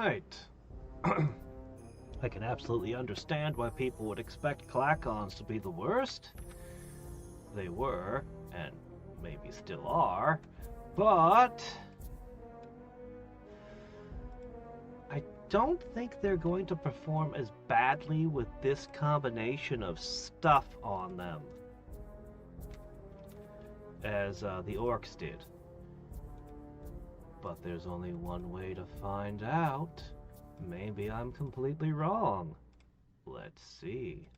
right. I can absolutely understand why people would expect Klackons to be the worst. They were, and maybe still are, but I don't think they're going to perform as badly with this combination of stuff on them as the orcs did. But there's only one way to find out. Maybe I'm completely wrong. Let's see.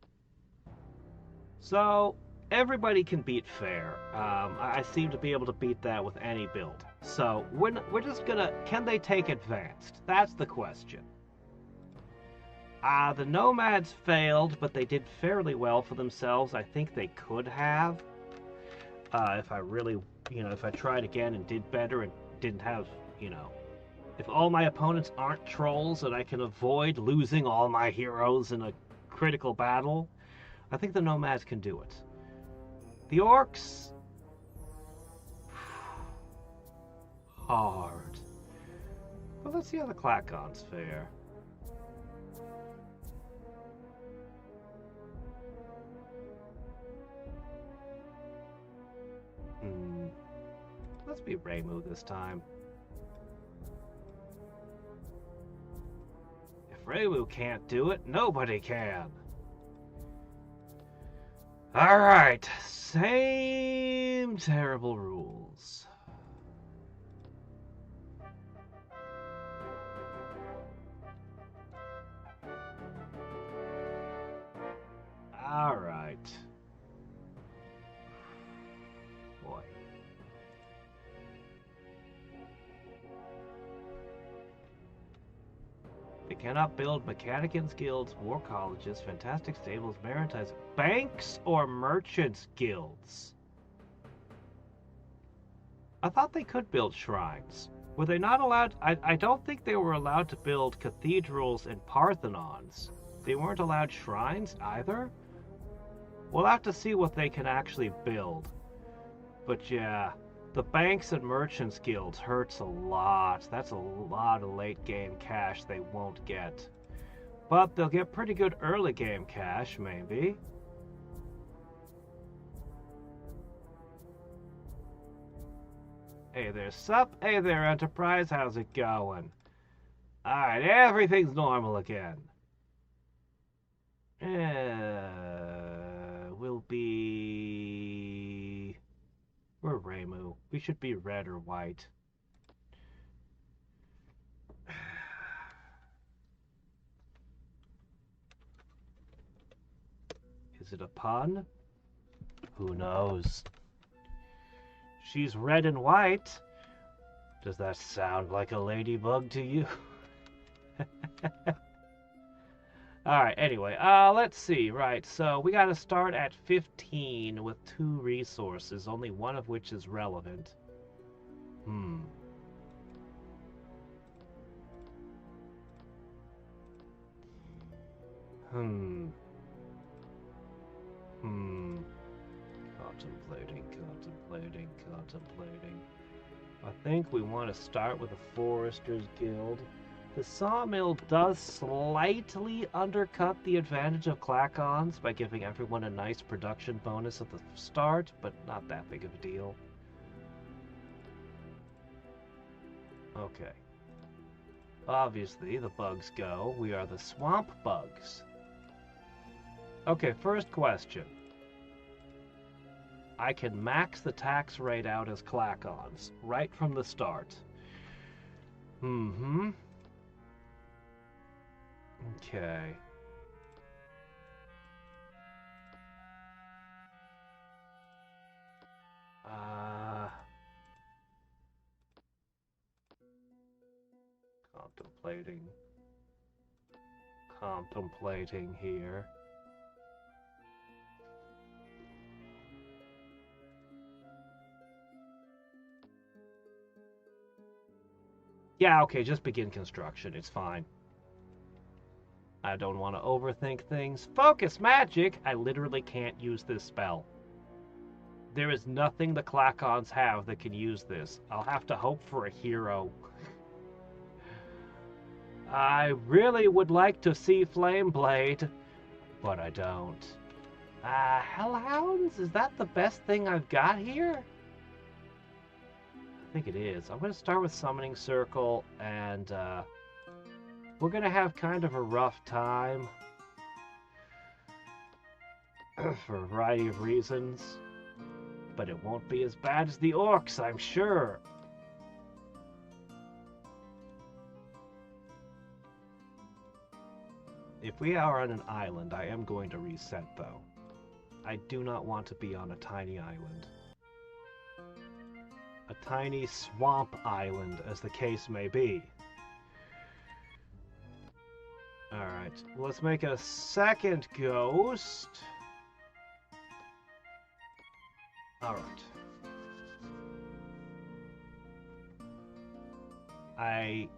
So, everybody can beat fair. I seem to be able to beat that with any build. So, we're just gonna... Can they take advanced? That's the question. The nomads failed, but they did fairly well for themselves. I think they could have. If I really... if I tried again and did better and didn't have, if all my opponents aren't trolls and I can avoid losing all my heroes in a critical battle, I think the nomads can do it. The orcs... hard. But let's see how the Klackons fare. Let's be Raymu this time. If Raymu can't do it, nobody can. Alright, same terrible rules. Alright. Boy. They cannot build Mechanicans guilds, war colleges, fantastic stables, maritime banks, or merchants guilds. I thought they could build shrines. Were they not allowed? I don't think they were allowed to build cathedrals and parthenons. They weren't allowed shrines either? We'll have to see what they can actually build. But yeah, the banks and merchants guilds hurts a lot. That's a lot of late game cash they won't get. But they'll get pretty good early game cash, maybe. Hey there, sup? Hey there, Enterprise. How's it going? Alright, everything's normal again. We'll be... We're Raymu. We should be red or white. Is it a pun? Who knows? She's red and white. Does that sound like a ladybug to you? Alright, anyway, let's see. Right, so we gotta start at 15 with 2 resources, only one of which is relevant. Contemplating. I think we want to start with the Foresters Guild. The Sawmill does slightly undercut the advantage of Klackons by giving everyone a nice production bonus at the start, but not that big of a deal. Okay. Obviously, the bugs go. We are the swamp bugs. Okay, first question. I can max the tax rate out as Klackons right from the start. Okay. Contemplating here. Yeah, okay, just begin construction. It's fine. I don't want to overthink things. Focus magic! I literally can't use this spell. There is nothing the Klackons have that can use this. I'll have to hope for a hero. I really would like to see Flameblade, but I don't. Hellhounds? Is that the best thing I've got here? I think it is. I'm going to start with Summoning Circle, and we're going to have kind of a rough time for a variety of reasons, but it won't be as bad as the orcs, I'm sure. If we are on an island, I am going to reset, though. I do not want to be on a tiny island. A tiny swamp island, as the case may be. Alright, let's make a second ghost. Alright. I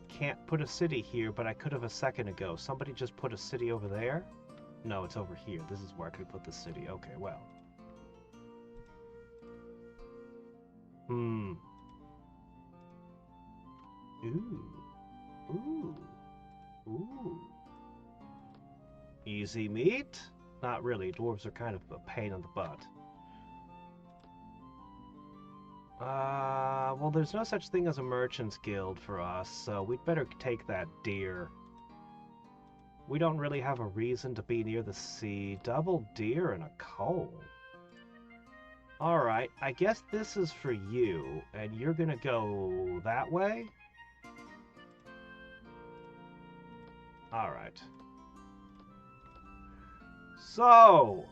can't put a city here, but I could have a second ago. Somebody just put a city over there? No, it's over here. This is where I could put the city. Okay, well. Ooh. Ooh. Ooh. Easy meat? Not really. Dwarves are kind of a pain in the butt. Well, there's no such thing as a merchant's guild for us, so we'd better take that deer. We don't really have a reason to be near the sea. Double deer and a coal. Alright, I guess this is for you, and you're gonna go that way? Alright. So,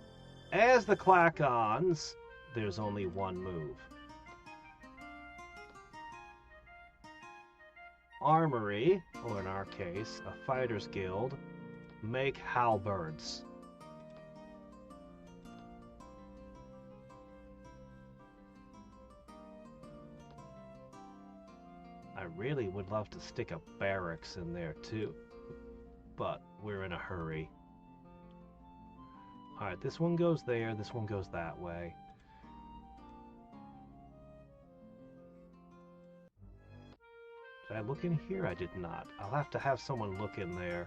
as the Klackons, there's only one move. Armory, or in our case, a fighter's guild, make halberds. I really would love to stick a barracks in there too, but we're in a hurry. Alright, this one goes there, this one goes that way. Did I look in here? I did not. I'll have to have someone look in there.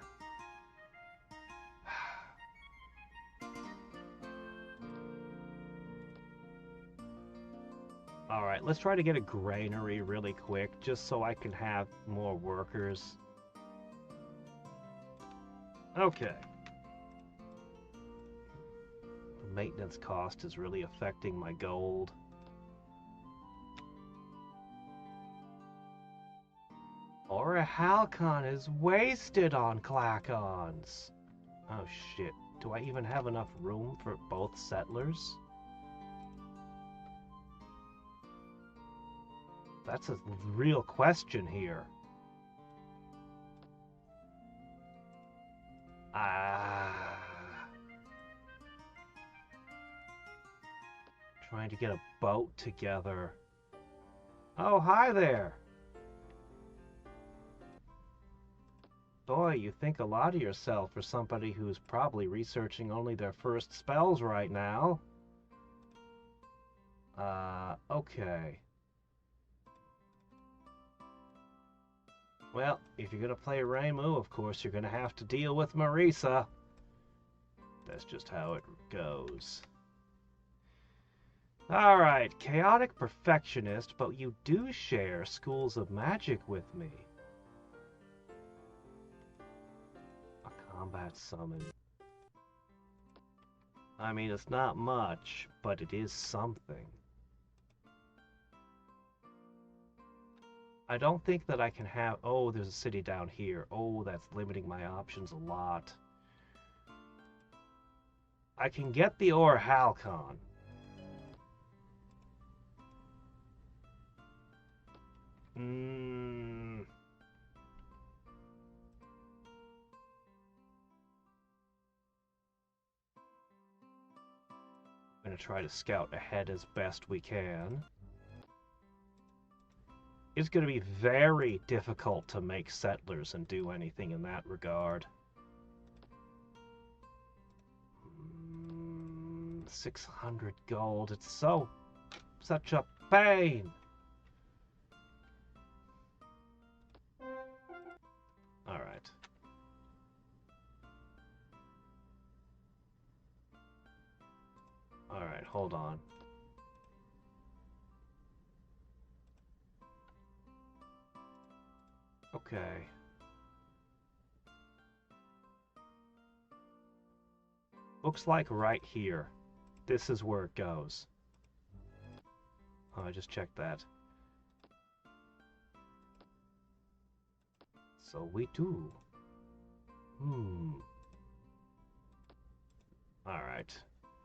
Alright, let's try to get a granary really quick, just so I can have more workers. Okay. The maintenance cost is really affecting my gold. Or a Halcon is wasted on Klackons. Oh shit. Do I even have enough room for both settlers? That's a real question here. Trying to get a boat together. Oh, hi there. Boy, you think a lot of yourself for somebody who's probably researching only their first spells right now. Okay. Well, if you're gonna play Reimu, of course you're gonna have to deal with Marisa. That's just how it goes. Alright, chaotic perfectionist, but you do share schools of magic with me. A combat summon. I mean, it's not much, but it is something. I don't think that I can have... Oh, there's a city down here. Oh, that's limiting my options a lot. I can get the Halcon. I'm gonna try to scout ahead as best we can. It's gonna be very difficult to make settlers and do anything in that regard. 600 gold. It's such a pain. Alright. Alright, hold on. Okay. Looks like right here. This is where it goes. Oh, I just checked that. So we do. Alright.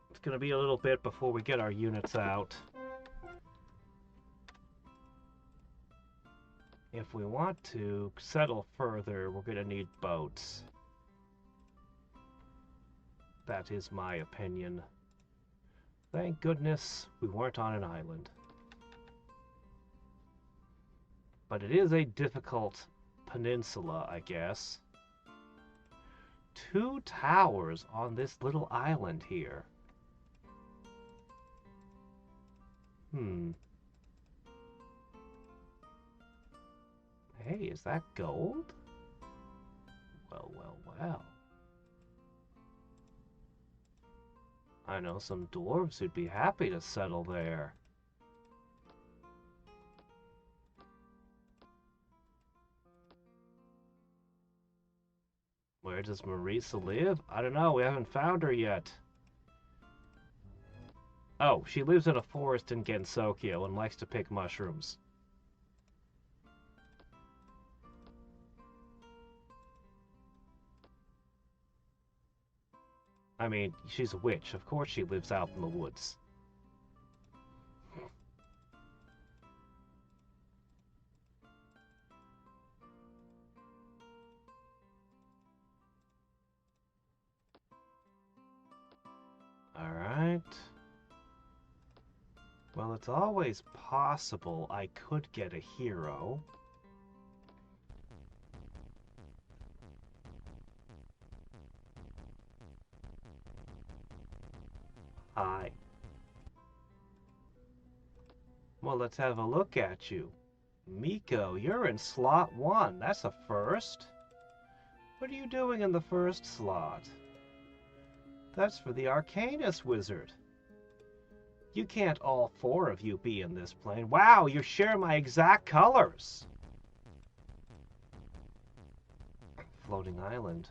It's gonna be a little bit before we get our units out. If we want to settle further, we're gonna need boats. That is my opinion. Thank goodness we weren't on an island. But it is a difficult peninsula, I guess. 2 towers on this little island here. Hey, is that gold? Well, well, well. I know some dwarves who'd be happy to settle there. Where does Marisa live? I don't know, we haven't found her yet. Oh, she lives in a forest in Gensokyo and likes to pick mushrooms. I mean, she's a witch. Of course she lives out in the woods. Alright. Well, it's always possible I could get a hero. Hi. Well, let's have a look at you. Miko, you're in slot 1. That's a first. What are you doing in the first slot? That's for the Arcanist Wizard. You can't all 4 of you be in this plane. Wow, you share my exact colors. Floating island.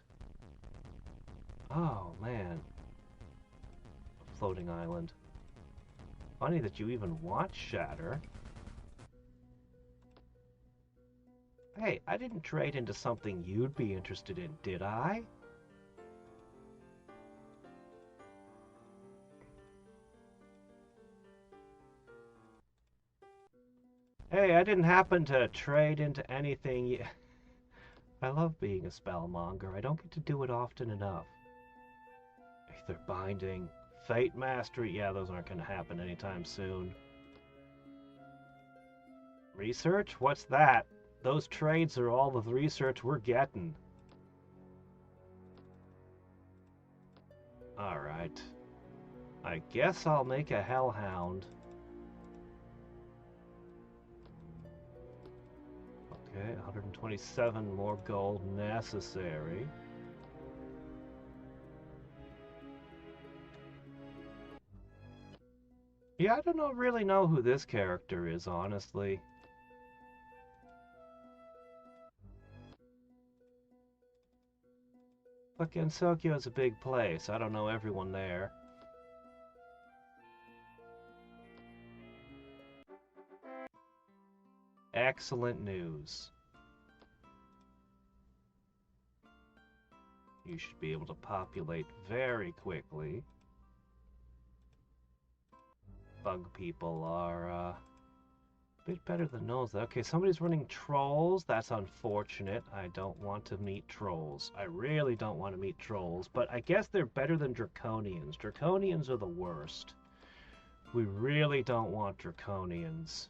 Oh, man. Floating island. Funny that you even want Shatter. Hey, I didn't trade into something you'd be interested in, did I? Hey, I didn't happen to trade into anything. I love being a spellmonger. I don't get to do it often enough. Aether Binding, Fate Mastery. Yeah, those aren't going to happen anytime soon. Research? What's that? Those trades are all the research we're getting. Alright. I guess I'll make a Hellhound. Okay, 127 more gold necessary. Yeah, I don't really know who this character is, honestly. But Gensokyo is a big place. I don't know everyone there. Excellent news. You should be able to populate very quickly. Bug people are a bit better than those. Okay, somebody's running trolls. That's unfortunate. I don't want to meet trolls. I really don't want to meet trolls, but I guess they're better than draconians. Draconians are the worst. We really don't want draconians.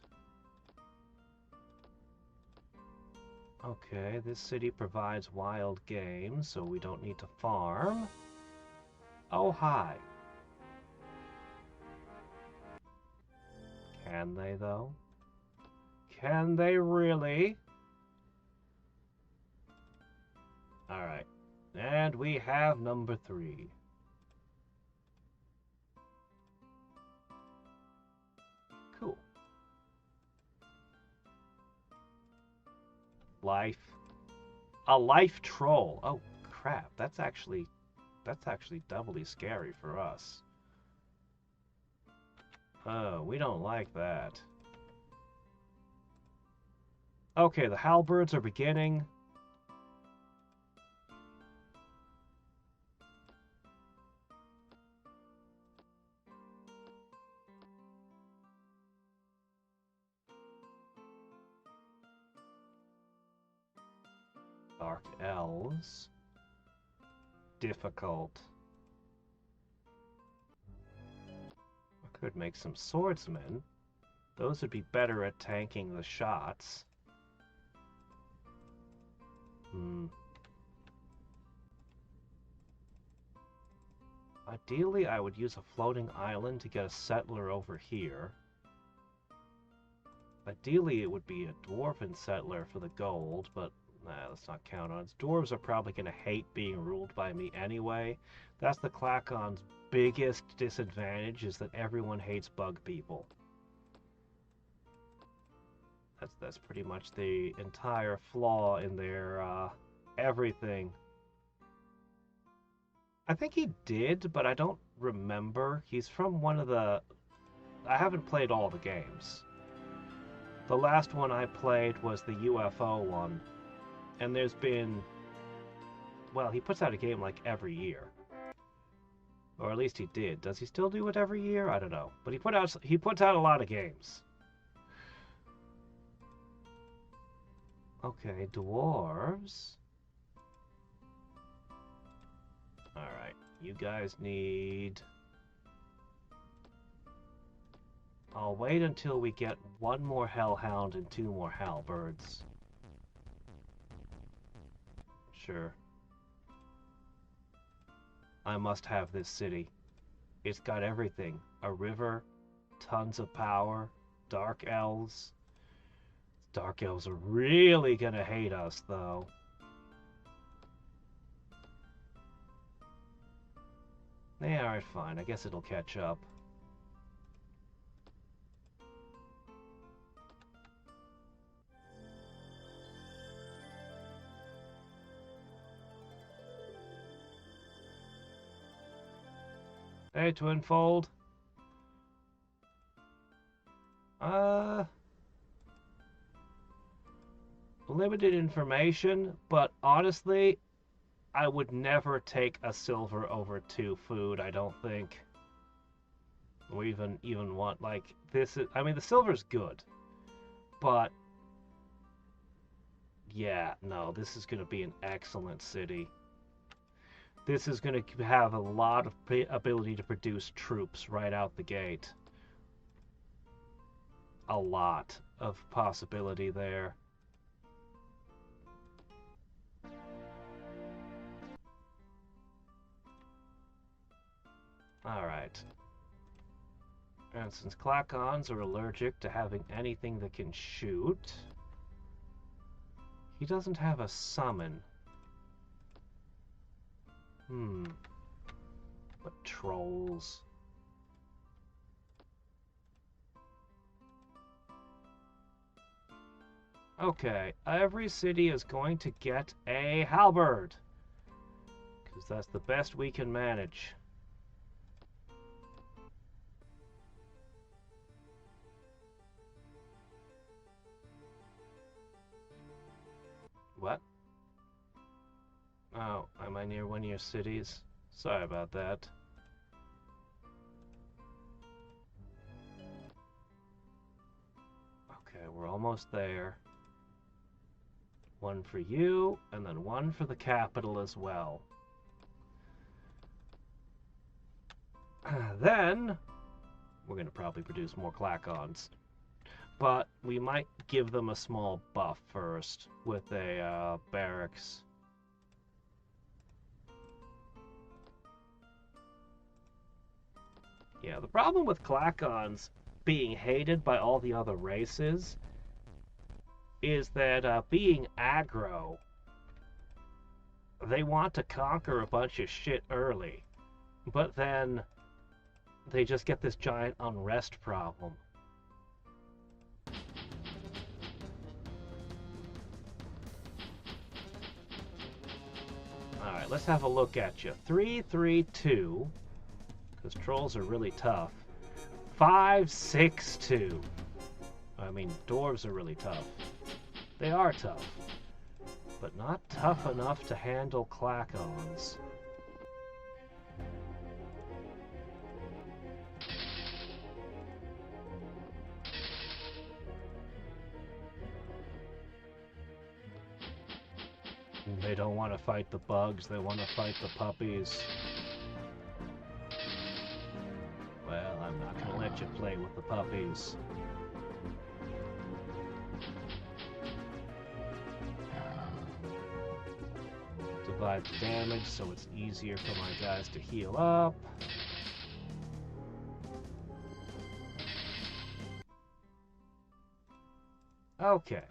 Okay, this city provides wild game, so we don't need to farm. Oh, hi. Can they, though? Can they really? Alright. And we have number 3. Cool. Life. A life troll. Oh, crap. That's actually doubly scary for us. Oh, we don't like that. Okay, the halberds are beginning. Dark elves. Difficult. I could make some swordsmen. Those would be better at tanking the shots. Ideally, I would use a floating island to get a settler over here. Ideally, it would be a dwarven settler for the gold, but nah, let's not count on it. Dwarves are probably going to hate being ruled by me anyway. That's the Klackons' biggest disadvantage, is that everyone hates bug people. That's pretty much the entire flaw in their everything. I think he did, but I don't remember. He's from one of the... I haven't played all the games. The last one I played was the UFO one. And there's been... Well, he puts out a game like every year. Or at least he did. Does he still do it every year? I don't know. But he puts out a lot of games. Okay, dwarves. Alright, you guys need... I'll wait until we get 1 more hellhound and 2 more halberds. Sure. I must have this city. It's got everything. A river, tons of power, dark elves. Dark elves are really gonna hate us, though. Yeah, alright, fine. I guess it'll catch up. Hey, Twinfold. Limited information, but honestly, I would never take a silver over 2 food, I don't think. Or even want, like, this is... I mean, the silver's good. But... yeah, no, this is going to be an excellent city. This is going to have a lot of ability to produce troops right out the gate. A lot of possibility there. Alright. And since Klackons are allergic to having anything that can shoot, he doesn't have a summon. But trolls. Okay, every city is going to get a halberd. Because that's the best we can manage. What? Oh, am I near one of your cities? Sorry about that. Okay, we're almost there. 1 for you, and then 1 for the capital as well. Then, we're going to probably produce more Klackons. But we might give them a small buff first with a barracks. Yeah, the problem with Klackons being hated by all the other races is that being aggro They want to conquer a bunch of shit early, but then they just get this giant unrest problem. Alright, let's have a look at you. 3-3-2, because trolls are really tough. 5-6-2. I mean, dwarves are really tough. They are tough, but not tough enough to handle Klackons. They don't want to fight the bugs, they want to fight the puppies. Well, I'm not going to let you play with the puppies. Divide the damage so it's easier for my guys to heal up. Okay.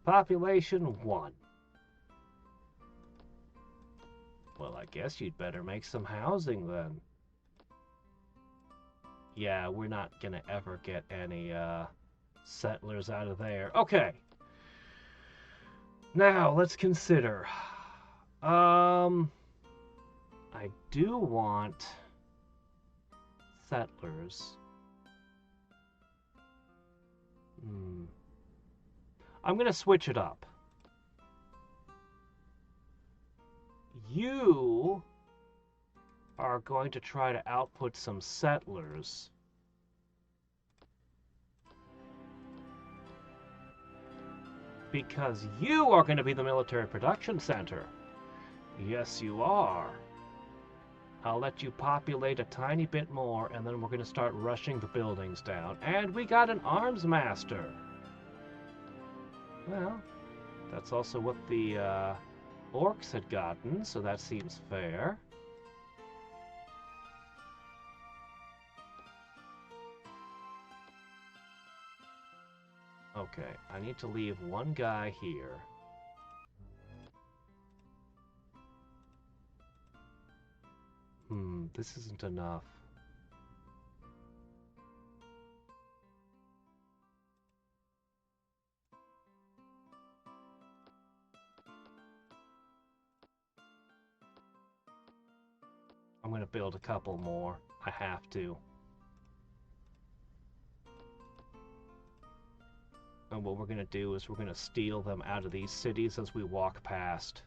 Population 1. Well, I guess you'd better make some housing then. Yeah, we're not gonna ever get any settlers out of there. Okay. Now, let's consider. I do want settlers. I'm gonna switch it up. You are going to try to output some settlers. Because you are going to be the military production center. Yes, you are. I'll let you populate a tiny bit more, and then we're going to start rushing the buildings down. And we got an arms master. Well, that's also what the orcs had gotten, so that seems fair. Okay, I need to leave one guy here. This isn't enough. I'm gonna build a couple more. I have to. And what we're gonna do is we're gonna steal them out of these cities as we walk past.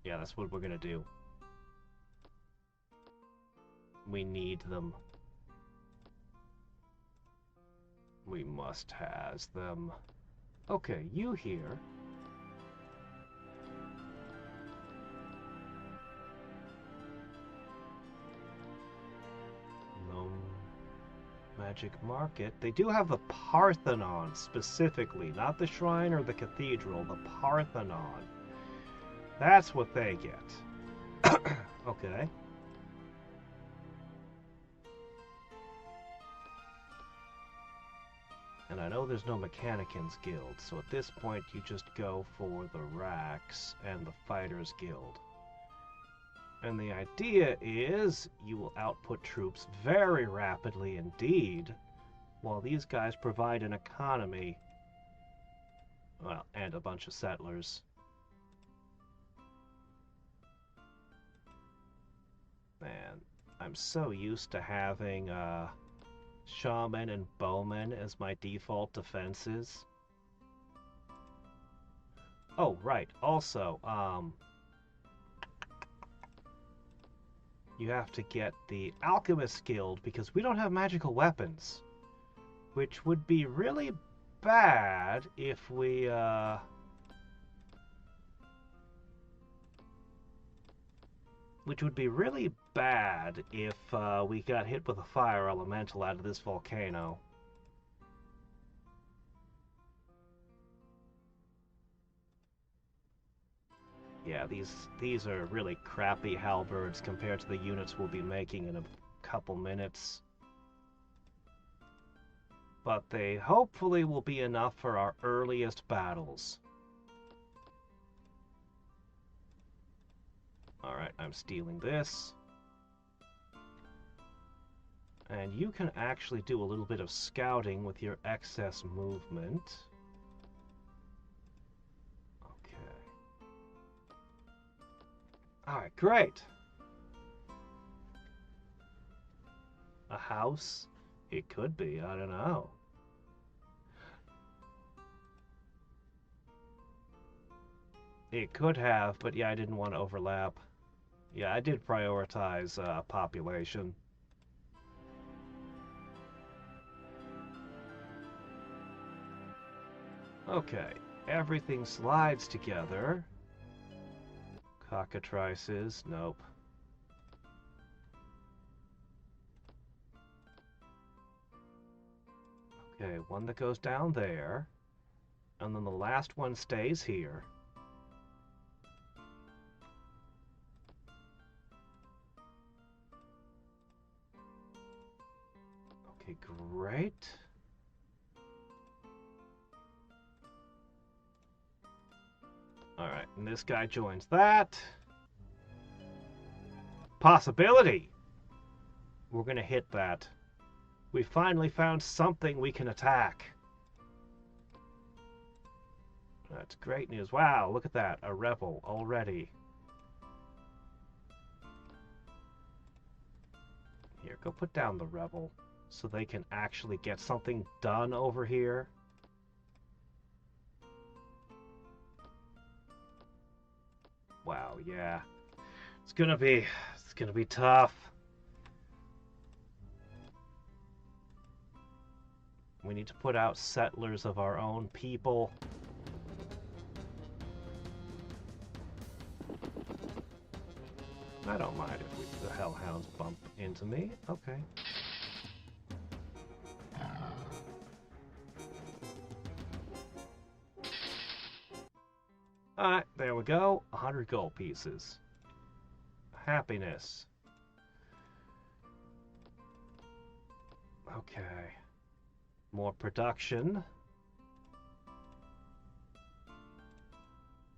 Yeah, that's what we're gonna do. We need them. We must has them. Okay, you here. No magic market. They do have the Parthenon specifically, not the shrine or the cathedral, the Parthenon. That's what they get. Okay. And I know there's no Mechanicans Guild, so at this point you just go for the Racks and the Fighters Guild. And the idea is you will output troops very rapidly indeed, while these guys provide an economy, well, and a bunch of settlers. Man, I'm so used to having shaman and bowmen as my default defenses. Oh, right. Also, you have to get the Alchemist Guild because we don't have magical weapons, which would be really bad if we we got hit with a fire elemental out of this volcano. Yeah, these are really crappy halberds compared to the units we'll be making in a couple minutes. but they hopefully will be enough for our earliest battles. Alright, I'm stealing this. And you can actually do a little bit of scouting with your excess movement. Okay. Alright, great. A house? It could be, I don't know. It could have, but yeah, I didn't want to overlap. Yeah, I did prioritize population. Okay, everything slides together. Cockatrices, nope. Okay, one that goes down there, and then the last one stays here. Okay, great. Alright, and this guy joins that. Possibility! We're gonna hit that. We finally found something we can attack. That's great news. Wow, look at that. A rebel already. Here, go put down the rebel so they can actually get something done over here. Wow, yeah. It's gonna be tough. We need to put out settlers of our own people. I don't mind if the hellhounds bump into me. Okay. Alright, there we go. 100 gold pieces. Happiness. Okay. More production.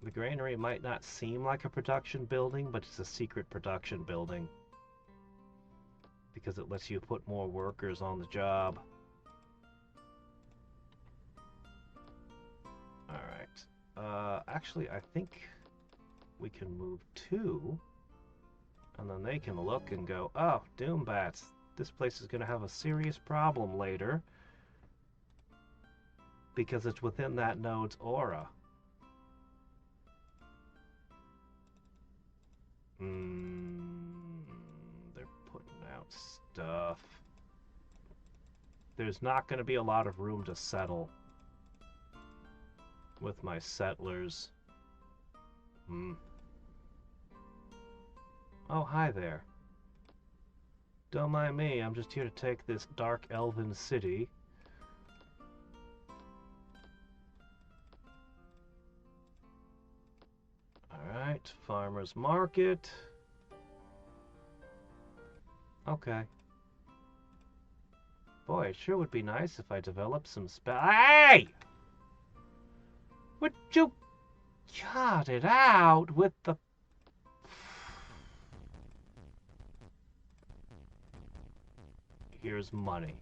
The granary might not seem like a production building, but it's a secret production building. Because it lets you put more workers on the job. Alright. Actually, I think we can move 2. And then they can look and go, oh, Doombats. This place is going to have a serious problem later. Because it's within that node's aura. They're putting out stuff. There's not going to be a lot of room to settle with my settlers. Oh, hi there. Don't mind me, I'm just here to take this dark elven city. Alright, farmer's market. Okay. Boy, it sure would be nice if I developed some Hey! Would you cut it out with the... Here's money.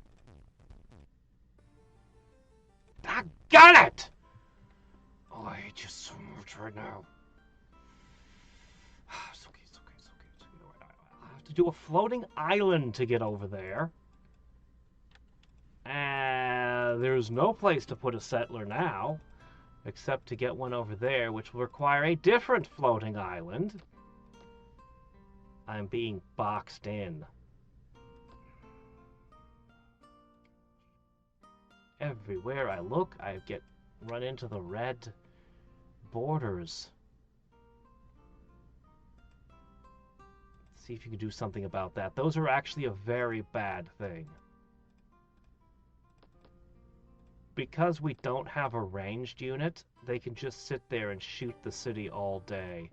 I got it! Oh, I hate you so much right now. It's okay, it's okay, it's okay, it's okay. I have to do a floating island to get over there. And there's no place to put a settler now, except to get one over there, which will require a different floating island. I'm being boxed in. Everywhere I look, I run into the red borders. See if you can do something about that. Those are actually a very bad thing. Because we don't have a ranged unit, they can just sit there and shoot the city all day.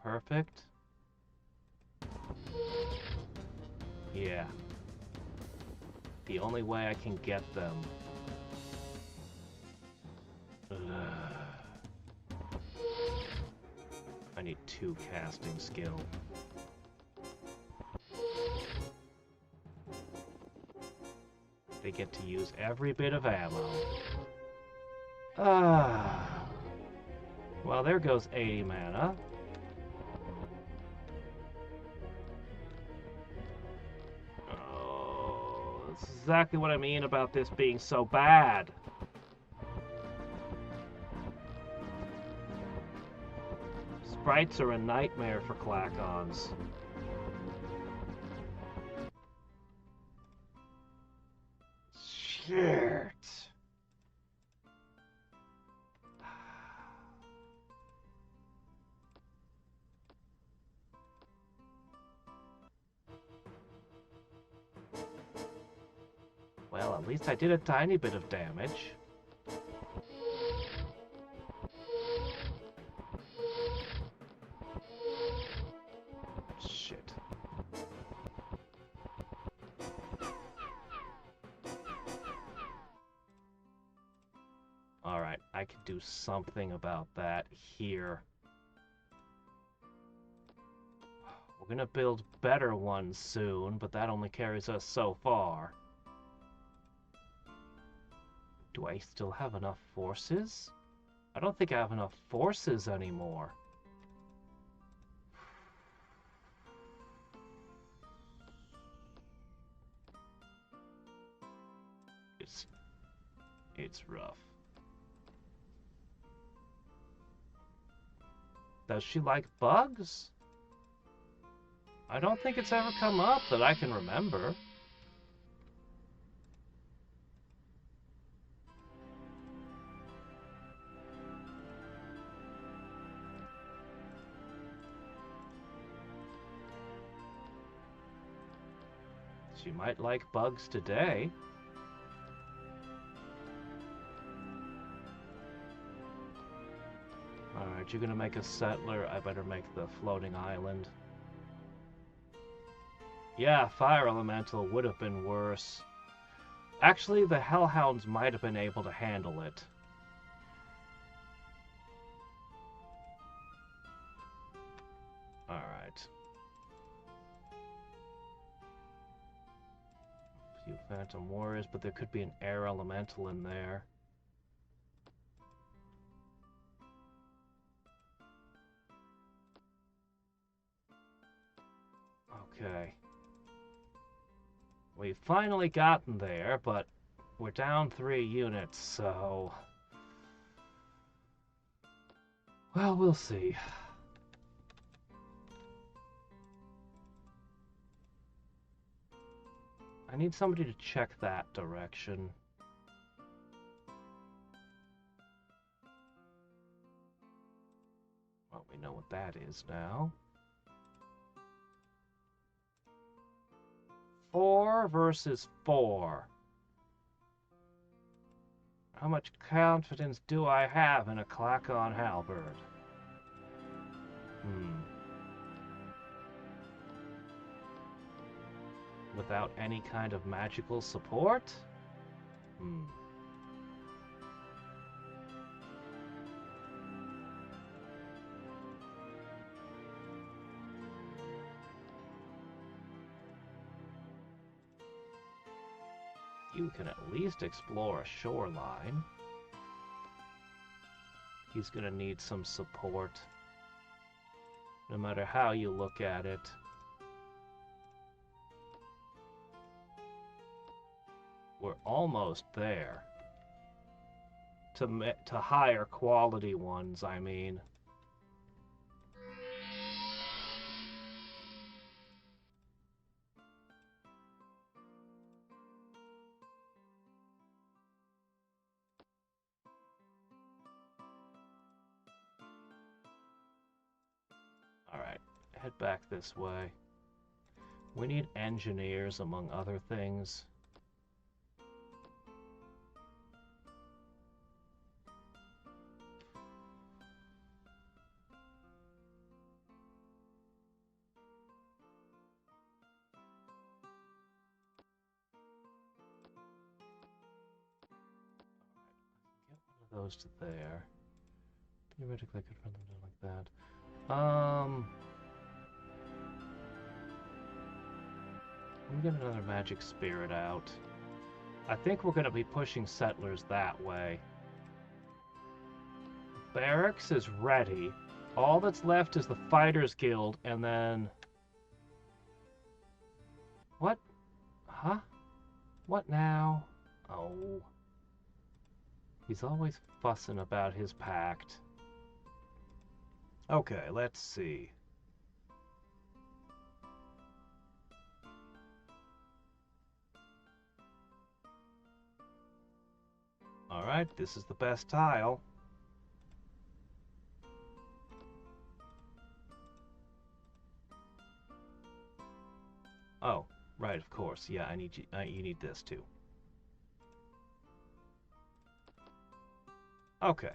perfect. Yeah. The only way I can get them. Ugh. I need 2 casting skill. They get to use every bit of ammo. Ah. Well, there goes 80 mana. Oh, that's exactly what I mean about this being so bad. Sprites are a nightmare for Klackons. Shit. Well, at least I did a tiny bit of damage. Shit. Alright, I could do something about that here. We're gonna build better ones soon, but that only carries us so far. Do I still have enough forces? I don't think I have enough forces anymore. It's rough. Does she like bugs? I don't think it's ever come up that I can remember. She might like bugs today. Alright, you're gonna make a settler. I better make the floating island. Yeah, fire elemental would have been worse. Actually, the hellhounds might have been able to handle it. Alright. A few phantom warriors, but there could be an air elemental in there. Okay. We've finally gotten there, but we're down 3 units, so... Well, we'll see. I need somebody to check that direction. Well, we know what that is now. 4 versus 4. How much confidence do I have in a Klackon halberd? Without any kind of magical support? You can at least explore a shoreline. He's gonna need some support. No matter how you look at it. We're almost there. To higher quality ones, I mean. Alright, head back this way. We need engineers, among other things. opposed to there. Theoretically, I could run them down like that. Let me get another magic spirit out. I think we're going to be pushing settlers that way. Barracks is ready. All that's left is the Fighters Guild, and then... What? Huh? What now? Oh. He's always fussing about his pact. Okay, let's see. Alright, this is the best tile. Oh, right, of course. Yeah, I need you. You need this too. Okay.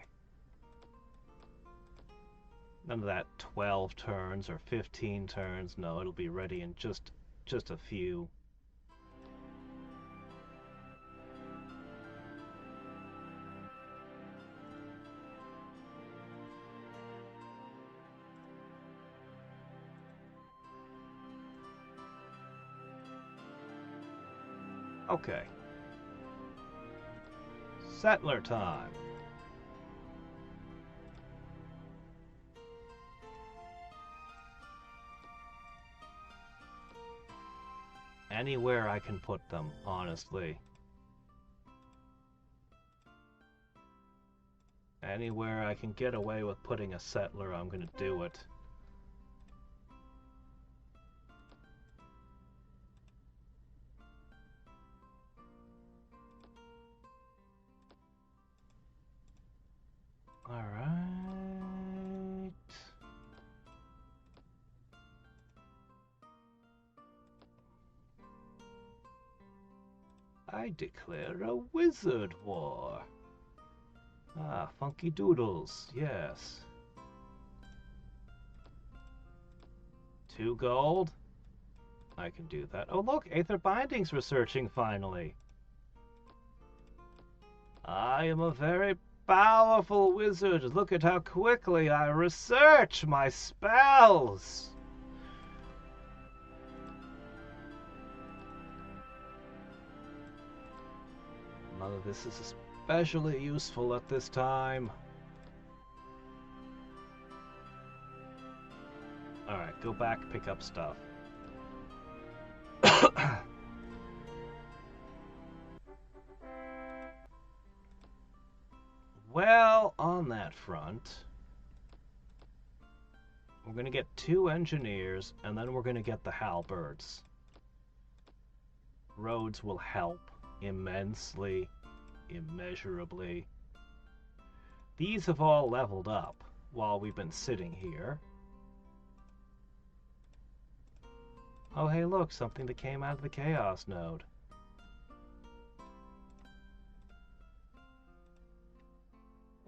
None of that 12 turns or 15 turns. No, it'll be ready in just a few. Okay. Settler time. Anywhere I can put them, honestly. Anywhere I can get away with putting a settler, I'm gonna do it. Alright. I declare a wizard war. Ah, funky doodles, yes. 2 gold? I can do that. Oh look, Aether Binding's researching finally. I am a very powerful wizard. Look at how quickly I research my spells. None of this is especially useful at this time. Alright, go back, pick up stuff. Well, on that front, we're going to get 2 engineers, and then we're going to get the halberds. Roads will help immensely, immeasurably. These have all leveled up while we've been sitting here. Oh, hey, look, something that came out of the Chaos node.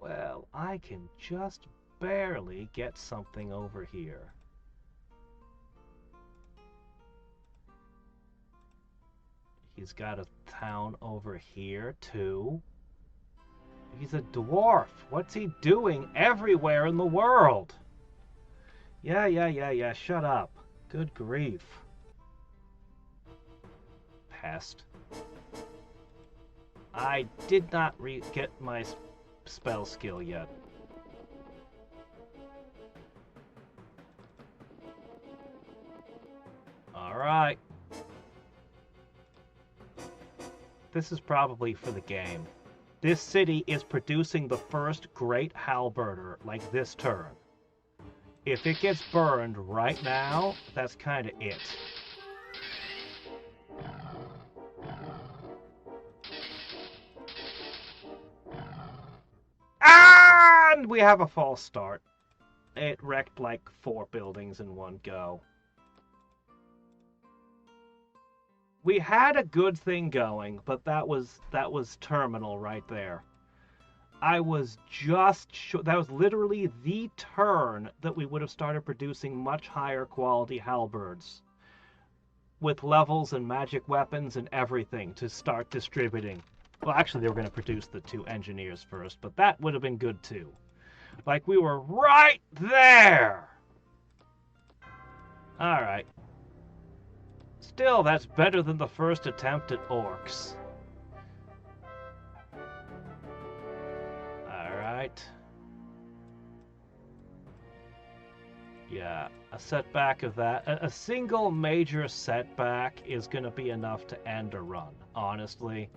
Well, I can just barely get something over here. He's got a town over here, too. He's a dwarf. What's he doing everywhere in the world? Yeah, shut up. Good grief. Pest. I did not get my spell skill yet. Alright. This is probably for the game. This city is producing the first great halberder like this turn. If it gets burned right now, that's kind of it. And we have a false start. It wrecked like 4 buildings in one go. We had a good thing going, but that was terminal right there. I was just sure that was literally the turn that we would have started producing much higher quality halberds with levels and magic weapons and everything to start distributing. Well, actually, they were going to produce the 2 engineers first, but that would have been good too. Like, we were right there! Alright. Still, that's better than the first attempt at orcs. Alright. Yeah, a setback of that. A single major setback is going to be enough to end a run, honestly.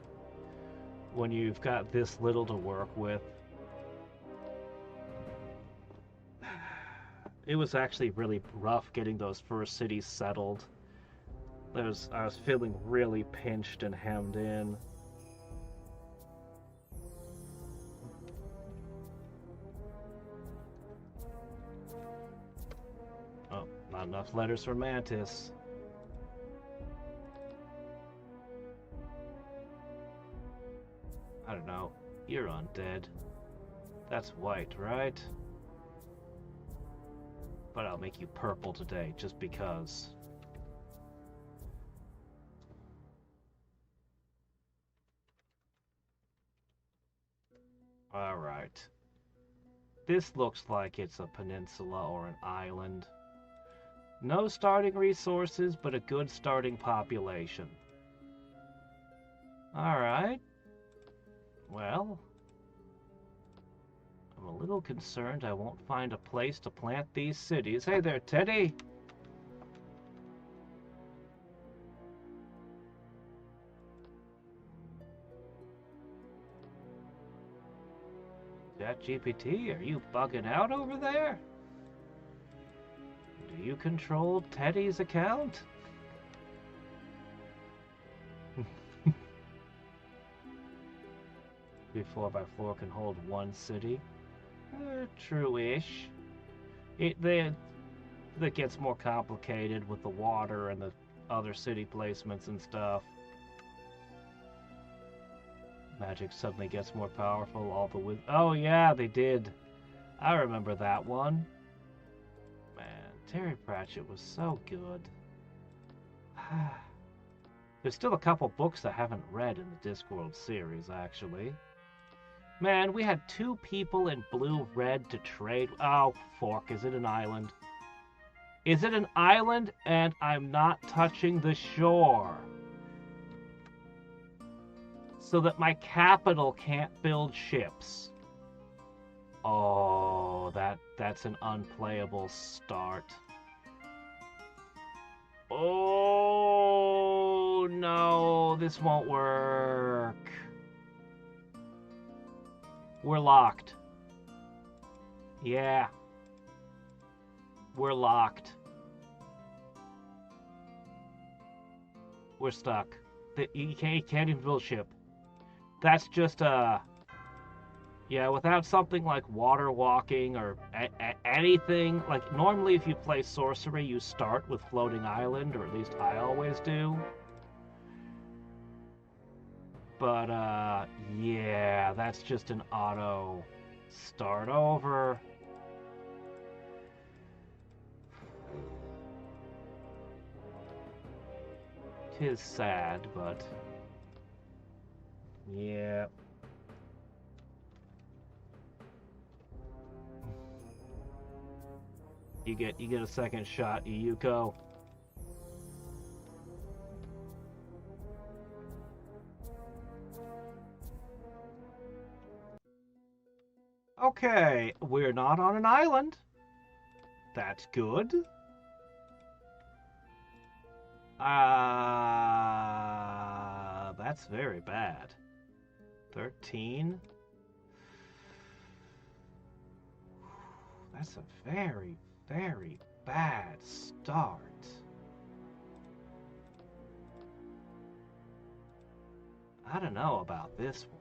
When you've got this little to work with. It was actually really rough getting those first cities settled. I was feeling really pinched and hemmed in. Oh, not enough letters for Mantis. I don't know. You're undead. That's white, right? But I'll make you purple today, just because. Alright. This looks like it's a peninsula or an island. No starting resources, but a good starting population. Alright. Well, I'm a little concerned I won't find a place to plant these cities. Hey there, Teddy! ChatGPT, are you bugging out over there? Do you control Teddy's account? The 4x4 can hold 1 city. True-ish. That gets more complicated with the water and the other city placements and stuff. Magic suddenly gets more powerful. Oh yeah, they did. I remember that one. Man, Terry Pratchett was so good. There's still a couple books I haven't read in the Discworld series, actually. Man, we had 2 people in blue-red to trade. Oh, fork. Is it an island? Is it an island? And I'm not touching the shore. So that my capital can't build ships. Oh, that's an unplayable start. Oh, no. This won't work. We're locked. Yeah. We're locked. We're stuck. You can't even build a ship. That's just yeah, without something like water walking or anything, like normally if you play sorcery you start with floating island, or at least I always do. But yeah, that's just an auto start over. Tis sad, but yeah. You get a second shot, Yuko. Okay, we're not on an island. That's good. That's very bad. 13. That's a very, very bad start. I don't know about this one.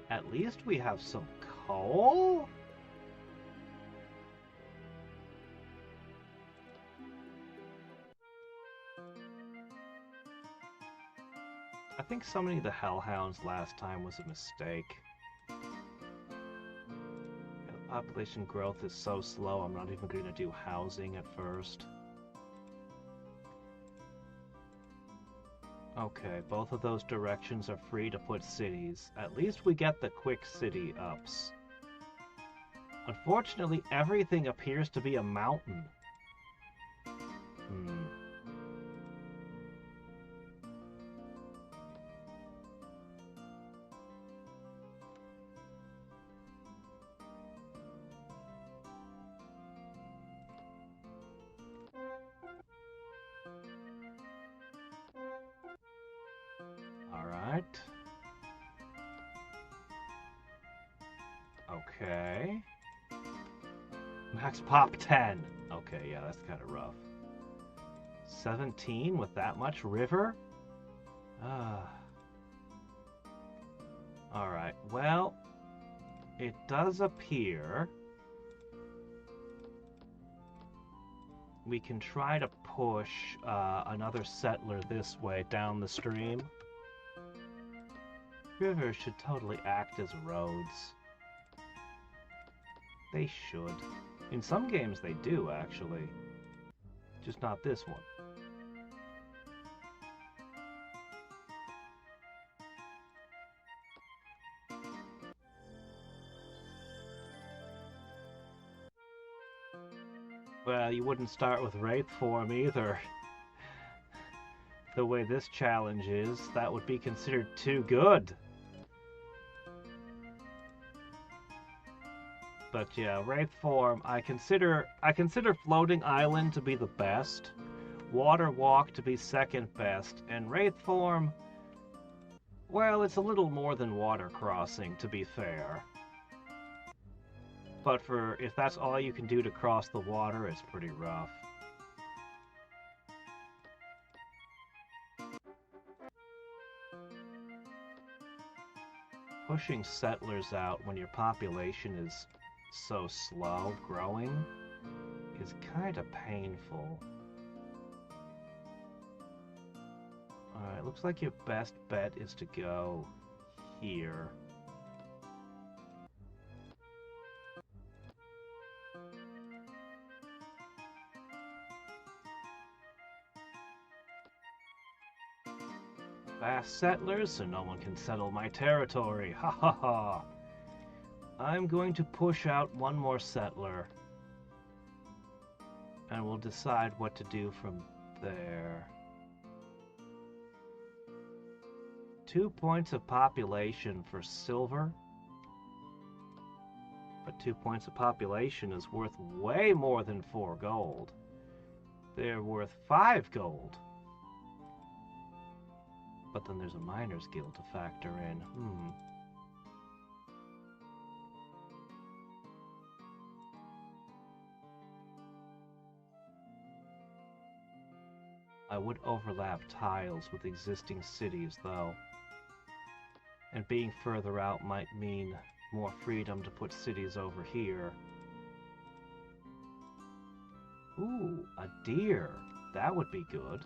At least we have some coal? I think summoning the Hellhounds last time was a mistake. The population growth is so slow, I'm not even going to do housing at first. Okay, both of those directions are free to put cities. At least we get the quick city ups. Unfortunately, everything appears to be a mountain. Hmm. Alright. Okay. Max pop 10. Okay, yeah, that's kind of rough. 17 with that much river? Ah. Alright, well, it does appear we can try to push another settler this way down the stream. Rivers should totally act as roads. They should. In some games they do, actually. Just not this one. Well, you wouldn't start with Wraith form either. The way this challenge is, that would be considered too good. But yeah, Wraith form, I consider Floating Island to be the best, Water Walk to be second best, and Wraith form, well, it's a little more than Water Crossing, to be fair. But if that's all you can do to cross the water, it's pretty rough. Pushing settlers out when your population is so slow growing is kind of painful. Alright, looks like your best bet is to go here. Fast settlers, so no one can settle my territory. Ha ha ha! I'm going to push out one more settler. And we'll decide what to do from there. 2 points of population for silver. But 2 points of population is worth way more than 4 gold. They're worth 5 gold. But then there's a Miners Guild to factor in. I would overlap tiles with existing cities, though. And being further out might mean more freedom to put cities over here. Ooh, a deer. That would be good.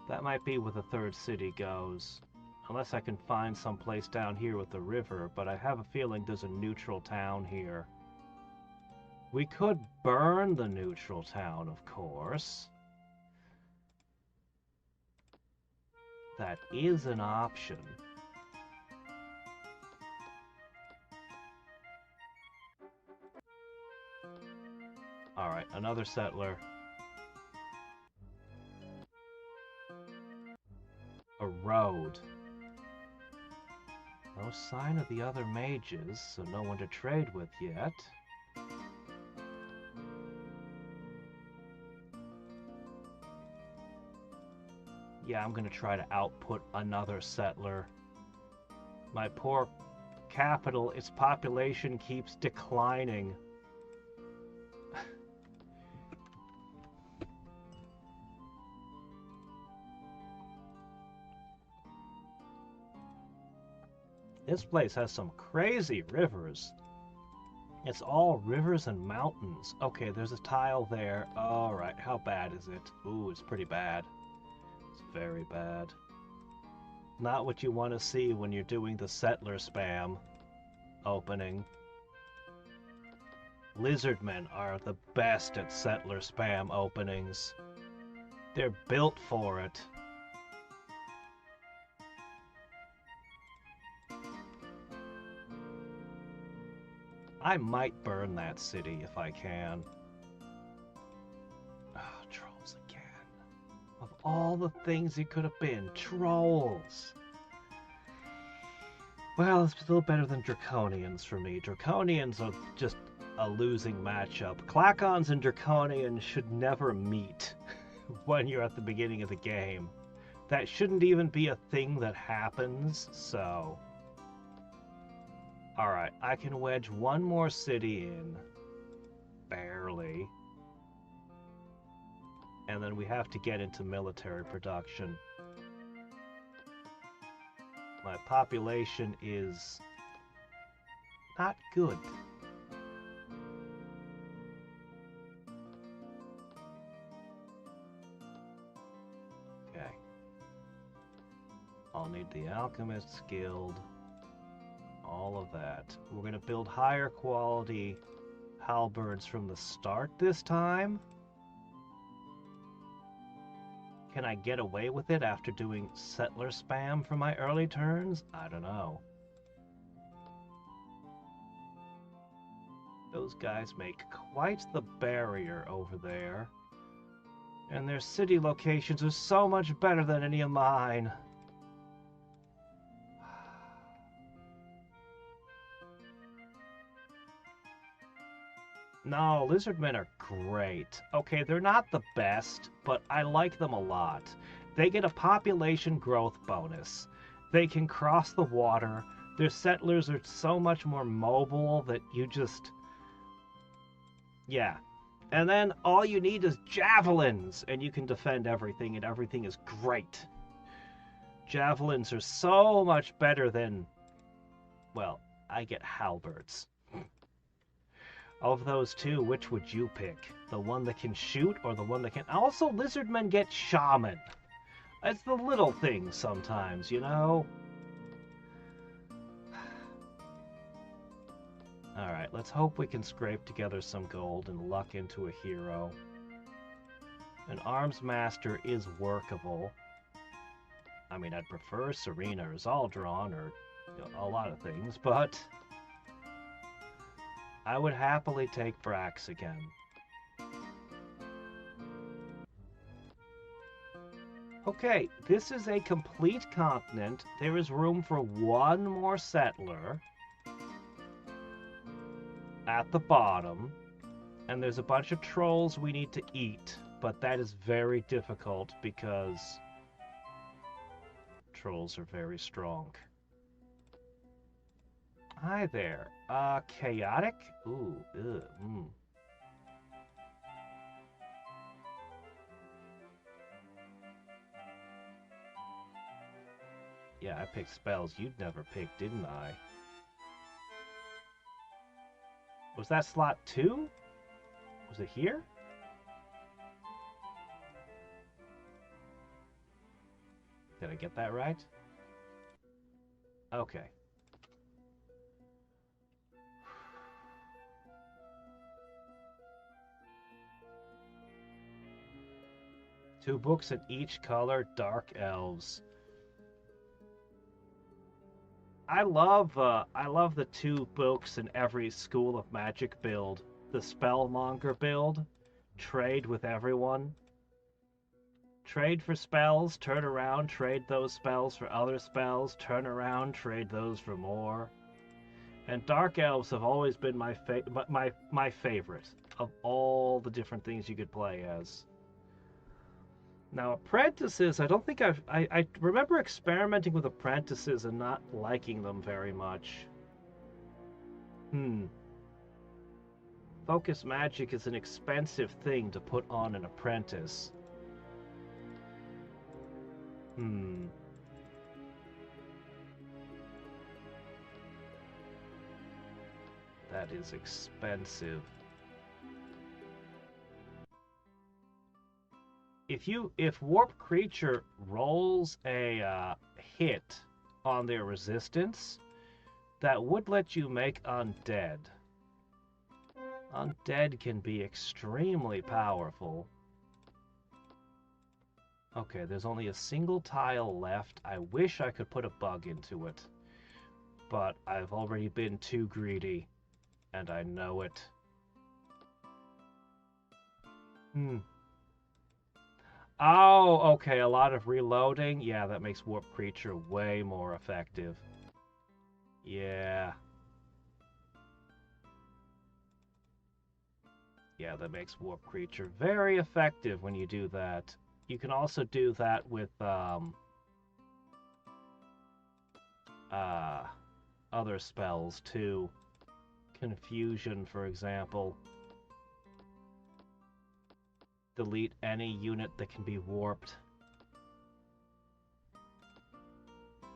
That might be where the third city goes. Unless I can find some place down here with the river, but I have a feeling there's a neutral town here. We could burn the neutral town, of course. That is an option. Alright, another settler. A road. No sign of the other mages, so no one to trade with yet. Yeah, I'm gonna try to output another settler. My poor capital, its population keeps declining. This place has some crazy rivers. It's all rivers and mountains. Okay, there's a tile there. Alright, how bad is it? Ooh, it's pretty bad. It's very bad. Not what you want to see when you're doing the settler spam opening. Lizardmen are the best at settler spam openings. They're built for it. I might burn that city if I can. Oh, trolls again. Of all the things it could have been, trolls. Well, it's still better than Draconians for me. Draconians are just a losing matchup. Klackons and Draconians should never meet when you're at the beginning of the game. That shouldn't even be a thing that happens, so... Alright, I can wedge one more city in. Barely. And then we have to get into military production. My population is not good. Okay. I'll need the Alchemist's Guild. All of that. We're going to build higher quality halberds from the start this time. Can I get away with it after doing settler spam for my early turns? I don't know. Those guys make quite the barrier over there. And their city locations are so much better than any of mine. No, lizardmen are great. Okay, they're not the best, but I like them a lot. They get a population growth bonus. They can cross the water. Their settlers are so much more mobile that you just... Yeah. And then all you need is javelins, and you can defend everything, and everything is great. Javelins are so much better than... Well, I get halberds. Of those two, which would you pick? The one that can shoot or the one that can... Also, lizardmen get shaman. It's the little things sometimes, you know? Alright, let's hope we can scrape together some gold and luck into a hero. An arms master is workable. I mean, I'd prefer Serena or Zaldron or a lot of things, but... I would happily take Brax again. Okay, this is a complete continent. There is room for one more settler at the bottom. And there's a bunch of trolls we need to eat, but that is very difficult because trolls are very strong. Hi there. Chaotic? Ooh, Yeah, I picked spells you'd never pick, didn't I? Was that slot 2? Was it here? Did I get that right? Okay. Two books in each color, Dark Elves. I love the two books in every School of Magic build. The Spellmonger build, trade with everyone. Trade for spells, turn around, trade those spells for other spells, turn around, trade those for more. And Dark Elves have always been my favorite of all the different things you could play as. Now, apprentices, I don't think I remember experimenting with apprentices and not liking them very much. Focus magic is an expensive thing to put on an apprentice. That is expensive. If Warp Creature rolls a hit on their resistance, that would let you make Undead. Undead can be extremely powerful. Okay, there's only a single tile left. I wish I could put a bug into it, but I've already been too greedy, And I know it. Oh, okay, a lot of reloading. Yeah, that makes Warp Creature way more effective. Yeah. Yeah, that makes Warp Creature very effective when you do that. You can also do that with other spells too. Confusion, for example. Delete any unit that can be warped.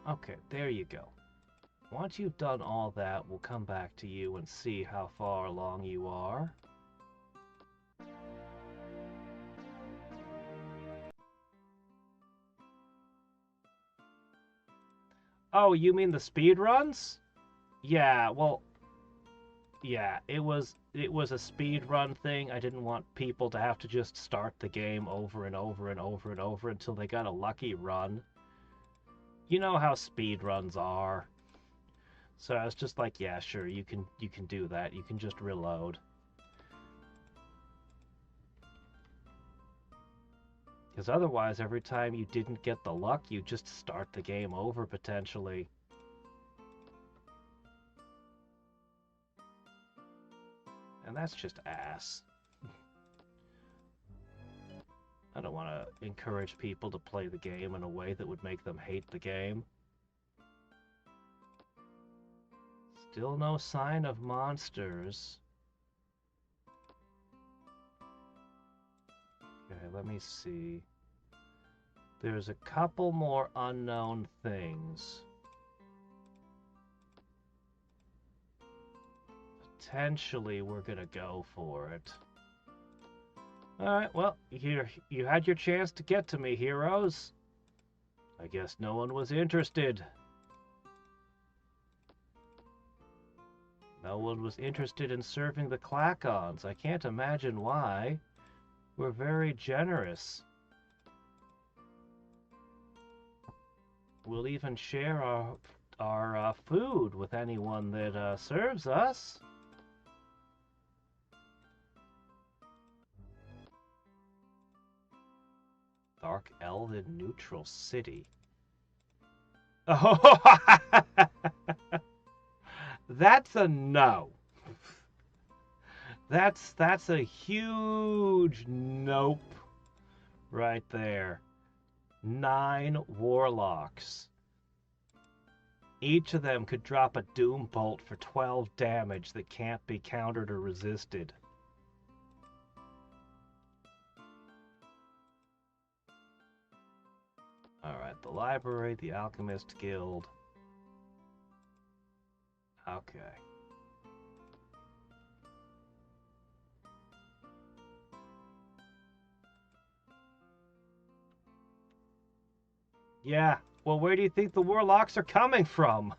Okay, there you go. Once you've done all that, we'll come back to you and see how far along you are. Oh, you mean the speed runs? Yeah, well, yeah, it was a speed run thing. I didn't want people to have to just start the game over and over and over and over until they got a lucky run. You know how speed runs are. So I was just like, yeah, sure, you can do that. You can just reload. Because otherwise, every time you didn't get the luck, you just start the game over, potentially. And that's just ass. I don't want to encourage people to play the game in a way that would make them hate the game. Still no sign of monsters. Okay, let me see. There's a couple more unknown things. Potentially, we're gonna go for it. Alright, well, you had your chance to get to me, heroes. I guess no one was interested. No one was interested in serving the Klackons. I can't imagine why. We're very generous. We'll even share our food with anyone that serves us. Dark Elven Neutral City. Oh, that's a no. That's a huge nope right there. 9 warlocks. Each of them could drop a doom bolt for 12 damage that can't be countered or resisted. Alright, the library, the alchemist guild. Okay. Yeah, well, where do you think the warlocks are coming from?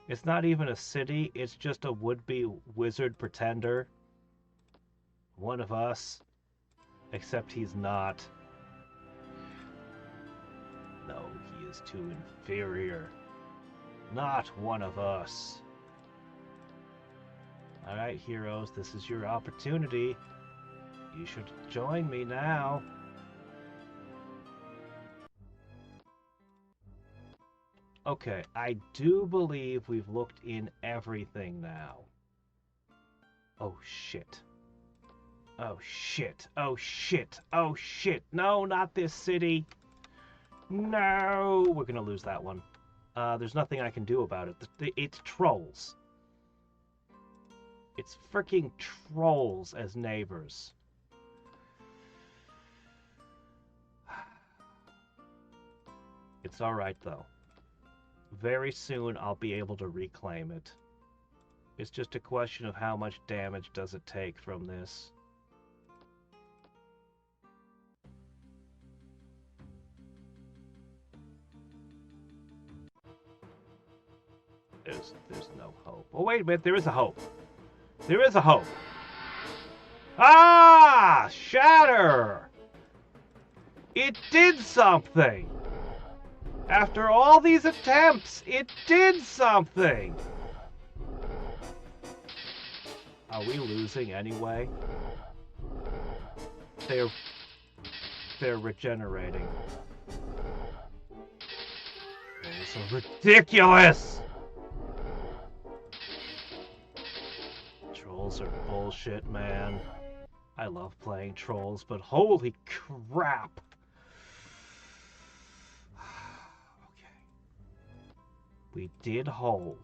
It's not even a city, it's just a would-be wizard pretender. One of us. Except he's not. No, he is too inferior. Not one of us. Alright, heroes, this is your opportunity. You should join me now. Okay, I do believe we've looked in everything now. Oh shit. Oh shit. Oh shit. Oh shit. No, not this city. No! We're gonna lose that one. There's nothing I can do about it. It's trolls. It's freaking trolls as neighbors. It's alright, though. Very soon, I'll be able to reclaim it. It's just a question of how much damage does it take from this. There's no hope. Oh, wait a minute, there is a hope. There is a hope. Ah! Shatter! It did something! After all these attempts, it did something! Are we losing anyway? They're regenerating. Those are ridiculous! Trolls are bullshit, man. I love playing trolls, but holy crap! Okay. We did hold.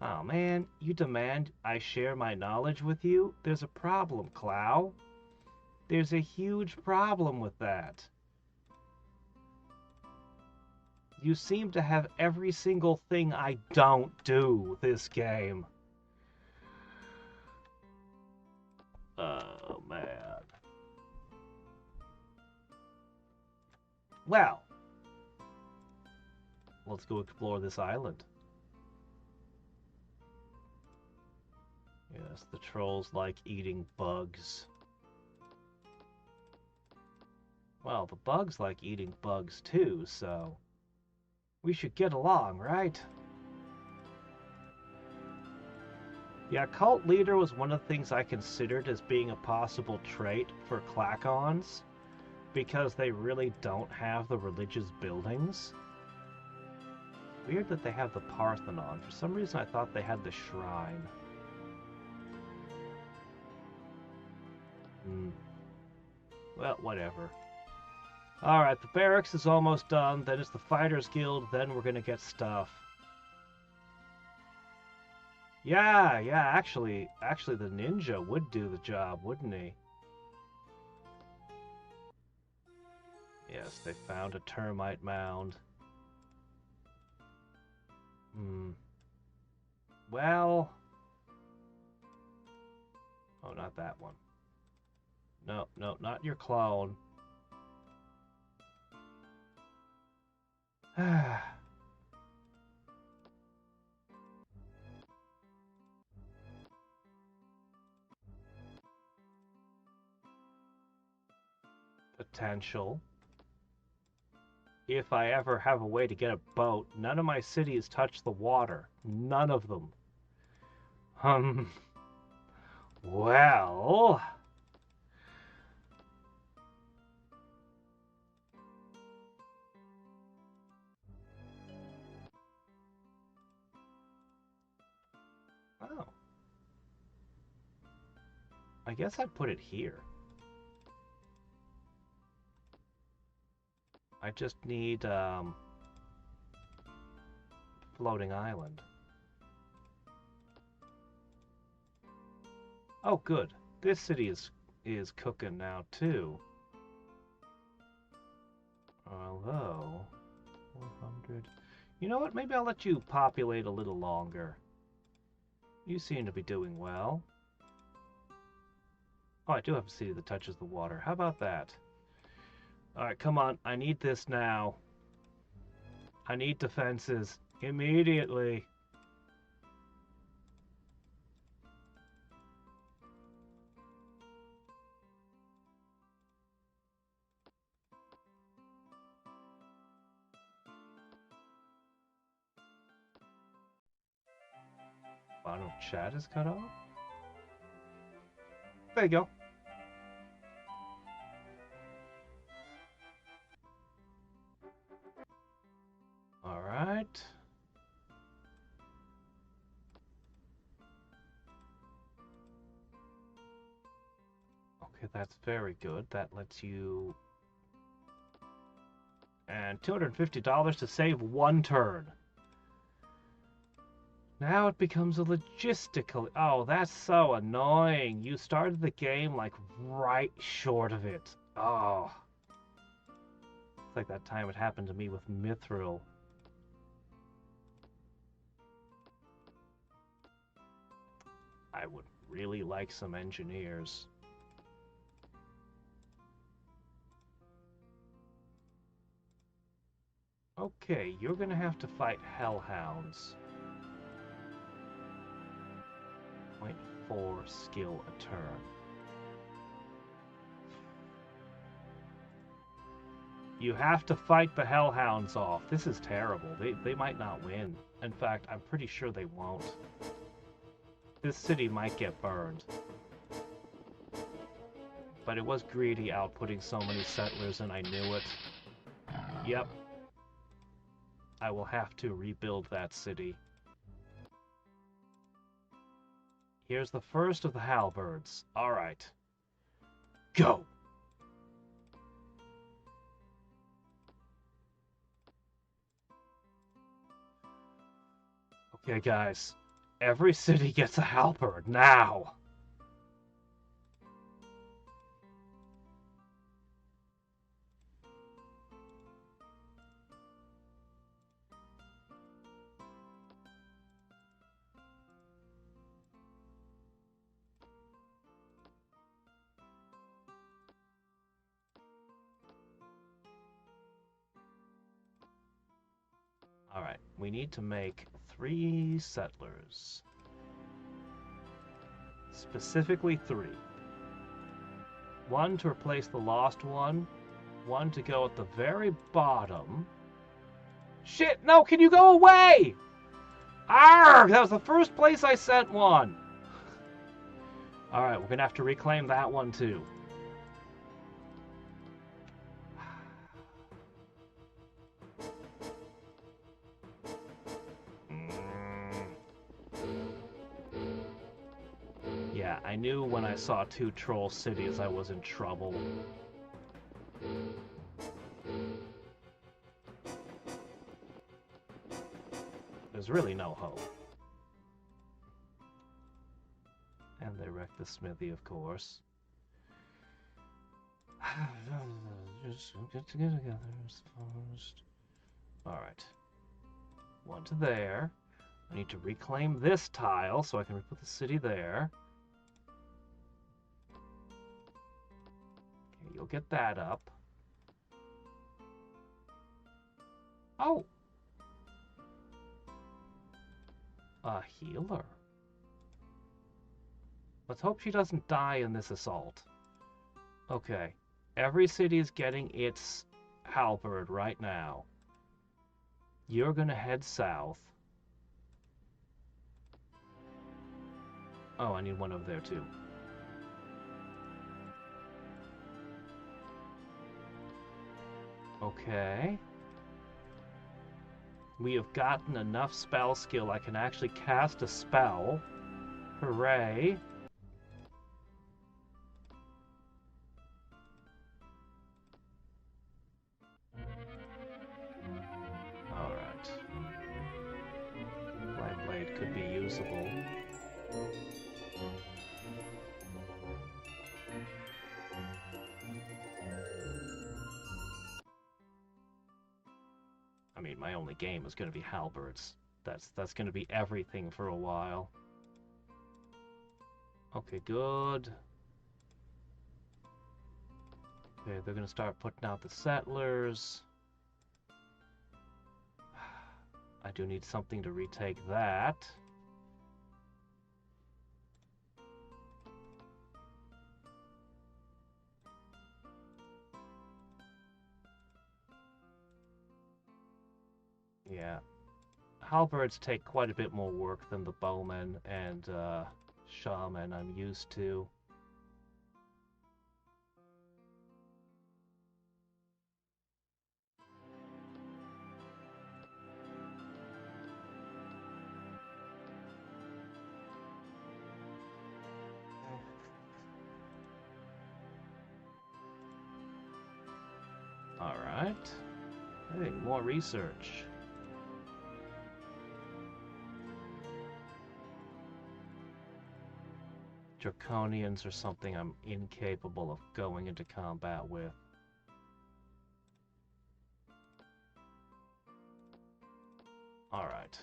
Oh man, you demand I share my knowledge with you? There's a problem, Clow. There's a huge problem with that. You seem to have every single thing I don't do this game. Oh, man. Well, let's go explore this island. Yes, the trolls like eating bugs. Well, the bugs like eating bugs too, so we should get along, right? Yeah, cult leader was one of the things I considered as being a possible trait for Klackons, because they really don't have the religious buildings. Weird that they have the Parthenon. For some reason I thought they had the shrine. Well, whatever. Alright, the barracks is almost done, then it's the Fighters Guild, then we're gonna get stuff. Yeah, actually the ninja would do the job, wouldn't he? Yes, they found a termite mound. Well... Oh, not that one. No, not your clone. Potential. If I ever have a way to get a boat, none of my cities touch the water. None of them. Well... Oh. I guess I'd put it here. I just need, floating island. Oh, good. This city is cooking now, too. Although... 400... You know what? Maybe I'll let you populate a little longer. You seem to be doing well. Oh, I do have a city that touches the water. How about that? Alright, come on. I need this now. I need defenses. Immediately. Bottom chat is cut off? There you go. Alright. Okay, that's very good. That lets you... And $250 to save one turn. Now it becomes a logistical... Oh, that's so annoying. You started the game, like, right short of it. Oh. It's like that time it happened to me with Mithril. I would really like some engineers. Okay, you're gonna have to fight hellhounds. 0.4 skill a turn. You have to fight the hellhounds off. This is terrible. They might not win. In fact, I'm pretty sure they won't. This city might get burned. But it was greedy outputting so many settlers, and I knew it. Yep. I will have to rebuild that city. Here's the first of the halberds. Alright. Go! Okay, guys. Every city gets a halberd, now! Alright, we need to make 3 settlers. Specifically 3. 1 to replace the lost one. 1 to go at the very bottom. Shit, no, can you go away? Arrgh, that was the first place I sent one. Alright, we're gonna have to reclaim that one too. Yeah, I knew when I saw 2 troll cities I was in trouble. There's really no hope. And they wrecked the smithy, of course. Just get together first. Alright. 1 to there. I need to reclaim this tile so I can put the city there. Okay, you'll get that up. Oh! A healer. Let's hope she doesn't die in this assault. Okay. Every city is getting its halberd right now. You're gonna head south. Oh, I need one over there too. Okay. We have gotten enough spell skill I can actually cast a spell. Hooray. Alright. Light blade could be usable. I mean, my only game is going to be halberds. That's going to be everything for a while. Okay, good. Okay, they're going to start putting out the settlers. I do need something to retake that. Yeah. Halberds take quite a bit more work than the bowmen and shaman I'm used to. Alright. Hey, more research. Draconians are something I'm incapable of going into combat with. Alright.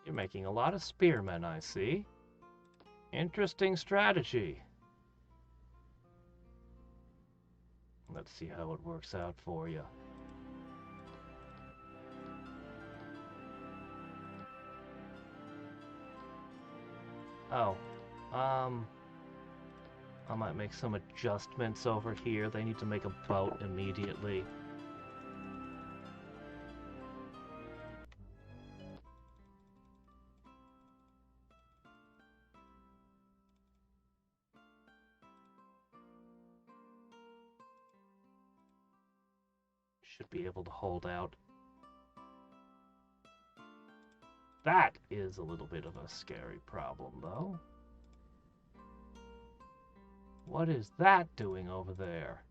You're making a lot of spearmen, I see. Interesting strategy. Let's see how it works out for you. Oh, I might make some adjustments over here. They need to make a boat immediately. Should be able to hold out. That is a little bit of a scary problem, though. What is that doing over there?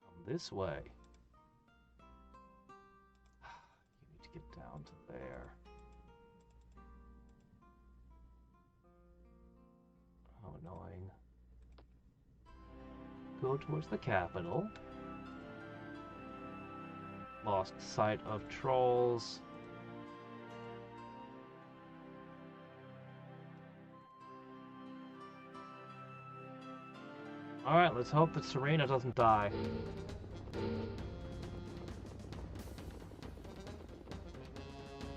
Come this way. You need to get down to there. How annoying. Go towards the capital. Lost sight of trolls. Alright, let's hope that Serena doesn't die.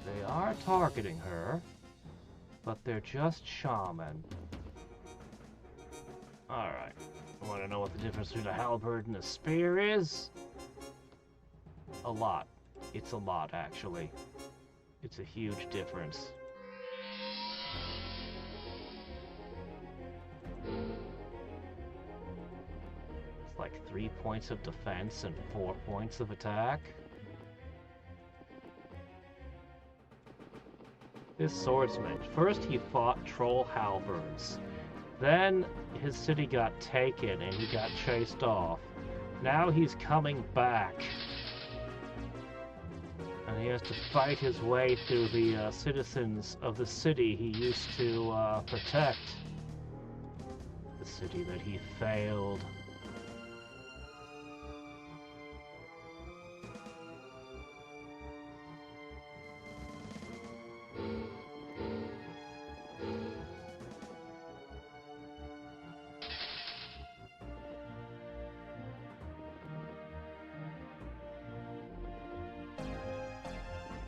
They are targeting her, but they're just shaman. Alright. Want to know what the difference between a halberd and a spear is? A lot. It's a lot, actually. It's a huge difference. It's like 3 points of defense and 4 points of attack. This swordsman, first he fought troll halberds. Then his city got taken and he got chased off. Now he's coming back. And he has to fight his way through the citizens of the city he used to protect. The city that he failed.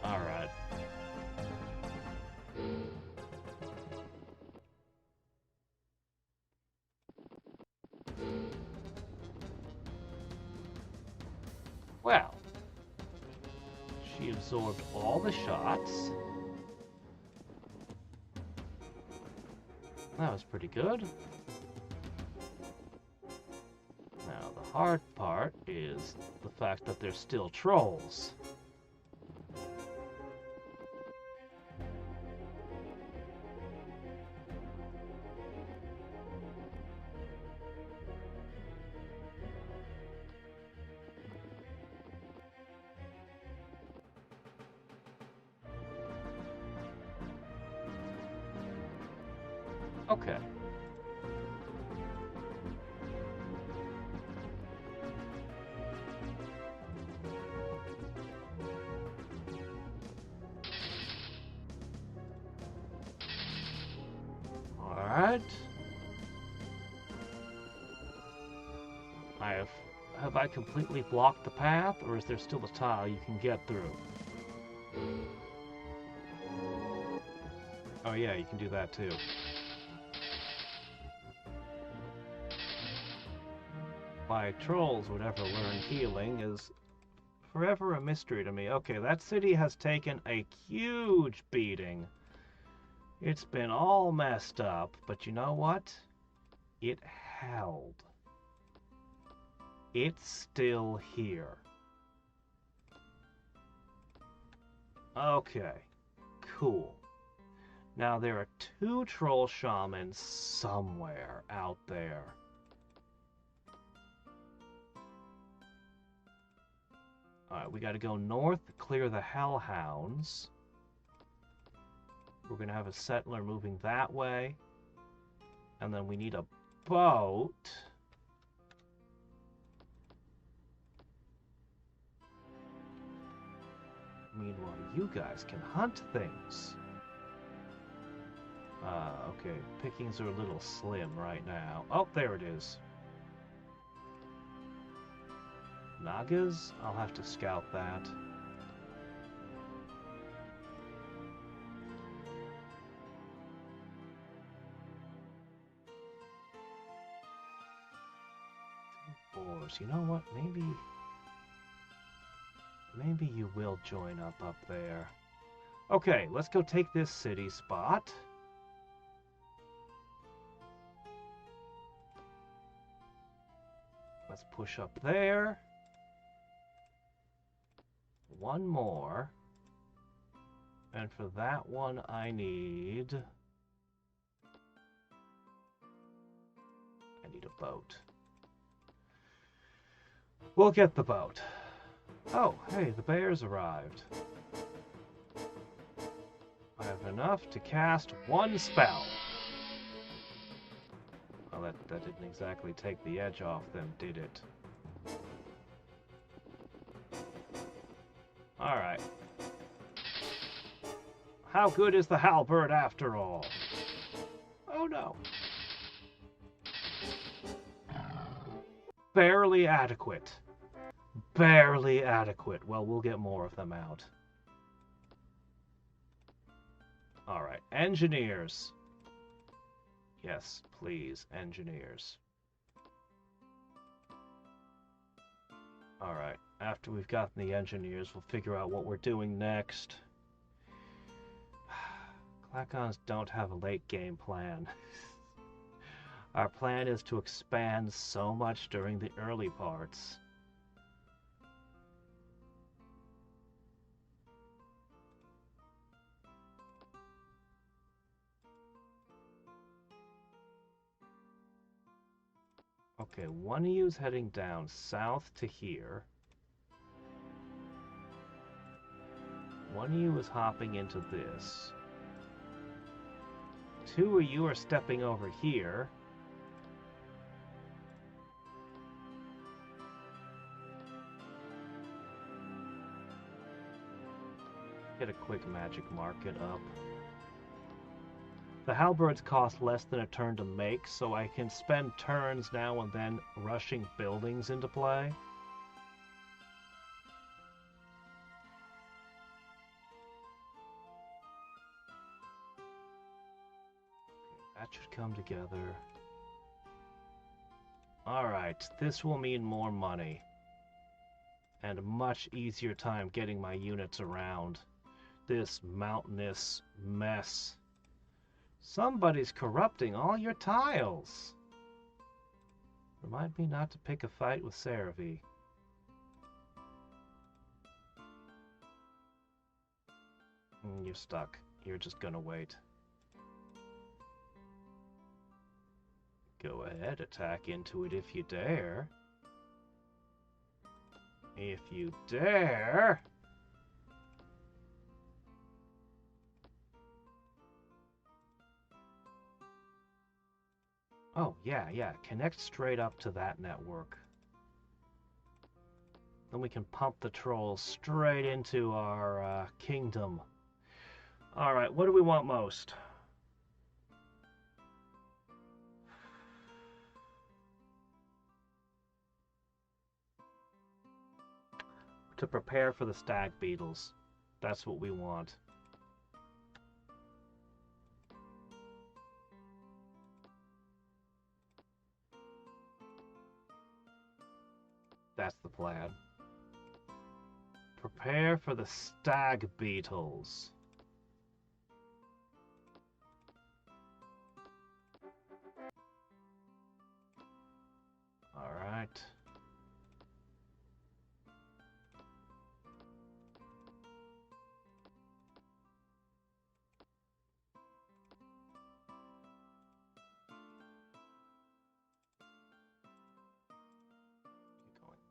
Alright. Well, she absorbed all the shots. That was pretty good. Now, the hard part is the fact that there's still trolls. Okay. All right. Have I completely blocked the path, or is there still a tile you can get through? Oh yeah, you can do that too. Why trolls would ever learn healing is forever a mystery to me. Okay, that city has taken a huge beating. It's been all messed up, but you know what? It held. It's still here. Okay, cool. Now there are 2 troll shamans somewhere out there. Alright, we gotta go north, clear the hellhounds. We're gonna have a settler moving that way. And then we need a boat. Meanwhile, you guys can hunt things. Okay. Pickings are a little slim right now. Oh, there it is. Nagas? I'll have to scout that. Boars. You know what? Maybe you will join up there. Okay, let's go take this city spot. Let's push up there. One more. And for that one, I need a boat. We'll get the boat. Oh, hey, the bears arrived. I have enough to cast one spell. Well, that didn't exactly take the edge off them, did it? Alright. How good is the halberd after all? Oh no. Barely adequate. Barely adequate. Well, we'll get more of them out. Alright, engineers. Yes, please, engineers. Alright, after we've gotten the engineers, we'll figure out what we're doing next. Klackons don't have a late game plan. Our plan is to expand so much during the early parts. Okay, one of you is heading down south to here. One of you is hopping into this. Two of you are stepping over here. Get a quick magic market up. The halberds cost less than a turn to make, so I can spend turns now and then rushing buildings into play. That should come together. Alright, this will mean more money. And a much easier time getting my units around this mountainous mess. Somebody's corrupting all your tiles. Remind me not to pick a fight with Seravi. You're stuck. You're just gonna wait. Go ahead, attack into it if you dare. If you dare! Oh, yeah. Connect straight up to that network. Then we can pump the trolls straight into our kingdom. Alright, what do we want most? To prepare for the stag beetles. That's what we want. That's the plan. Prepare for the stag beetles. All right.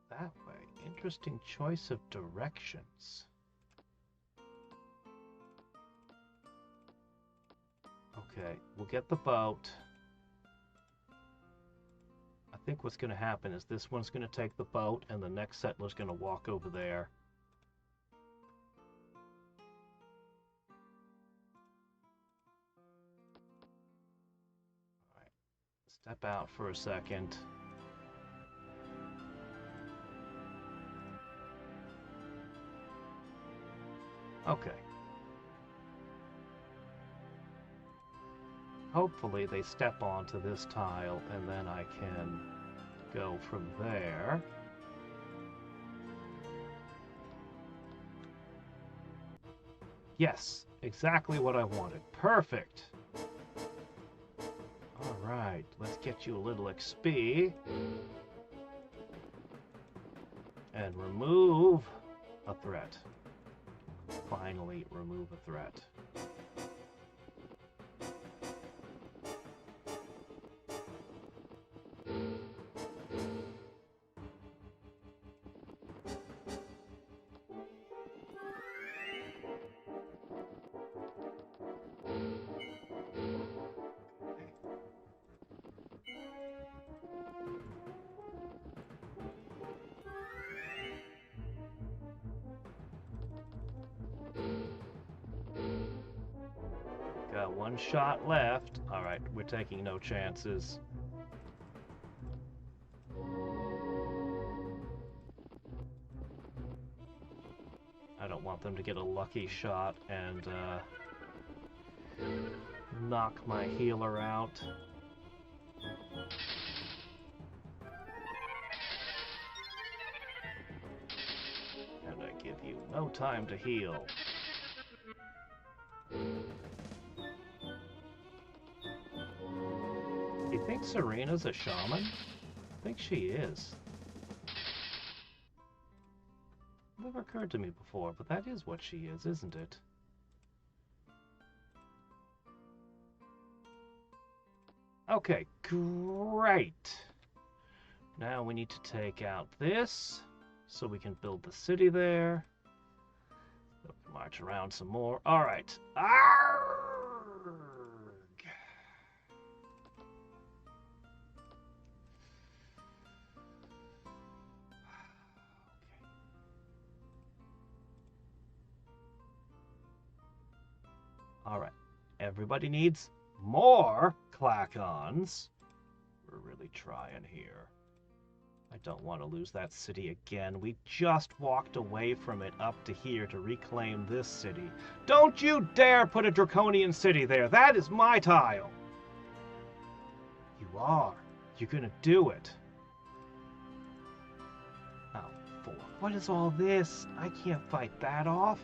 That way. Interesting choice of directions. Okay, we'll get the boat. I think what's going to happen is this one's going to take the boat and the next settler's going to walk over there. Step out for a second. Okay. Hopefully they step onto this tile and then I can go from there. Yes, exactly what I wanted. Perfect. Alright, let's get you a little XP. And remove a threat. Finally, remove a threat. Got one shot left. Alright, we're taking no chances. I don't want them to get a lucky shot and knock my healer out. And I give you no time to heal. You think Serena's a shaman? I think she is. Never occurred to me before, but that is what she is, isn't it? Okay, great. Now we need to take out this, so we can build the city there. March around some more. Alright. Arrgh! Alright, everybody needs more Klackons. We're really trying here. I don't want to lose that city again. We just walked away from it up to here to reclaim this city. Don't you dare put a draconian city there! That is my tile! You are. You're gonna do it. Oh, for what is all this? I can't fight that off.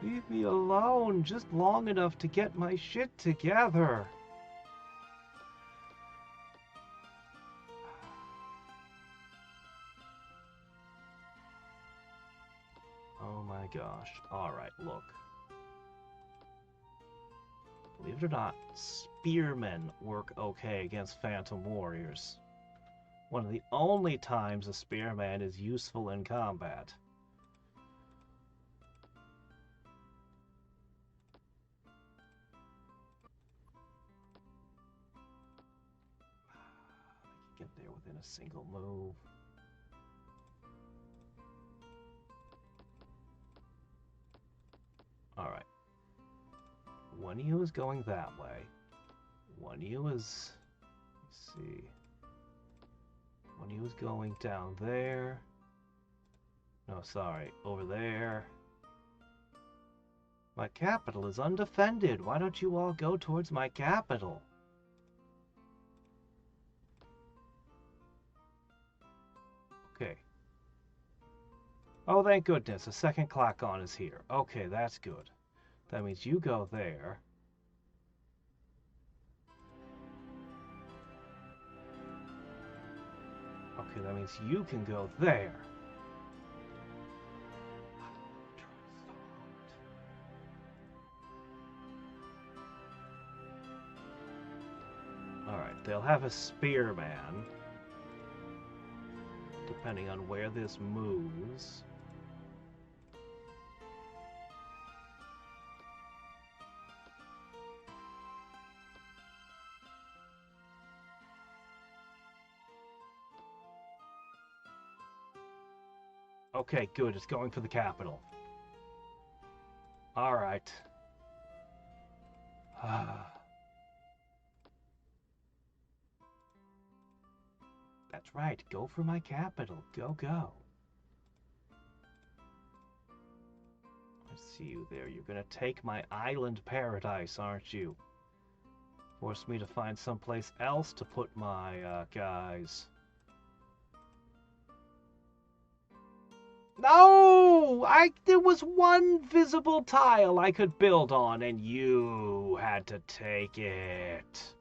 Leave me alone just long enough to get my shit together. Oh my gosh. Alright, look. Believe it or not, spearmen work okay against phantom warriors. One of the only times a spearman is useful in combat. Get there within a single move. Alright. One of you is going that way. One of you is... Let's see. One of you is going down there. No, sorry. Over there. My capital is undefended. Why don't you all go towards my capital? Okay. Oh, thank goodness. A second Klackon is here. Okay, that's good. That means you go there. Okay, that means you can go there. Alright, they'll have a spearman. Depending on where this moves. Okay, good. It's going for the capital. All right. That's right. Go for my capital. Go, go. I see you there. You're gonna take my island paradise, aren't you? Force me to find someplace else to put my guys. No! There was one visible tile I could build on, and you had to take it.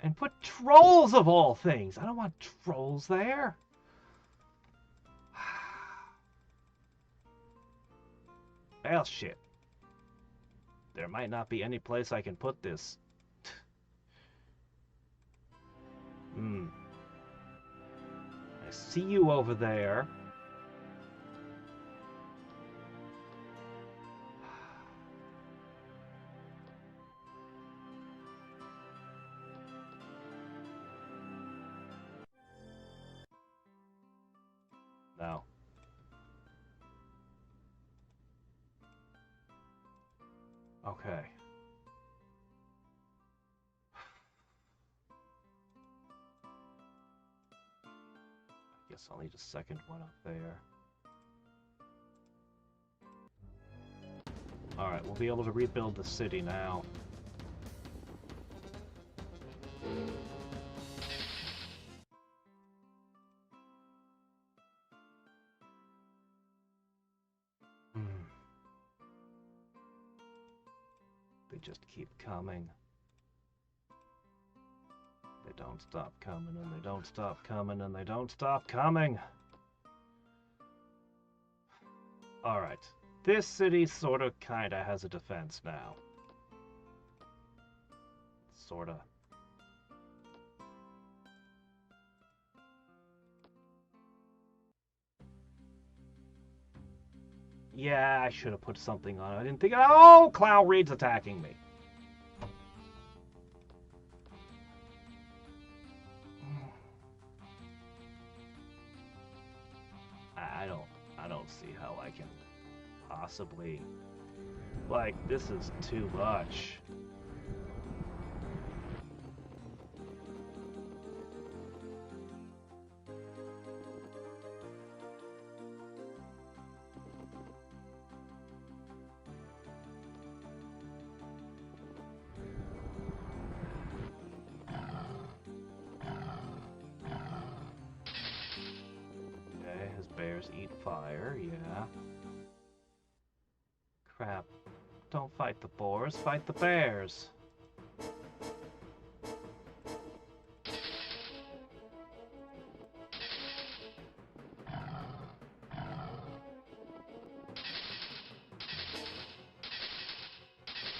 And put trolls of all things. I don't want trolls there. Well, shit. There might not be any place I can put this. I see you over there. No. Okay. I guess I'll need a second one up there. Alright, we'll be able to rebuild the city now. They just keep coming. They don't stop coming, and they don't stop coming, and they don't stop coming. Alright. This city sorta kinda has a defense now. Sorta. Yeah, I should have put something on it. I didn't think. Oh, Clown Reed's attacking me. I don't see how I can possibly. Like, this is too much. Bears eat fire, yeah. Crap. Don't fight the boars, fight the bears.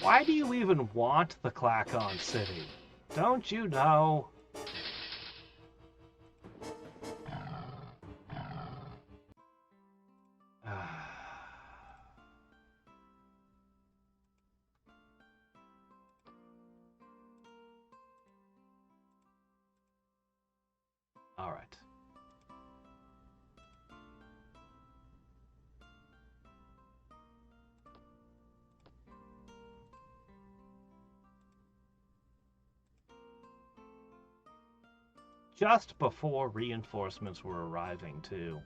Why do you even want the Klackon city? Don't you know? All right. Just before reinforcements were arriving, too.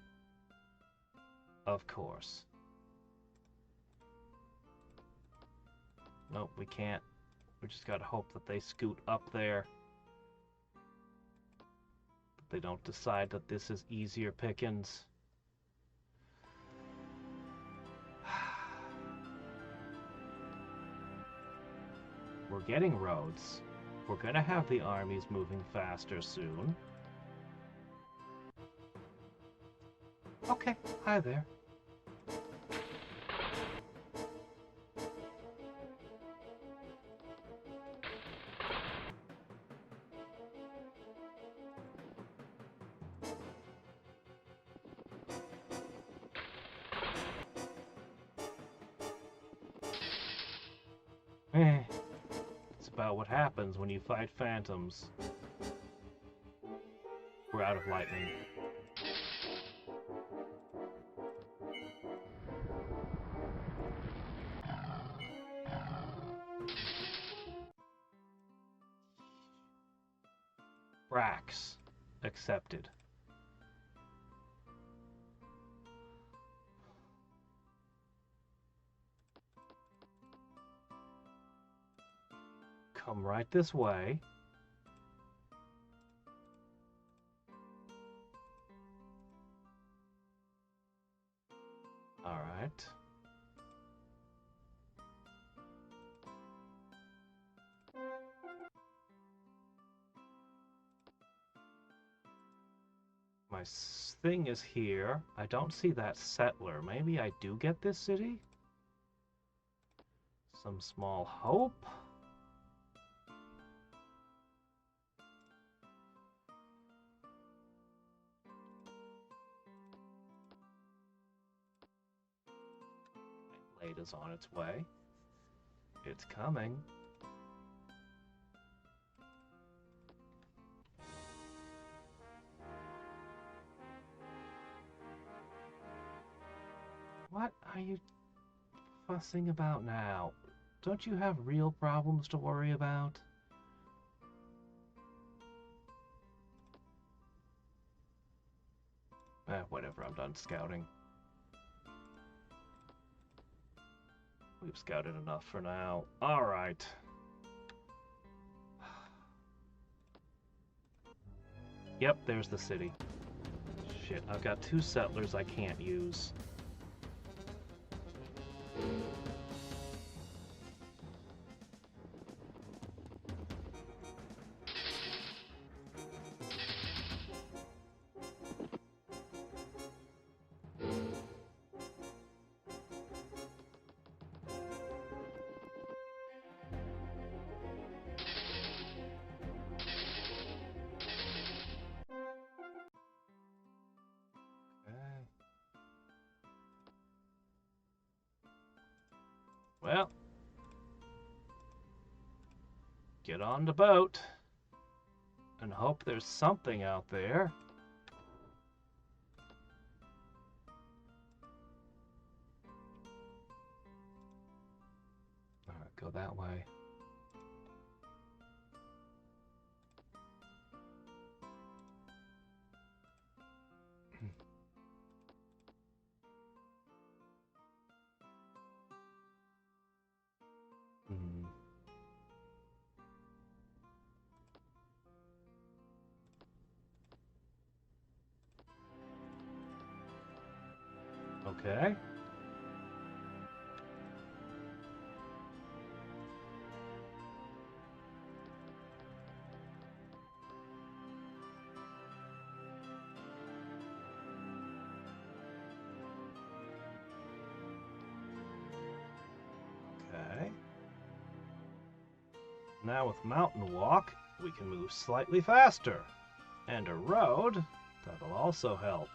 Of course. Nope, we can't. We just gotta hope that they scoot up there. That they don't decide that this is easier pickings. We're getting roads. We're gonna have the armies moving faster soon. Okay, hi there. It's about what happens when you fight phantoms. We're out of lightning. Brax. accepted. Come right this way. All right. My thing is here. I don't see that settler. Maybe I do get this city? Some small hope? Late is on its way. It's coming. What are you fussing about now? Don't you have real problems to worry about? Whatever, I'm done scouting. We've scouted enough for now. Alright. Yep, there's the city. Shit, I've got 2 settlers I can't use. Well, get on the boat and hope there's something out there. All right, go that way. Okay. Okay. Now with Mountain Walk, we can move slightly faster. And a road, that'll also help.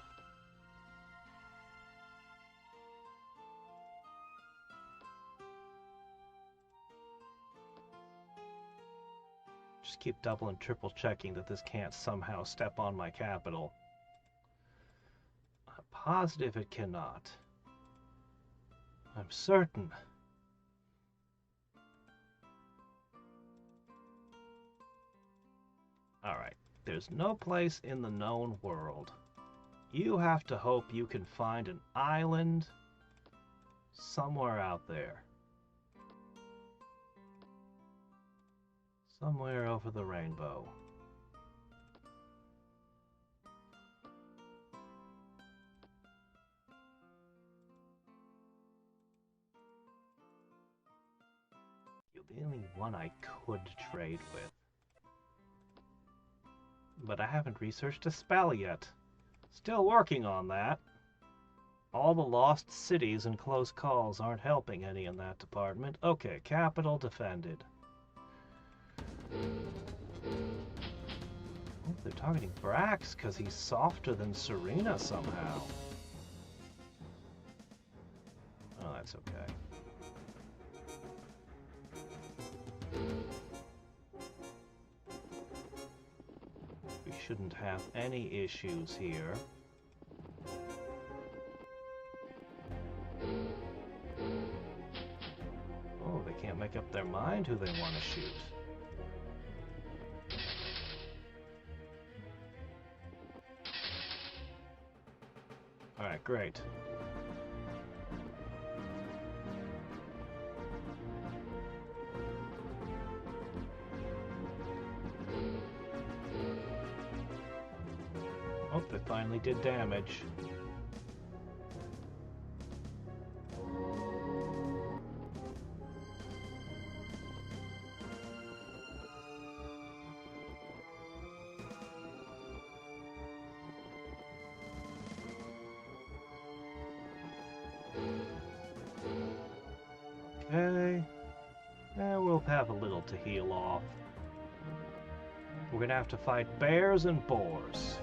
Just keep double and triple checking that this can't somehow step on my capital. I'm positive it cannot. I'm certain. Alright, there's no place in the known world. You have to hope you can find an island somewhere out there. Somewhere over the rainbow. You're the only one I could trade with. But I haven't researched a spell yet. Still working on that. All the lost cities and close calls aren't helping any in that department. Okay, capital defended. Oh, they're targeting Brax because he's softer than Serena somehow. Oh, that's okay. We shouldn't have any issues here. Oh, they can't make up their mind who they want to shoot. Alright, great. Oh, they finally did damage. Okay. We'll have a little to heal off. We're gonna have to fight bears and boars.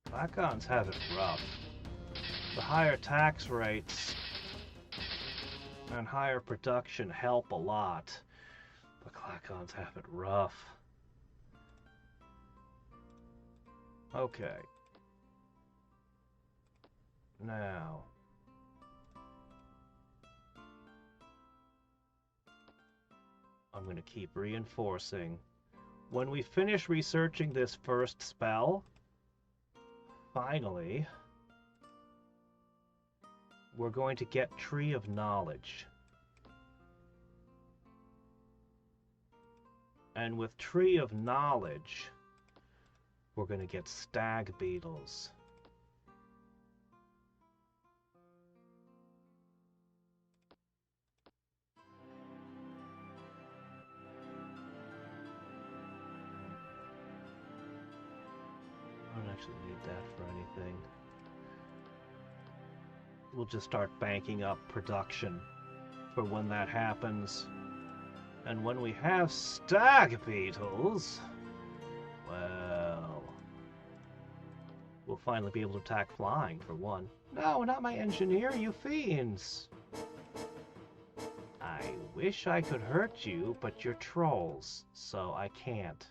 Klackons have it rough. The higher tax rates and higher production help a lot, but Klackons have it rough. Okay. Now. I'm going to keep reinforcing. When we finish researching this first spell, finally, we're going to get Tree of Knowledge. And with Tree of Knowledge, we're going to get stag beetles. I don't actually need that for anything. We'll just start banking up production for when that happens. And when we have stag beetles, well, we'll finally be able to attack flying for one. No, not my engineer, you fiends! I wish I could hurt you, but you're trolls, so I can't.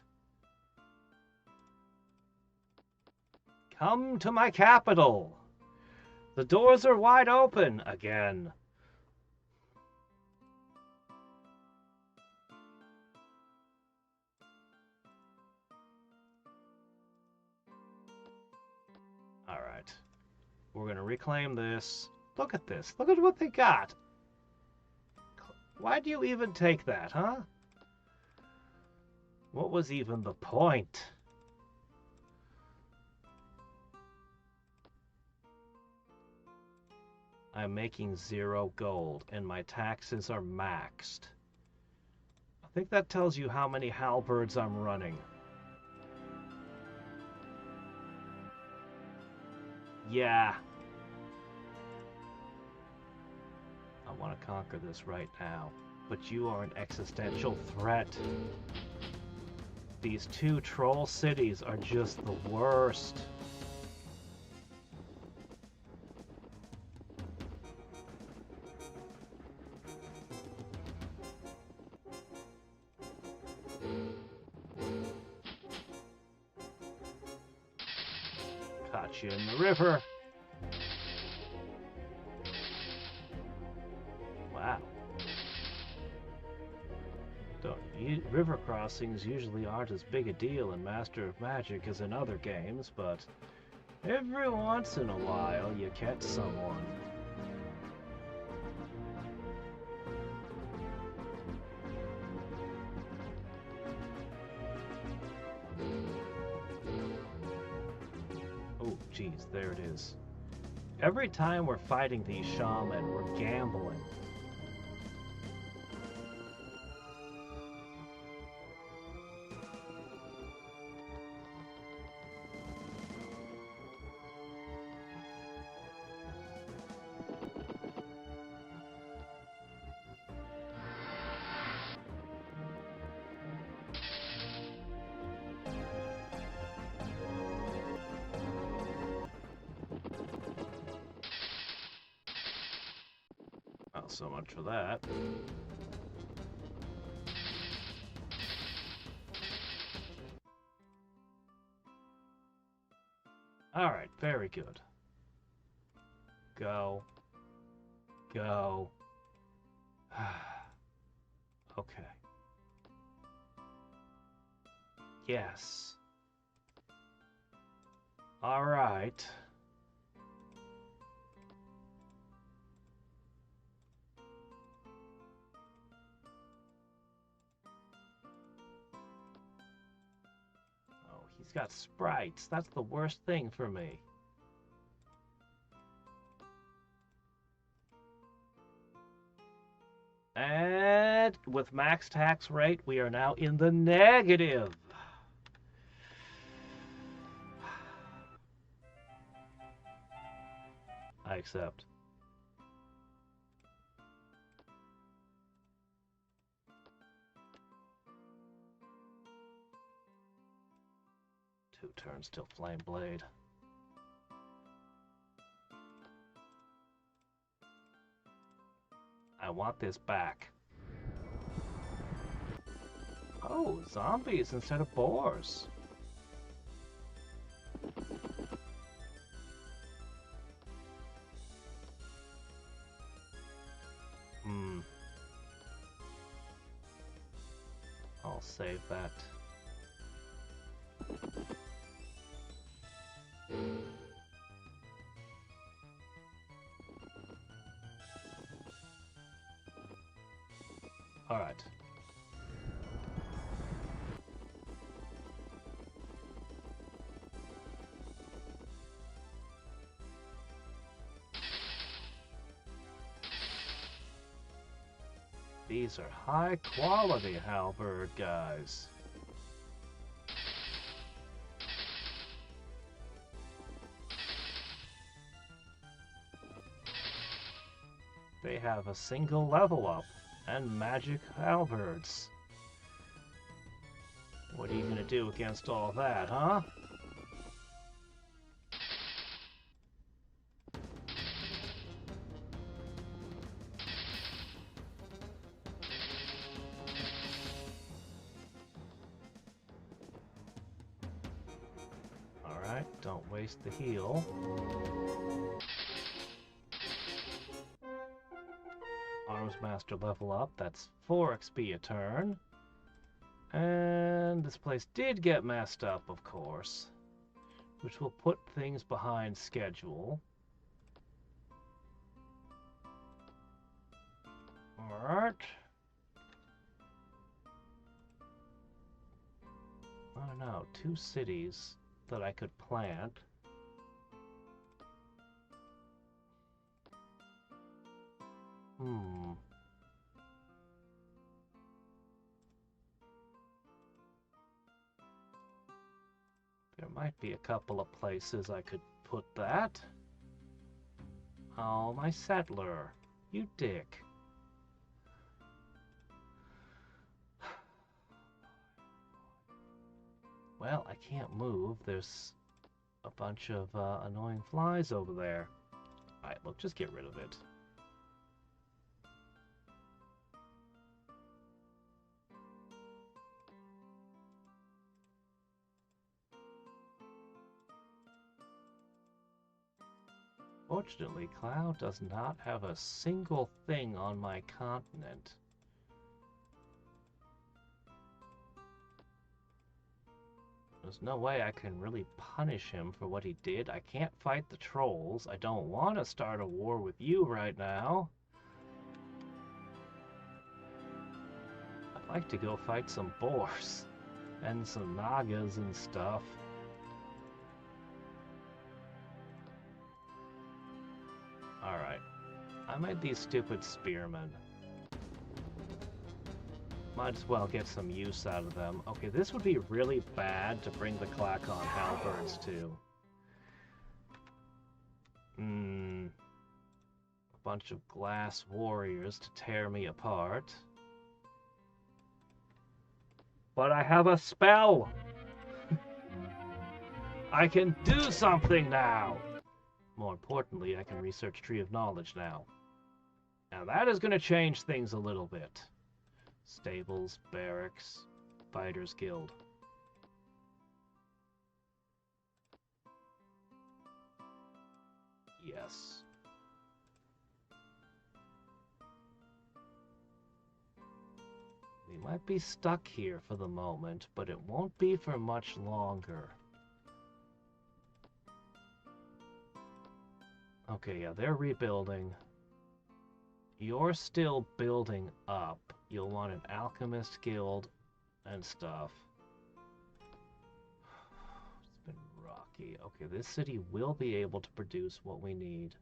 Come to my capital! The doors are wide open again. Alright. We're gonna reclaim this. Look at this. Look at what they got. Why do you even take that, huh? What was even the point? I'm making 0 gold, and my taxes are maxed. I think that tells you how many halberds I'm running. Yeah. I want to conquer this right now, but you are an existential threat. These 2 troll cities are just the worst. Caught you in the river. Wow. River crossings usually aren't as big a deal in Master of Magic as in other games, but every once in a while you catch someone. Oh, geez, there it is. Every time we're fighting these shaman, we're gambling. Not so much for that. Alright, very good. Go. Go. Okay. Yes. All right. Oh, he's got sprites. That's the worst thing for me. And with max tax rate, we are now in the negative. I accept. Two turns till Flame Blade. I want this back. Oh, zombies instead of boars. I'll save that. All right. These are high quality halberd guys. They have a single level up and magic halberds. What are you gonna do against all that, huh? Alright, don't waste the heal. Arms Master level up, that's 4 XP a turn. And this place did get messed up, of course, which will put things behind schedule. Alright. I don't know, 2 cities that I could plant. There might be a couple of places I could put that. Oh, my settler. You dick. Well, I can't move. There's a bunch of annoying flies over there. Alright, look, just get rid of it. Fortunately, Cloud does not have a single thing on my continent. There's no way I can really punish him for what he did. I can't fight the trolls. I don't want to start a war with you right now. I'd like to go fight some boars and some nagas and stuff. Alright. I made these stupid spearmen. Might as well get some use out of them. Okay, this would be really bad to bring the Klackon halberds to. A bunch of glass warriors to tear me apart. But I have a spell! I can do something now! More importantly, I can research Tree of Knowledge now. Now that is going to change things a little bit. Stables, barracks, Fighters Guild. Yes. We might be stuck here for the moment, but it won't be for much longer. Okay, yeah, they're rebuilding. You're still building up. You'll want an alchemist guild and stuff. It's been rocky. Okay, this city will be able to produce what we need.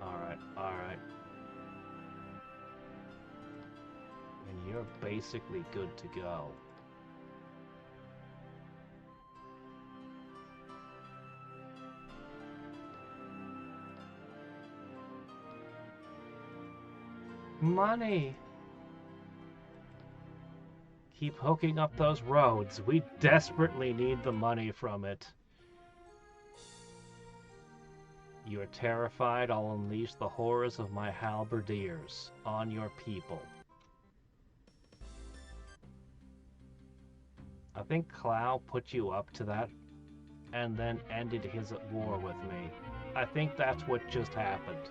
Alright, alright. And you're basically good to go. Money! Keep hooking up those roads. We desperately need the money from it. You are terrified. I'll unleash the horrors of my halberdiers on your people. I think Clow put you up to that and then ended his war with me. I think that's what just happened.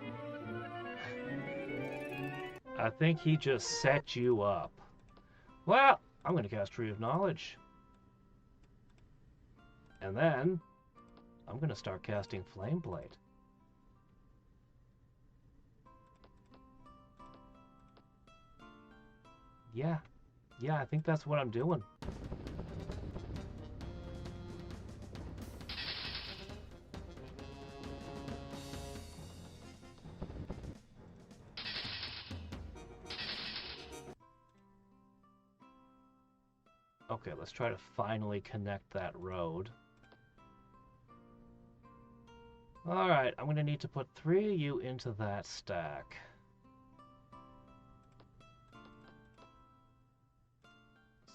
I think he just set you up. Well, I'm going to cast Tree of Knowledge. And then I'm going to start casting Flame Blade. Yeah, I think that's what I'm doing. Okay, let's try to finally connect that road. Alright, I'm going to need to put 3 of you into that stack.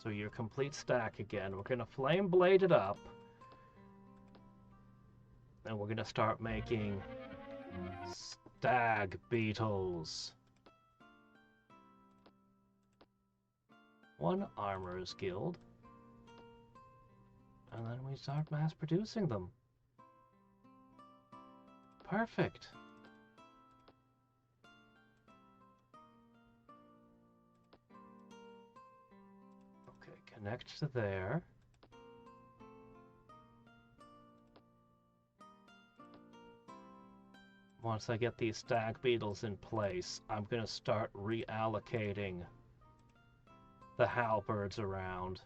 So your complete stack again. We're going to flame blade it up. And we're going to start making stag beetles. 1 armorer's guild. And then we start mass producing them. Perfect. Okay, connect to there. Once I get these stag beetles in place, I'm going to start reallocating the halberds around.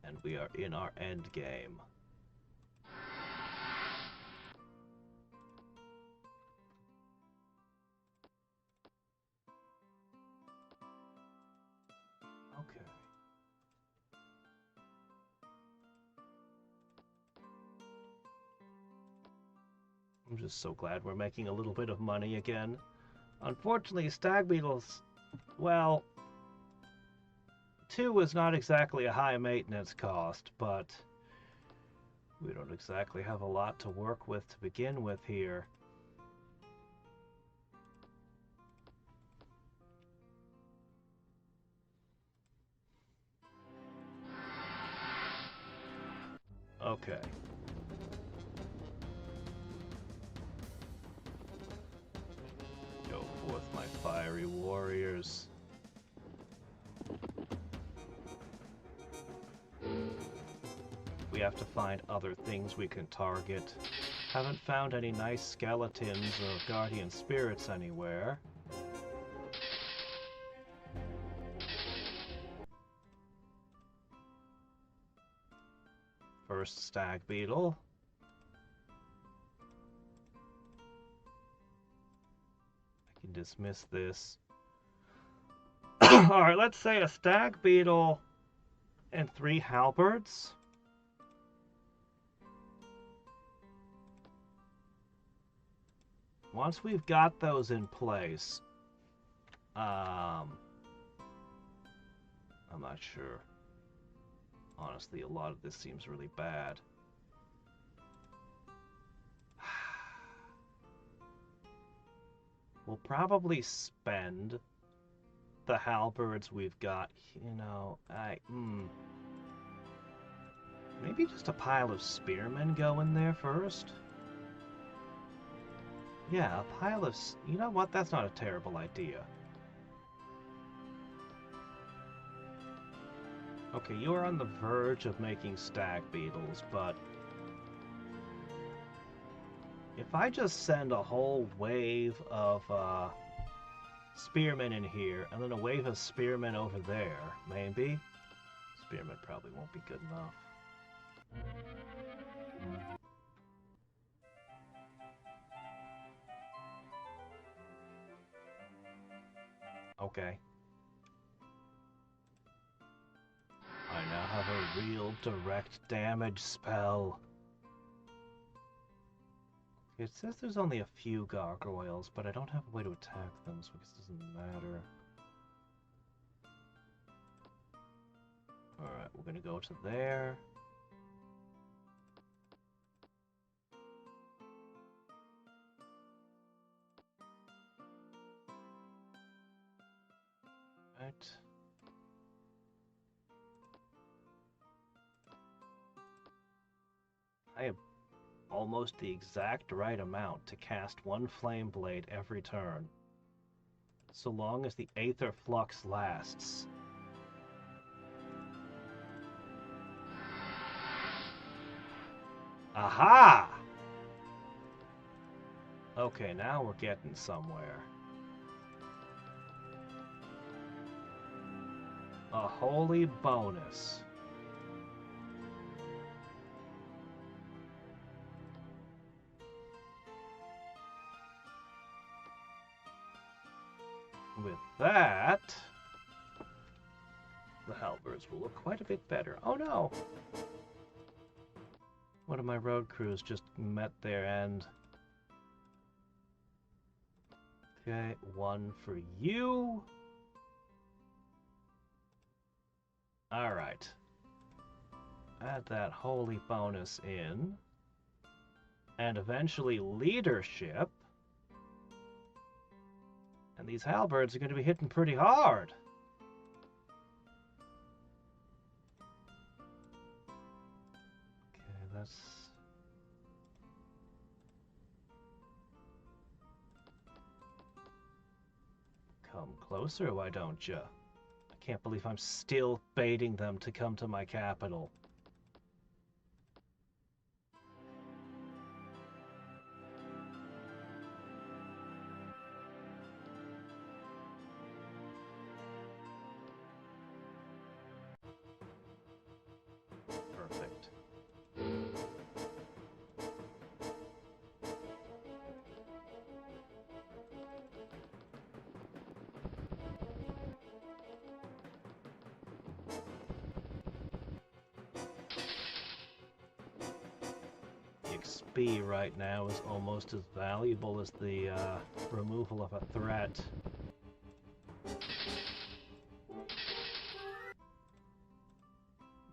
And we are in our end game. Okay. I'm just so glad we're making a little bit of money again. Unfortunately, stag beetles, well, 2 is not exactly a high maintenance cost, but we don't exactly have a lot to work with to begin with here. Okay. Go forth, my fiery warriors. We have to find other things we can target. Haven't found any nice skeletons or guardian spirits anywhere. First stag beetle. I can dismiss this. Alright, let's say a stag beetle and 3 halberds. Once we've got those in place, I'm not sure. Honestly, a lot of this seems really bad. We'll probably spend the halberds we've got, you know, maybe just a pile of spearmen go in there first? Yeah, a pile of... You know what? That's not a terrible idea. Okay, you are on the verge of making stag beetles, but... If I just send a whole wave of, spearmen in here, and then a wave of spearmen over there, maybe? Spearmen probably won't be good enough. Okay. I now have a real direct damage spell. It says there's only a few gargoyles, but I don't have a way to attack them, so it doesn't matter. Alright, we're gonna go to there. Right. I have almost the exact right amount to cast one flame blade every turn, so long as the Aether Flux lasts. Aha! Okay, now we're getting somewhere. A holy bonus. With that, the halberds will look quite a bit better. Oh no! One of my road crews just met their end. Okay, one for you. Alright. Add that holy bonus in. And eventually leadership. And these halberds are going to be hitting pretty hard. Okay, that's... Come closer, why don't you? I can't believe I'm still baiting them to come to my capital. Perfect. XP right now is almost as valuable as the removal of a threat.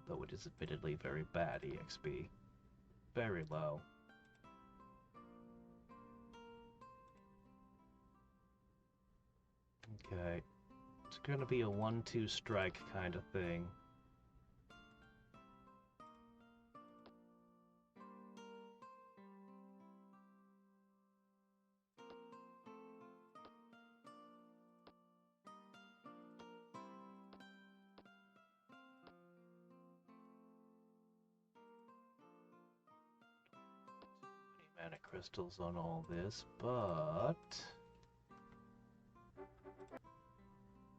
Though it is admittedly very bad EXP. Very low. Okay. It's gonna be a 1-2 strike kind of thing. Mana crystals on all this, but...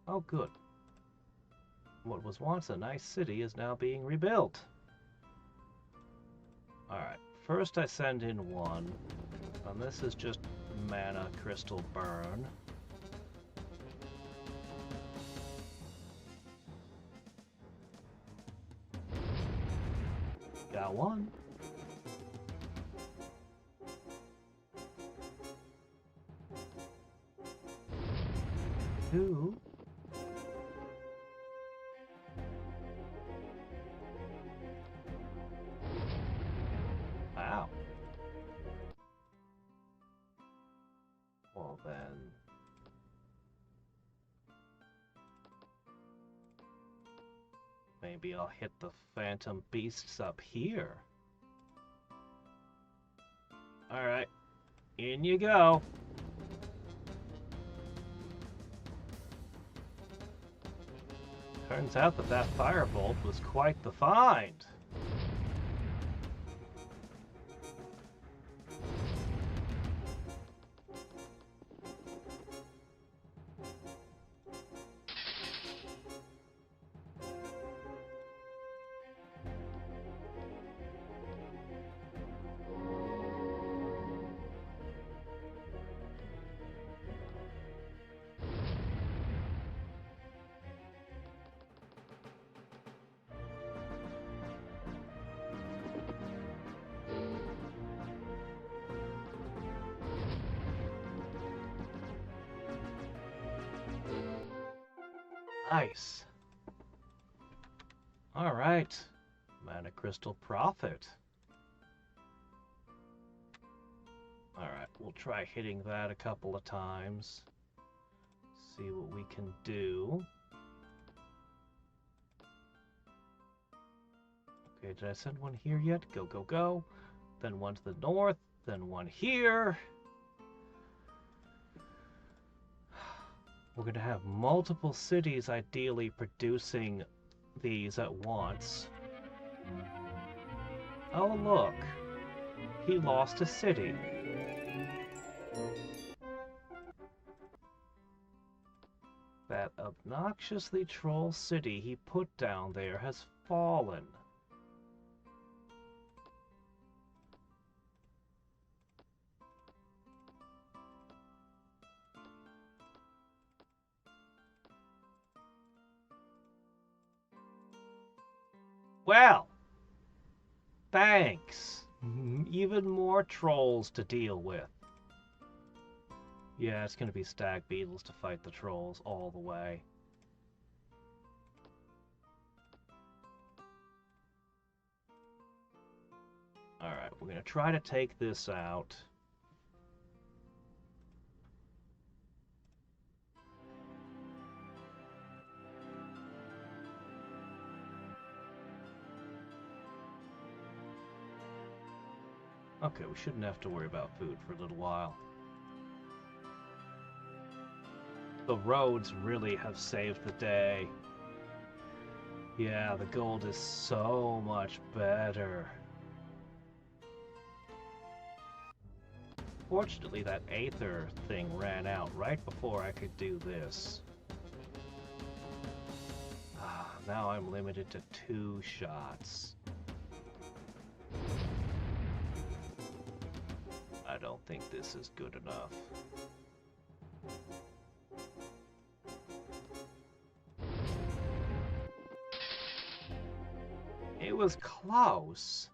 Oh, good. What was once a nice city is now being rebuilt. Alright, first I send in one, and this is just mana crystal burn. Got one. Two. Wow. Well then... maybe I'll hit the phantom beasts up here. Alright. In you go. Turns out that firebolt was quite the find. Nice. All right. Mana crystal profit. All right, we'll try hitting that a couple of times. See what we can do. Okay, did I send one here yet? Go, go, go. Then one to the north, then one here. We're going to have multiple cities ideally producing these at once. Oh, look. He lost a city. That obnoxiously troll city he put down there has fallen. Well, thanks. Even more trolls to deal with. Yeah, it's going to be stag beetles to fight the trolls all the way. Alright, we're going to try to take this out. Okay, we shouldn't have to worry about food for a little while. The roads really have saved the day. Yeah, the gold is so much better. Fortunately, that Aether thing ran out right before I could do this. Now I'm limited to 2 shots. I don't think this is good enough. It was close.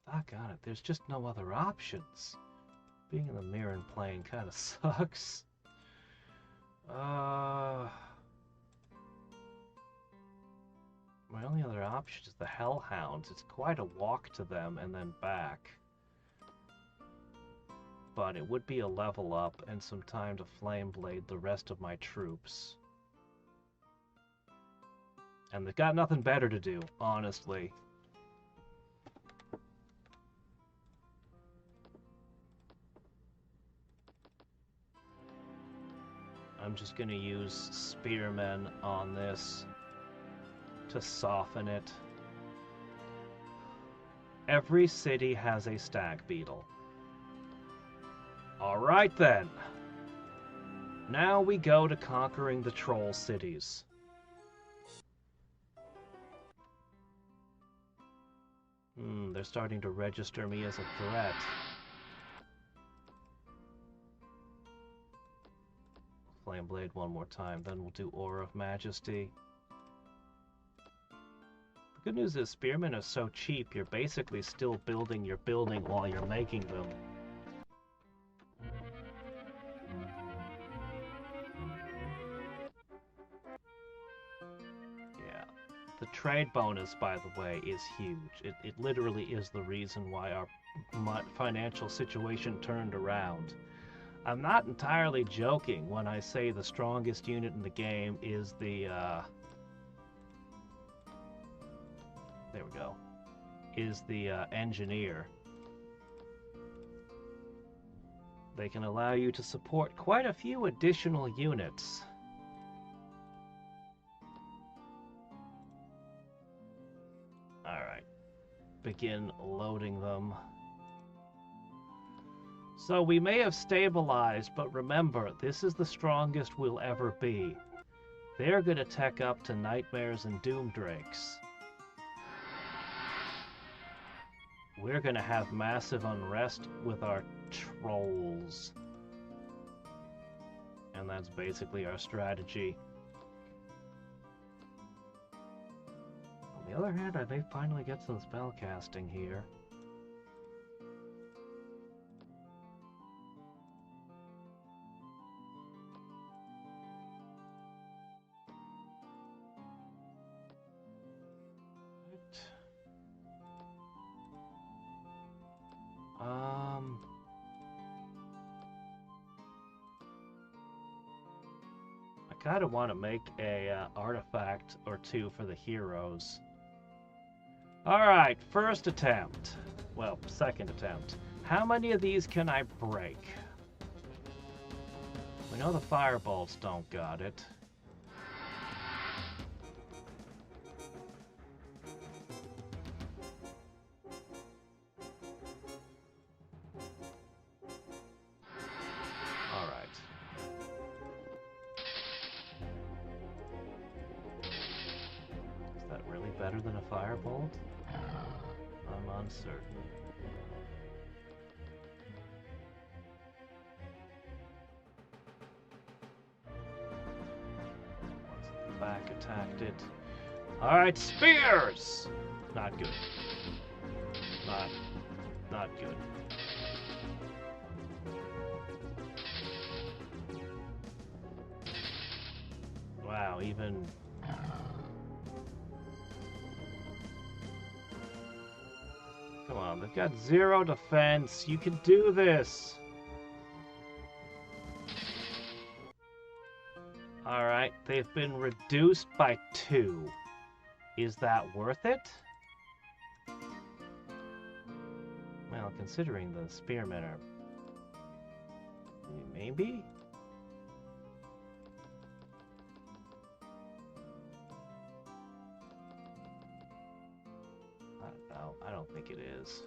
Doggone it, there's just no other options. Being in the Myrran plane kind of sucks. My only other option is the Hellhounds. It's quite a walk to them and then back. But it would be a level up and some time to flame blade the rest of my troops. And they've got nothing better to do, honestly. I'm just going to use spearmen on this to soften it. Every city has a stag beetle. Alright then. Now we go to conquering the troll cities. They're starting to register me as a threat. Flame Blade one more time, then we'll do Aura of Majesty. The good news is spearmen are so cheap, you're basically still building your building while you're making them. Yeah. The trade bonus, by the way, is huge. It literally is the reason why our financial situation turned around. I'm not entirely joking when I say the strongest unit in the game is the there we go, is the engineer. They can allow you to support quite a few additional units. Alright, begin loading them. So we may have stabilized, but remember, this is the strongest we'll ever be. They're gonna tech up to nightmares and doom drakes. We're gonna have massive unrest with our trolls. And that's basically our strategy. On the other hand, I may finally get some spell casting here. I kind of want to make a artifact or two for the heroes. Alright, first attempt. Well, second attempt. How many of these can I break? We know the firebolts don't got it. Better than a firebolt? I'm uncertain. Once the back attacked it. Alright, spears! Not good. Not good. Wow, even... Come on, they've got 0 defense. You can do this. Alright, they've been reduced by 2. Is that worth it? Well, considering the spearmen are... Maybe? I don't think it is.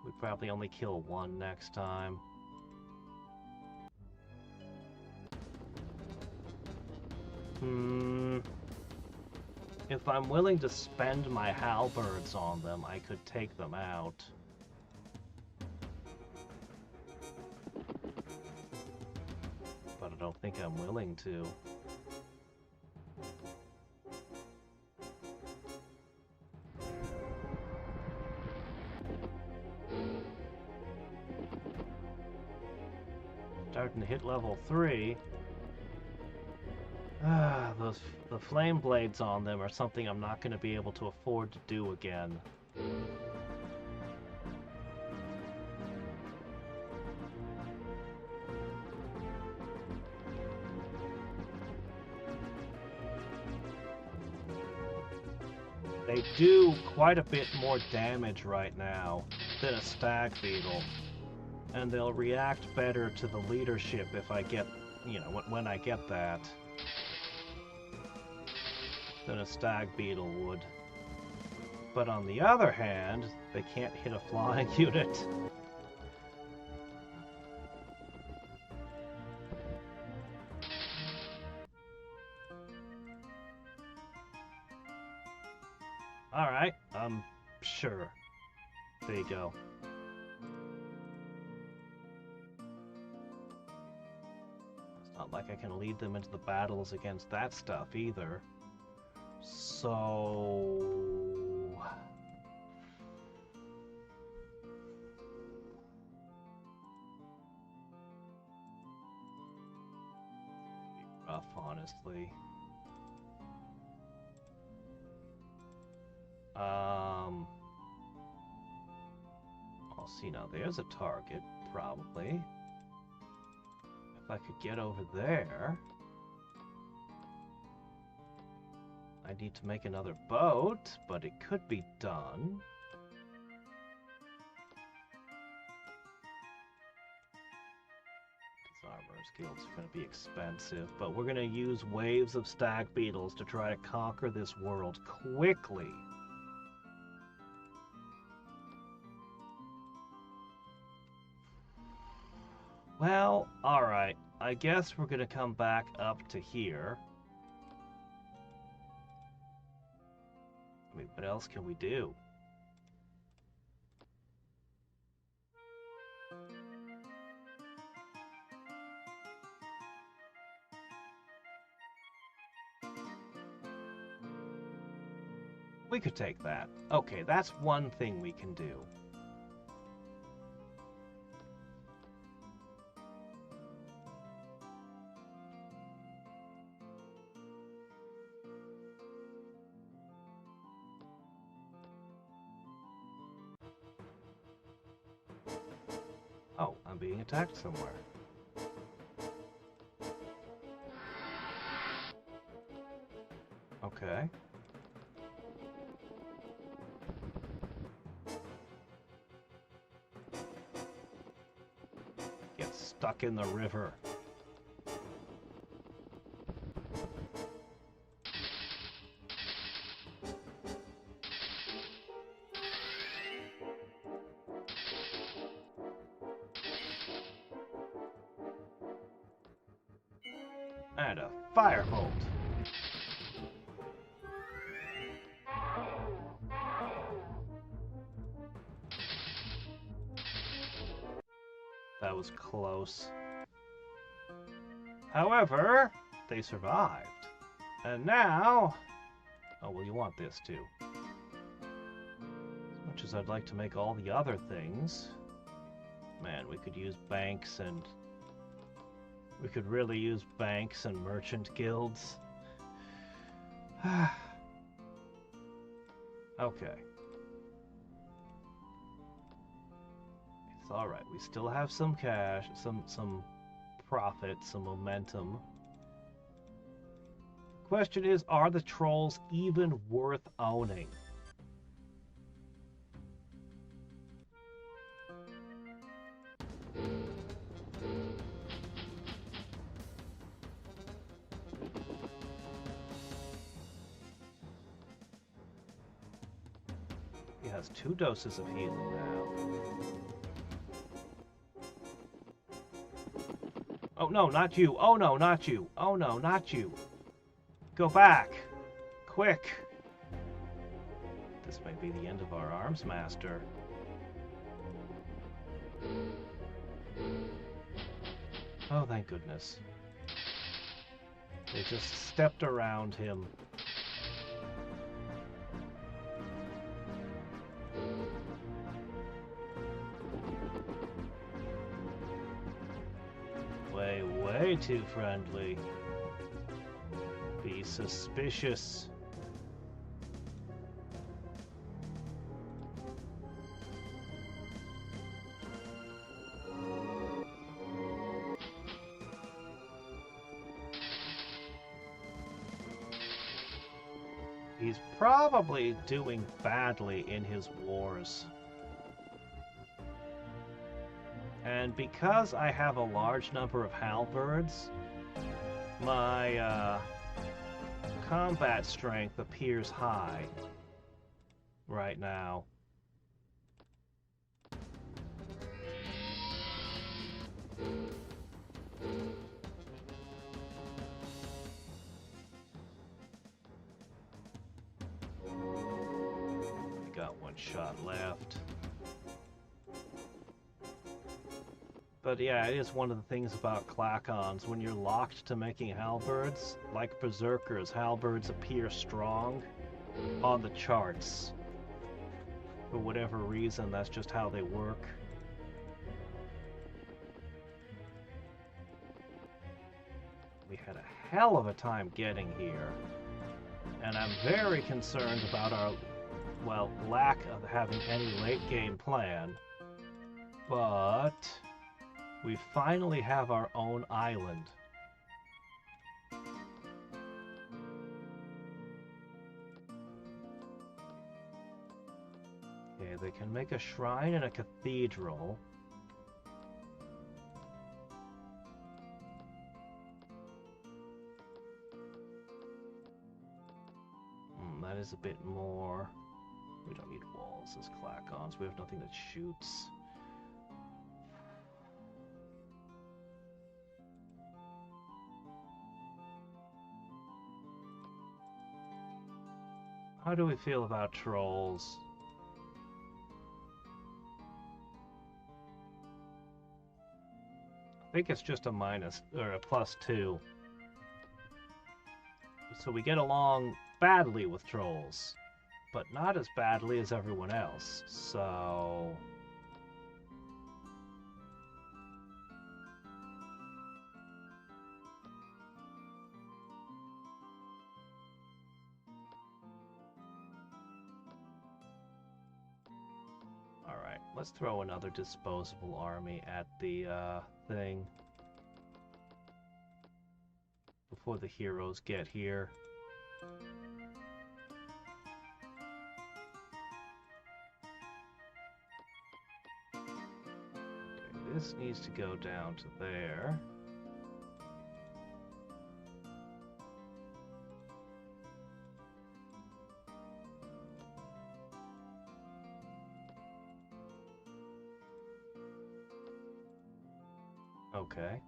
We probably only kill 1 next time. If I'm willing to spend my halberds on them, I could take them out. But I don't think I'm willing to. Starting to hit level 3. The flame blades on them are something I'm not going to be able to afford to do again. They do quite a bit more damage right now than a stag beetle. And they'll react better to the leadership if I get, you know, when I get that, than a stag beetle would. But on the other hand, they can't hit a flying unit. Alright, sure. There you go. Not like I can lead them into the battles against that stuff either. So... rough, honestly. I'll see now. There's a target, probably. If I could get over there, I need to make another boat, but it could be done. Armorer's guilds are going to be expensive, but we're going to use waves of stag beetles to try to conquer this world quickly. Well, alright. I guess we're going to come back up to here. I mean, what else can we do? We could take that. Okay, that's one thing we can do. Oh, I'm being attacked somewhere. Okay. Get stuck in the river. And a firebolt. That was close. However, they survived. And now... Oh, well, you want this too. As much as I'd like to make all the other things... Man, we could use banks and... We could really use banks and merchant guilds. Okay. It's alright. We still have some cash, some profit, some momentum. Question is, are the trolls even worth owning? He has 2 doses of healing now. Oh no, not you. Oh no, not you. Oh no, not you. Go back. Quick. This may be the end of our arms master. Oh, thank goodness. They just stepped around him. Way too friendly. Be suspicious. He's probably doing badly in his wars. And because I have a large number of halberds, my combat strength appears high right now. I got 1 shot left. But yeah, it is one of the things about Klackons. When you're locked to making halberds, like berserkers, halberds appear strong on the charts. For whatever reason, that's just how they work. We had a hell of a time getting here. And I'm very concerned about our, well, lack of having any late game plan. But... we finally have our own island. Okay, they can make a shrine and a cathedral. That is a bit more. We don't need walls as Klackons. We have nothing that shoots. How do we feel about trolls? I think it's just a minus or a +2. So we get along badly with trolls, but not as badly as everyone else. So alright, let's throw another disposable army at the thing before the heroes get here. Okay, this needs to go down to there. Okay.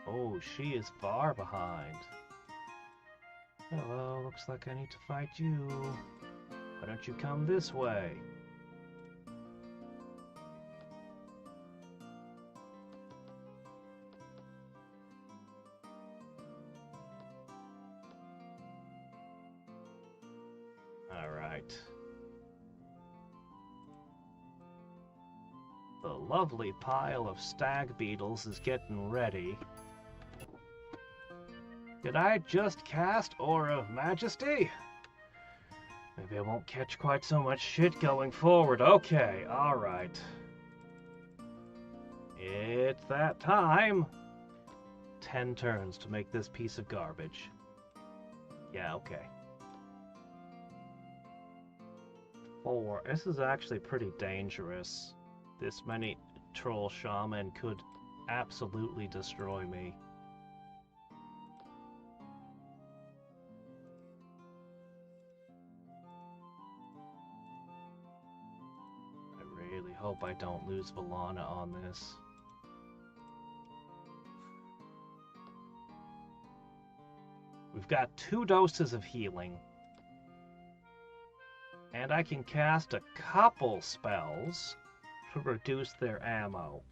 Oh, she is far behind. Hello, looks like I need to fight you. Why don't you come this way? Alright. The lovely pile of stag beetles is getting ready. Did I just cast Aura of Majesty? Maybe I won't catch quite so much shit going forward. Okay, alright. It's that time. 10 turns to make this piece of garbage. Yeah, okay. 4. This is actually pretty dangerous. This many troll shaman could absolutely destroy me. I really hope I don't lose Valana on this. We've got 2 doses of healing. And I can cast a couple spells to reduce their ammo.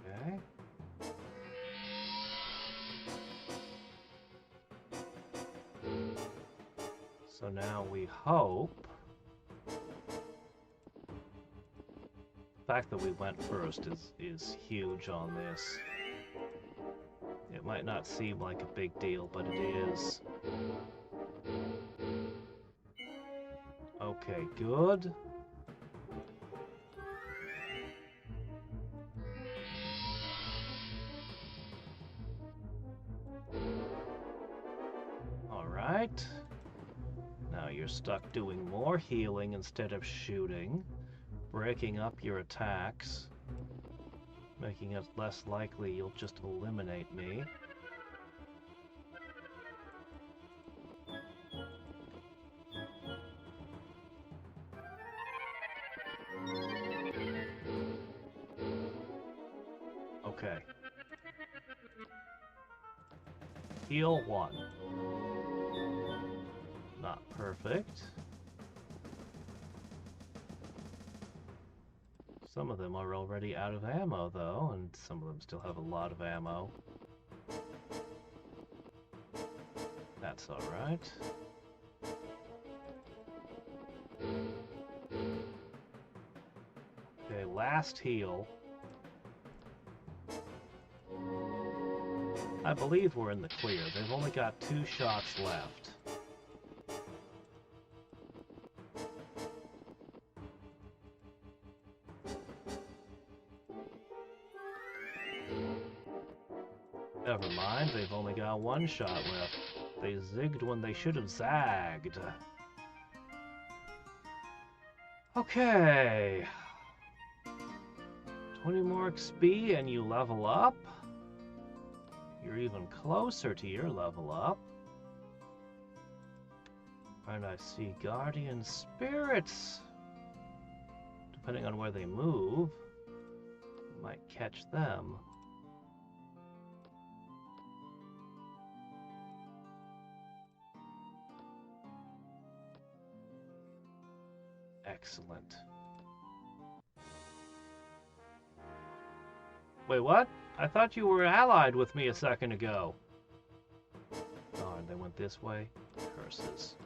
Okay. So now we hope. The fact that we went first is huge on this. It might not seem like a big deal, but it is. Okay, good. Alright. Now you're stuck doing more healing instead of shooting. Breaking up your attacks, making it less likely you'll just eliminate me. Okay. Heal 1. Not perfect. Some of them are already out of ammo, though, and some of them still have a lot of ammo. That's alright. Okay, last heal. I believe we're in the clear. They've only got 2 shots left. got one shot left. They zigged when they should have zagged. Okay. 20 more XP and you level up. You're even closer to your level up. And I see guardian spirits. Depending on where they move, you might catch them. Excellent. Wait, what? I thought you were allied with me a second ago. Darn, they went this way. Curses.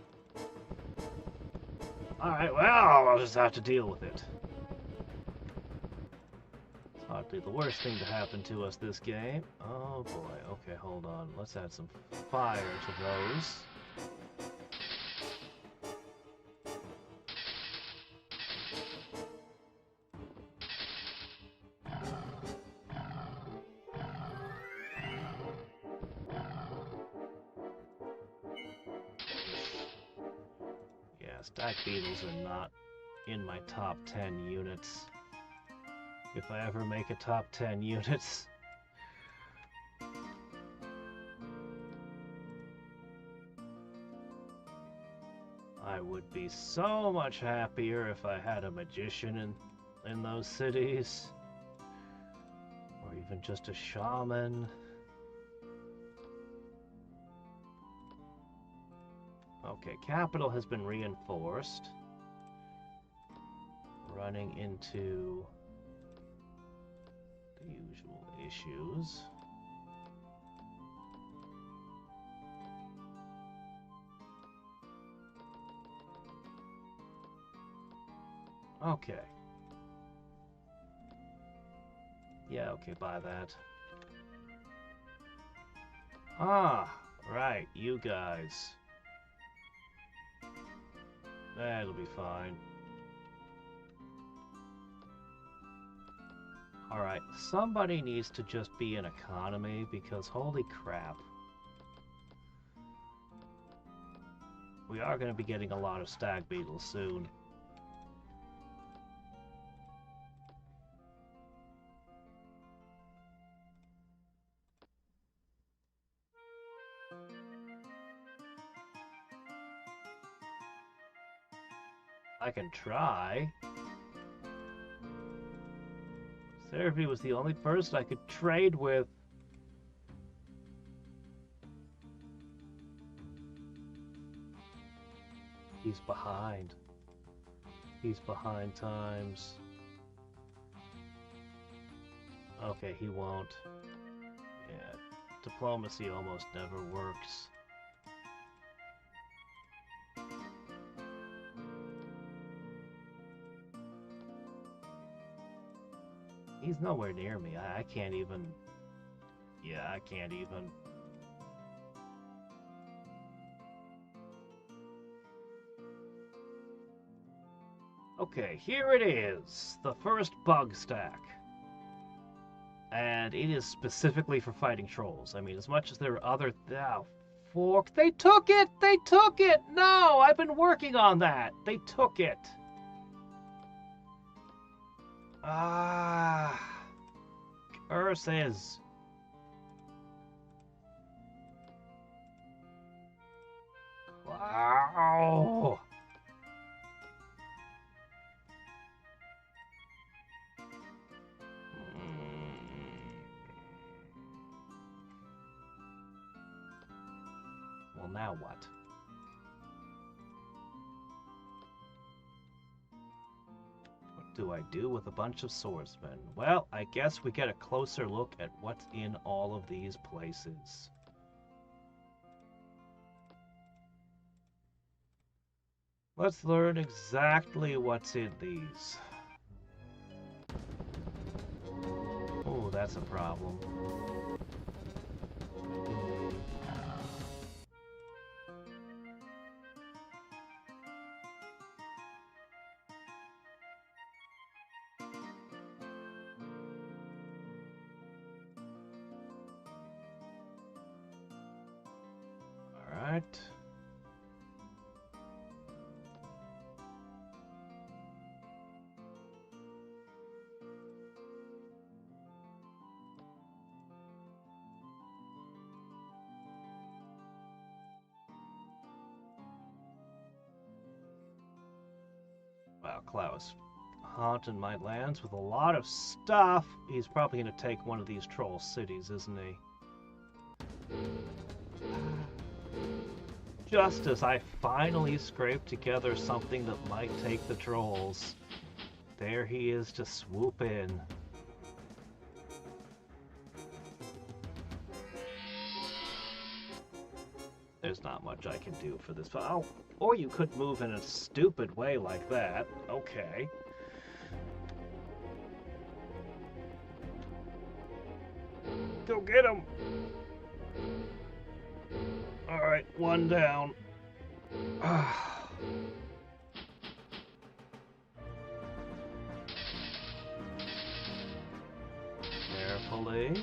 Alright, well, I'll just have to deal with it. It's hardly the worst thing to happen to us this game. Oh boy, okay, hold on. Let's add some fire to those. Stag beetles are not in my top 10 units. If I ever make a top 10 units. I would be so much happier if I had a magician in those cities. Or even just a shaman. Okay, capital has been reinforced. Running into the usual issues. Okay. Yeah, okay, buy that. Ah, right, you guys. That'll be fine. Alright, somebody needs to just be in economy because holy crap. We are going to be getting a lot of stag beetles soon. I can try. Seraphy was the only person I could trade with. He's behind. He's behind times. Okay, he won't. Yeah, diplomacy almost never works. He's nowhere near me. I can't even... Yeah, I can't even... Okay, here it is. The first bug stack. And it is specifically for fighting trolls. I mean, as much as there are other... Oh, fork. They took it! They took it! No! I've been working on that! They took it! Ah, curses. Wow. Well, now what? Do I do with a bunch of swordsmen? Well, I guess we get a closer look at what's in all of these places. Let's learn exactly what's in these. Oh, that's a problem. Alright. Wow, Klaus haunting my lands with a lot of stuff. He's probably going to take one of these troll cities, isn't he? Just as I finally scrape together something that might take the trolls, there he is to swoop in. There's not much I can do for this. Oh, or you could move in a stupid way like that. Okay. Go get him! Alright, one down. Carefully.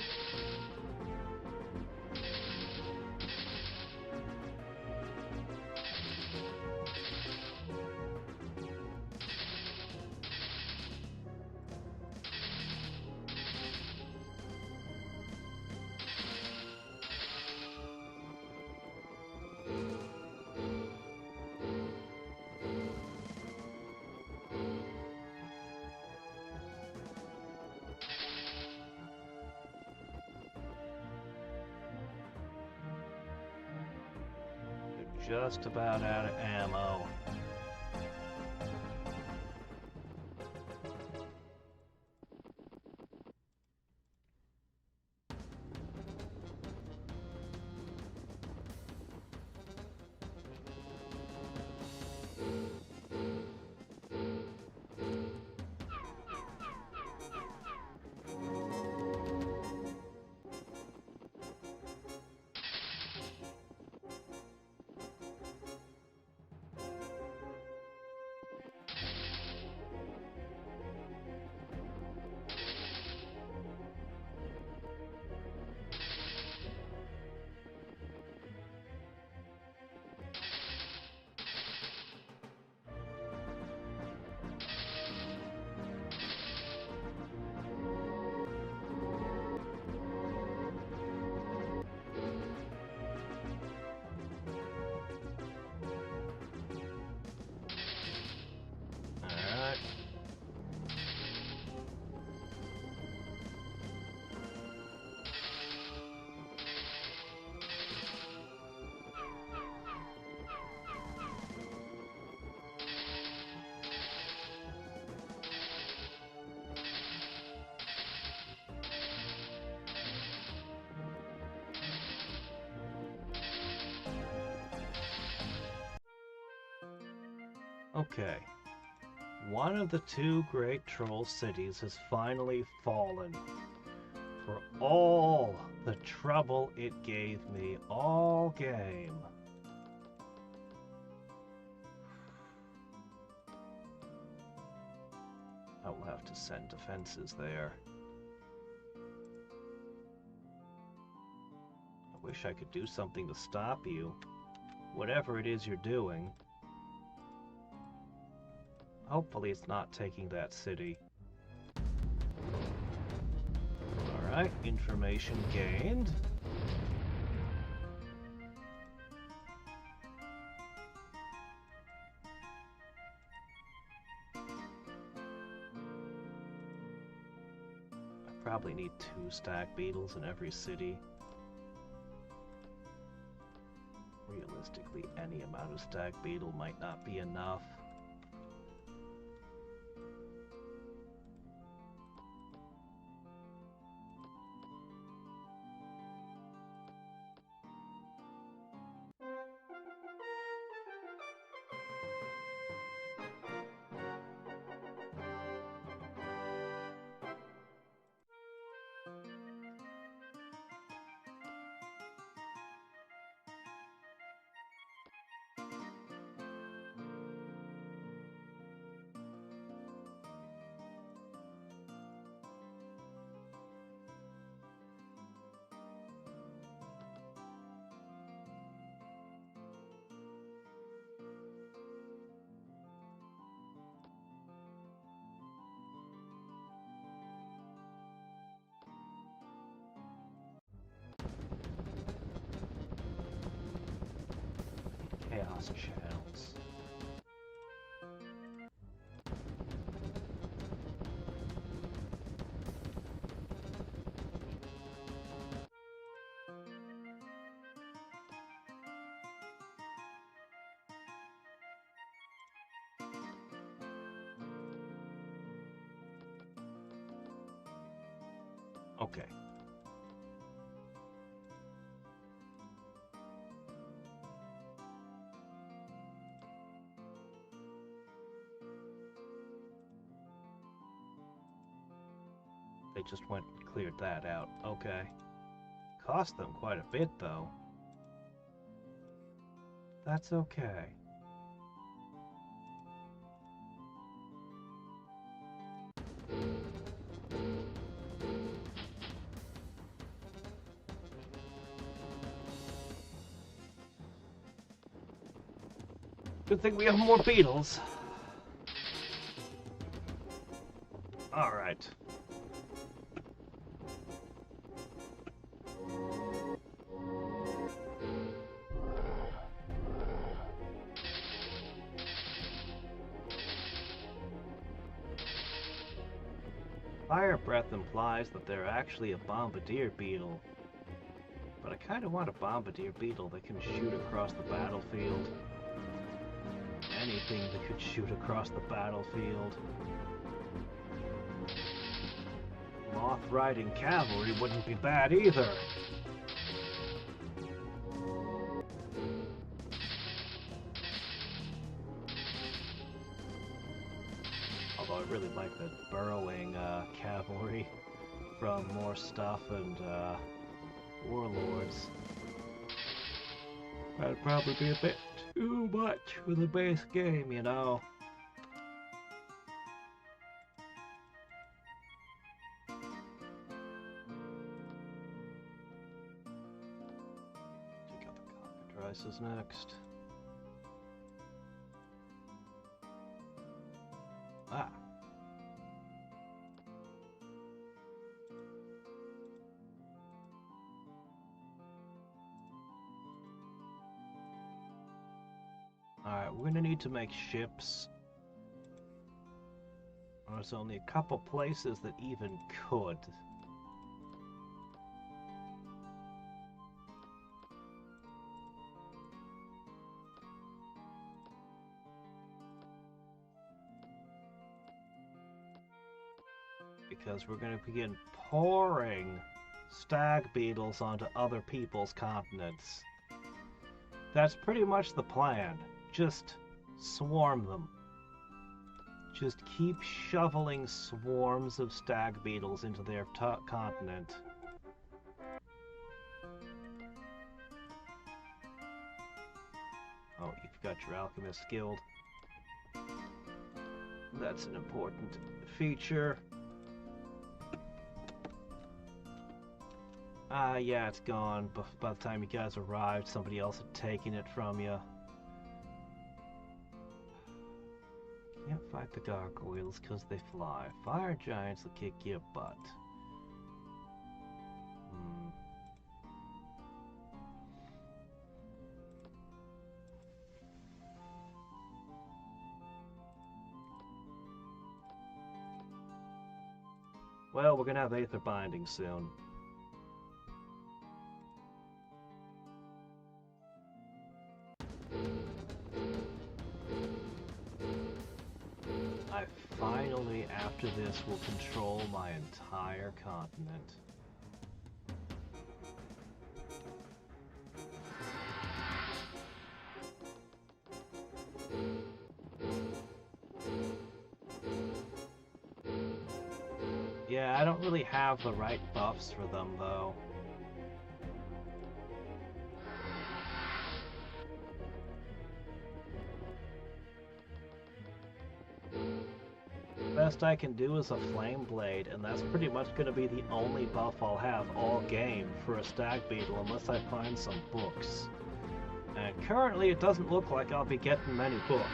Just about out of ammo. Okay. One of the two great troll cities has finally fallen. For all the trouble it gave me all game. I will have to send defenses there. I wish I could do something to stop you. Whatever it is you're doing. Hopefully it's not taking that city. Alright, information gained. I probably need 2 stag beetles in every city. Realistically, any amount of stag beetle might not be enough. Lost channels. Okay. They just went and cleared that out. Okay. Cost them quite a bit, though. That's okay. Good thing we have more beetles. All right. Fire breath implies that they're actually a bombardier beetle. But I kind of want a bombardier beetle that can shoot across the battlefield. Anything that could shoot across the battlefield. Moth riding cavalry wouldn't be bad either. Although I really like the burrowing cavalry from More Stuff and Warlords. That'd probably be a bit too much for the base game, you know. Check out the cockatrices next. Ah. Alright, we're gonna need to make ships. There's only a couple places that even could. Because we're gonna begin pouring stag beetles onto other people's continents. That's pretty much the plan. Just swarm them. Just keep shoveling swarms of stag beetles into their continent. Oh, you've got your alchemist guild. That's an important feature. Yeah, it's gone. By the time you guys arrived, somebody else had taken it from you. Can't fight the gargoyles because they fly. Fire giants will kick your butt. Well, we're gonna have Aether Binding soon. I finally, after this, will control my entire continent. Yeah, I don't really have the right buffs for them, though. Best I can do is a flame blade, and that's pretty much going to be the only buff I'll have all game for a stag beetle unless I find some books. And currently it doesn't look like I'll be getting many books.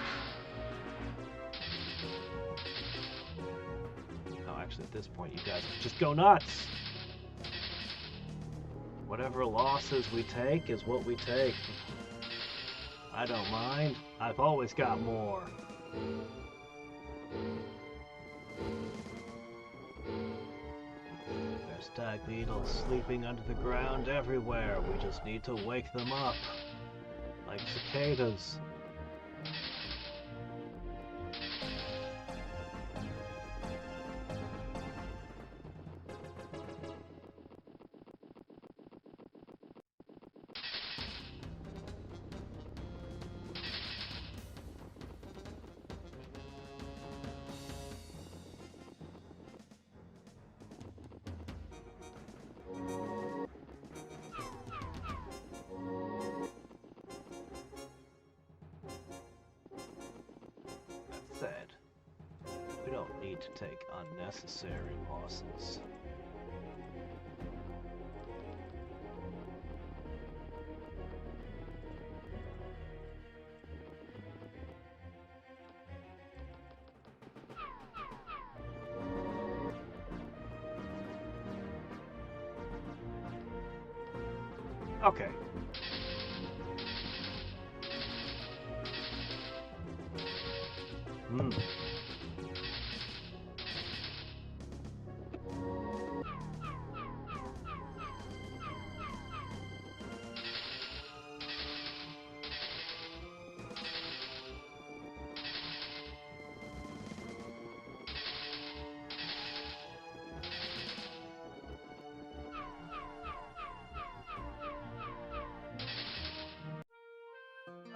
Oh, actually at this point you guys just go nuts! Whatever losses we take is what we take. I don't mind. I've always got more. There's stag beetles sleeping under the ground everywhere. We just need to wake them up. Like cicadas. We don't need to take unnecessary losses. Okay.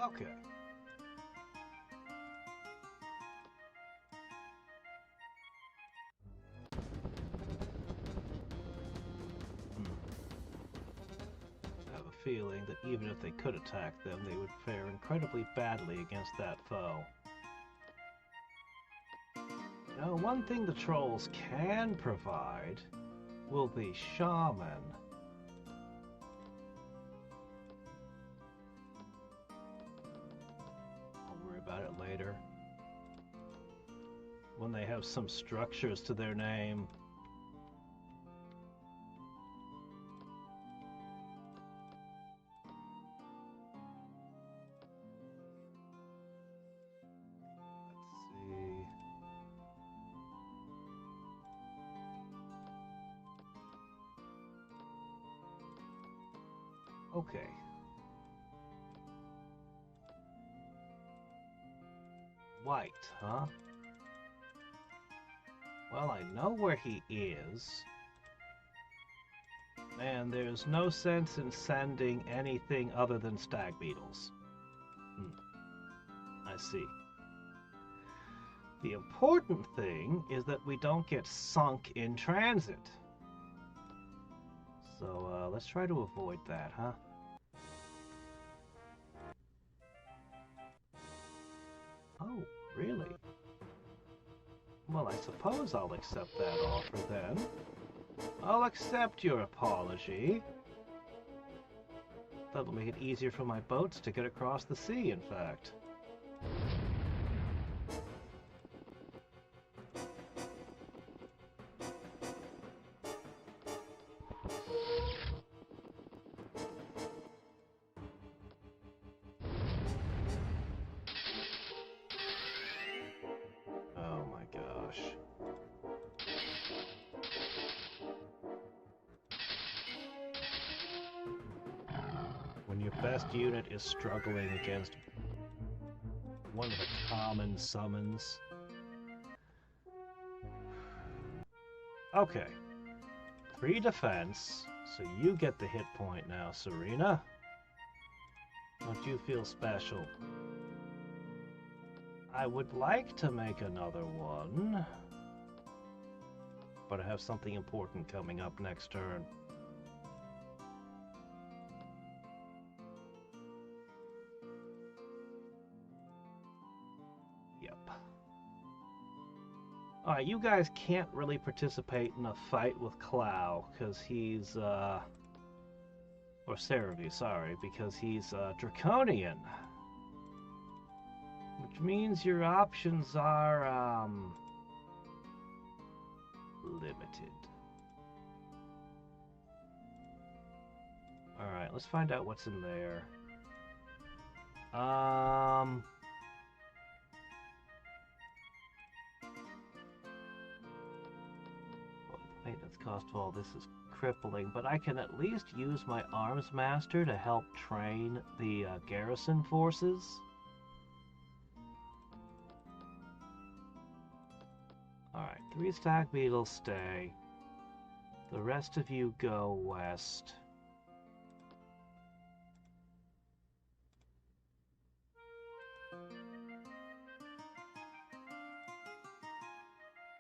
Okay. I have a feeling that even if they could attack them, they would fare incredibly badly against that foe. Now, one thing the trolls can provide will be shaman. About it later, when they have some structures to their name. Let's see. Okay. White, huh? Well, I know where he is. And there's no sense in sending anything other than stag beetles. I see. The important thing is that we don't get sunk in transit. So, let's try to avoid that, huh? Oh, really? Well, I suppose I'll accept that offer then. I'll accept your apology. That'll make it easier for my boats to get across the sea, in fact. Best unit is struggling against one of the common summons. Okay. 3 defense, so you get the hit point now, Serena. Don't you feel special? I would like to make another one, but I have something important coming up next turn. Alright, you guys can't really participate in a fight with Clow, because he's, or Cerevu, sorry, because he's, Draconian. Which means your options are, limited. Alright, let's find out what's in there. Maintenance cost of all this is crippling, but I can at least use my arms master to help train the garrison forces. Alright, 3 stag beetles stay. The rest of you go west.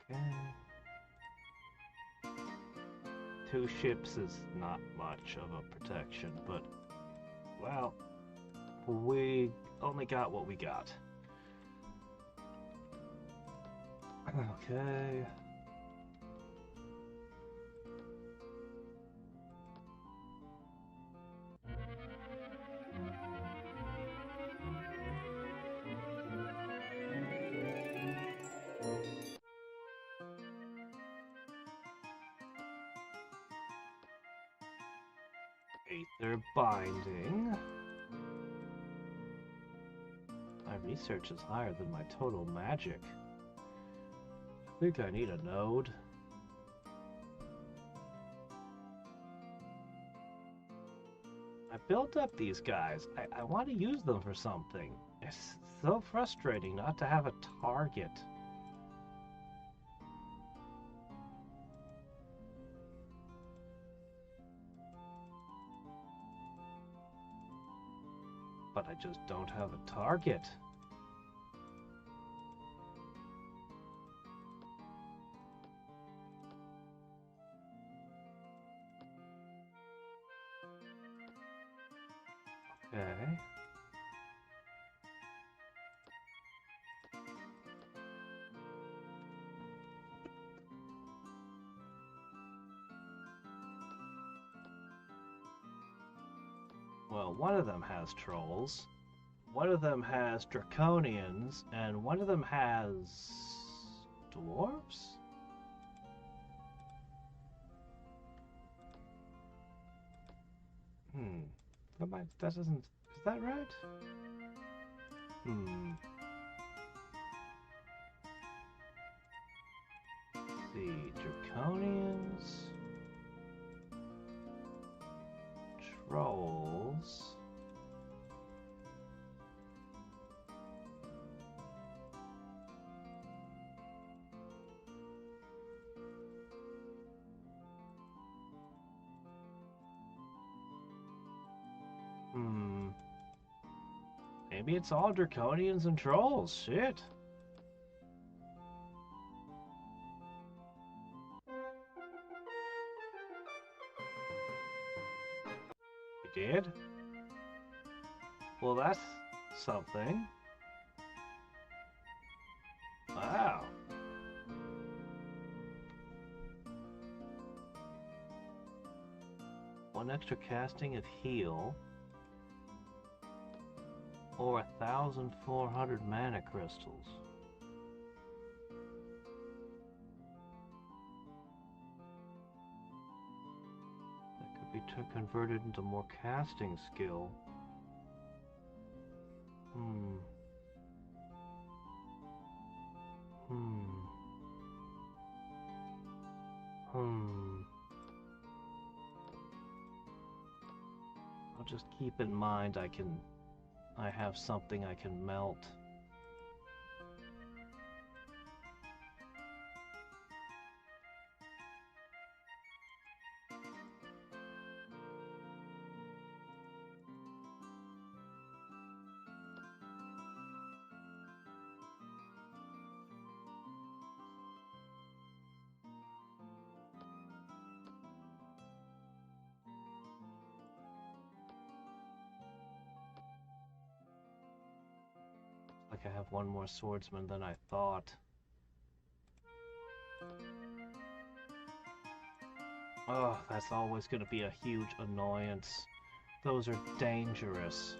Okay. 2 ships is not much of a protection, but, well, we only got what we got. Okay. Aether binding. My research is higher than my total magic. I think I need a node. I built up these guys. I want to use them for something. It's so frustrating not to have a target. But I just don't have a target. Okay. Well, one of them has trolls, one of them has draconians, and one of them has dwarves? That doesn't... Is that right? Let's see, draconians... Trolls... Maybe it's all draconians and trolls. Shit. You did? Well, that's something. Wow. One extra casting of heal. Or 1,400 mana crystals. That could be converted into more casting skill. I'll just keep in mind I have something I can melt. Like I have one more swordsman than I thought. Oh, that's always going to be a huge annoyance. Those are dangerous.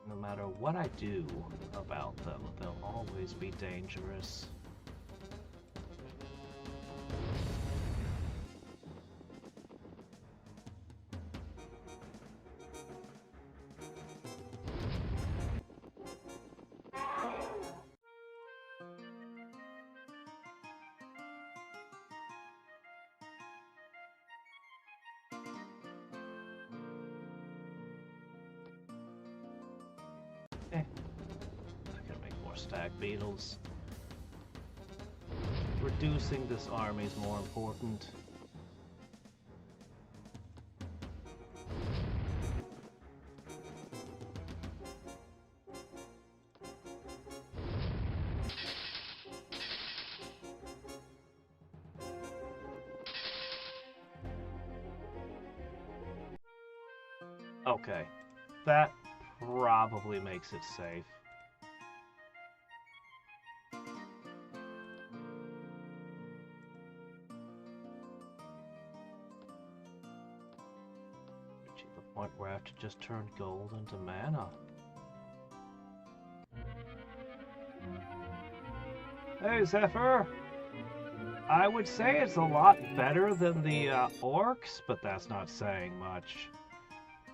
No matter what I do about them, they'll always be dangerous. I can make more stag beetles. Reducing this army is more important. Okay, that probably makes it safe. Reaching the point where I have to just turn gold into mana. Hey, Zephyr! I would say it's a lot better than the orcs, but that's not saying much.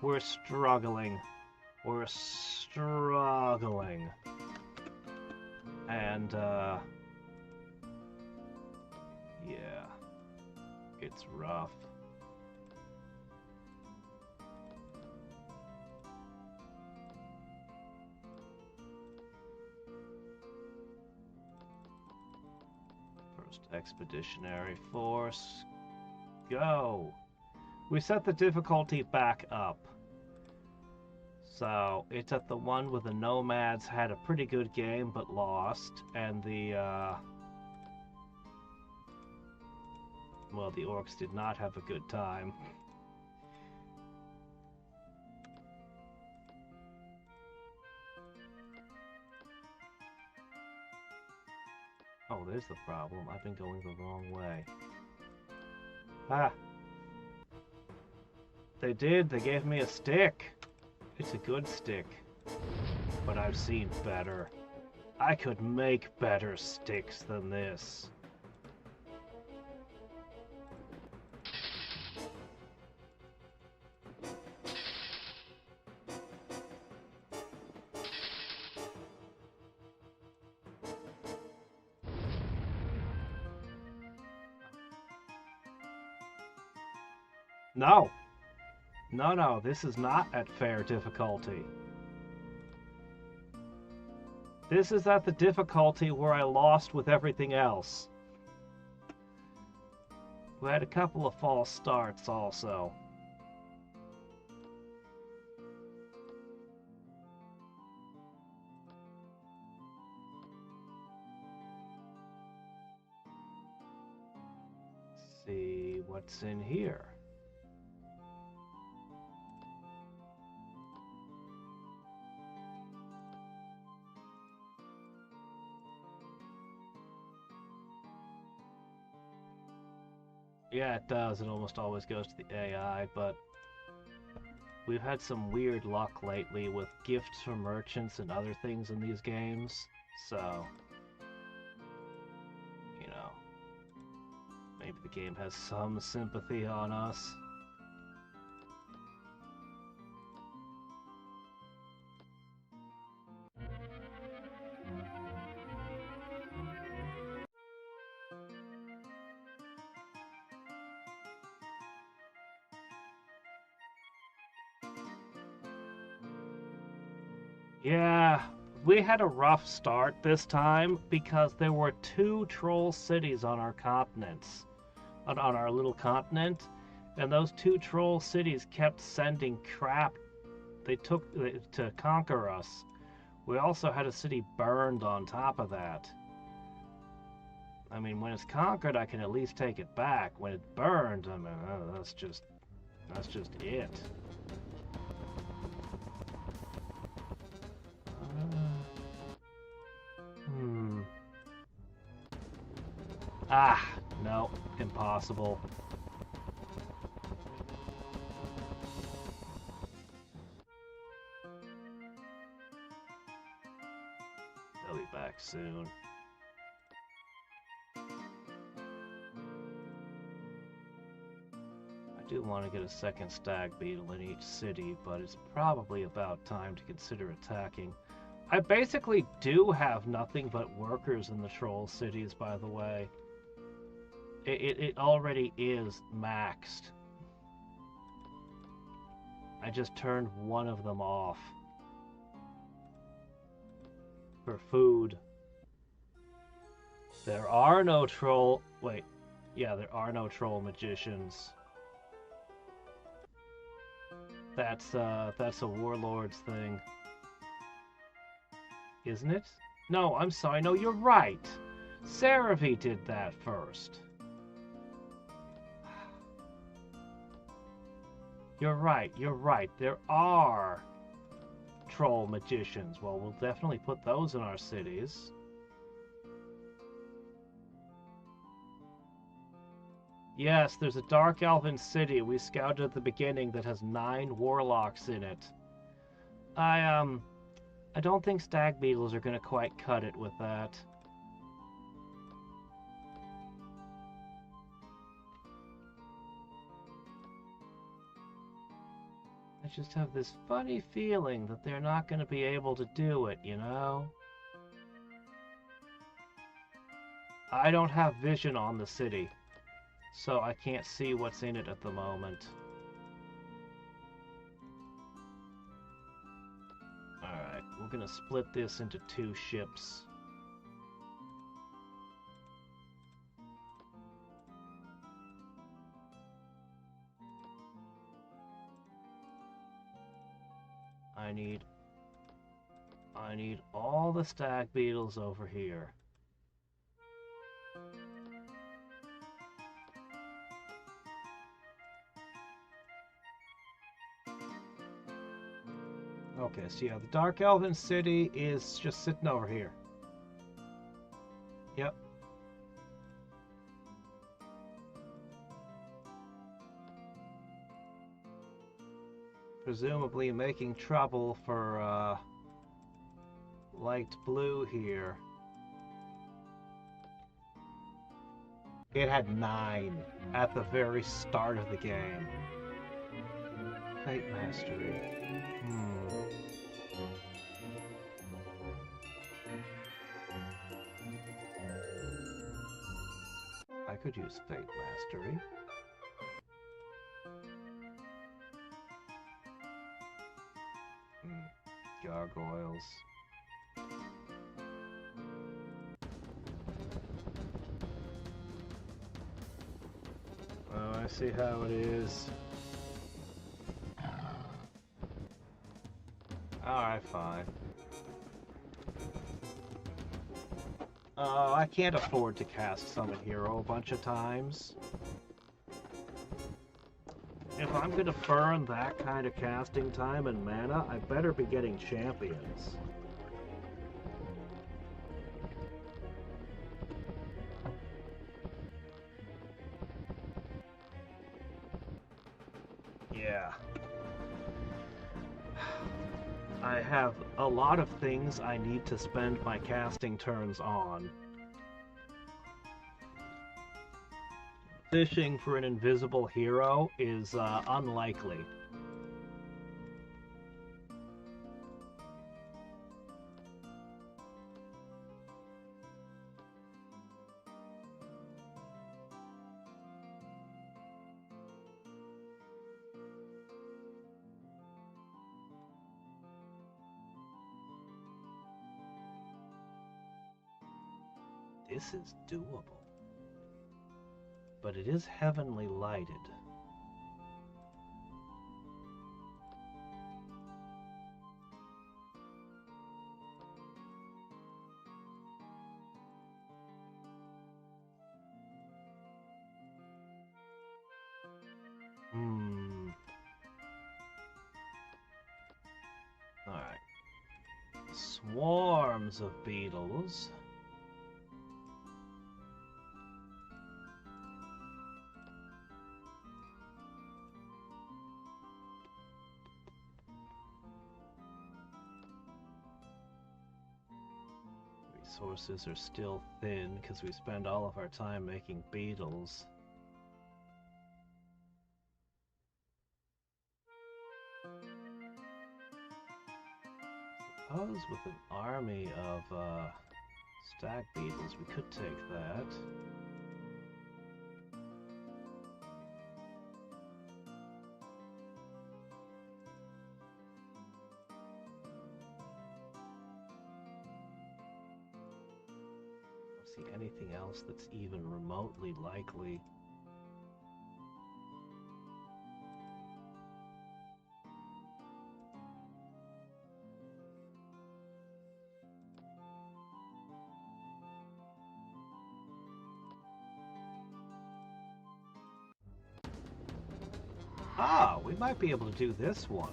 We're struggling. We're struggling. And, yeah. It's rough. First expeditionary force. Go! We set the difficulty back up. So, it's at the one where the nomads had a pretty good game but lost, and the, well, the orcs did not have a good time. Oh, there's the problem. I've been going the wrong way. Ah! They did. They gave me a stick. It's a good stick. But I've seen better. I could make better sticks than this. No! No, this is not at fair difficulty. This is at the difficulty where I lost with everything else. We had a couple of false starts also. Let's see what's in here. Yeah, it does. It almost always goes to the AI, but we've had some weird luck lately with gifts from merchants and other things in these games, so, you know, maybe the game has some sympathy on us. Yeah, we had a rough start this time because there were 2 troll cities on our continents, on our little continent, and those 2 troll cities kept sending crap they took to conquer us. We also had a city burned on top of that. I mean, when it's conquered, I can at least take it back. When it's burned, I mean, that's just it. Ah, no, impossible. They'll be back soon. I do want to get a second stag beetle in each city, but it's probably about time to consider attacking. I basically do have nothing but workers in the troll cities, by the way. It already is maxed. I just turned one of them off. For food. There are no troll... Wait. Yeah, there are no troll magicians. That's a warlord's thing. Isn't it? No, I'm sorry. No, you're right. Seravi did that first. You're right. You're right. There are troll magicians. Well, we'll definitely put those in our cities. Yes, there's a Dark Elven city we scouted at the beginning that has 9 warlocks in it. I don't think stag beetles are gonna quite cut it with that. I just have this funny feeling that they're not gonna be able to do it, you know? I don't have vision on the city, so I can't see what's in it at the moment. Alright, we're gonna split this into 2 ships. I need all the stag beetles over here. Okay, so yeah, the Dark Elven city is just sitting over here. Yep. Presumably making trouble for light blue here. It had 9 at the very start of the game. Fate Mastery. I could use Fate Mastery. Gargoyles. Oh, I see how it is. Alright, fine. Oh, I can't afford to cast Summon Hero a bunch of times. If I'm gonna burn that kind of casting time and mana, I better be getting champions. Yeah. I have a lot of things I need to spend my casting turns on. Fishing for an invisible hero is unlikely. This is doable. But it is heavenly lighted. Alright. Swarms of beetles. Resources are still thin because we spend all of our time making beetles. Suppose with an army of stag beetles we could take that. see anything else that's even remotely likely. Ah, we might be able to do this one.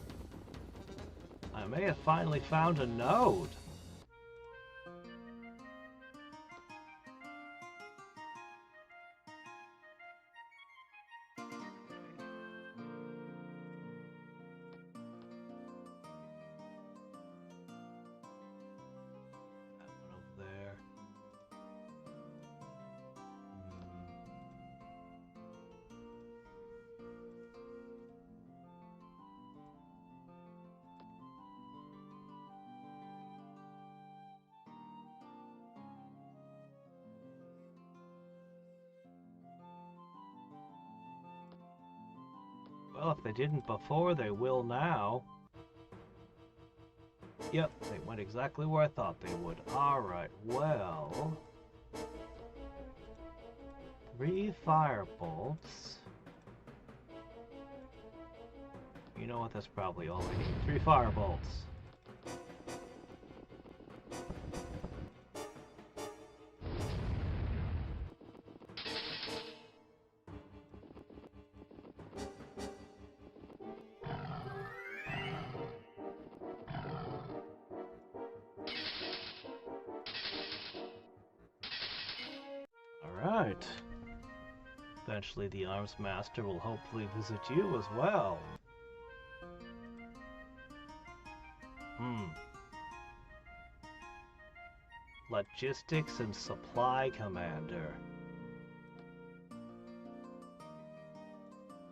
I may have finally found a node. That one over there. Well, if they didn't before, they will now. Yep, they went exactly where I thought they would. Alright, well... 3 fire bolts. You know what, that's probably all I need. 3 fire bolts. Alright. Eventually the Arms Master will hopefully visit you as well. Logistics and Supply Commander.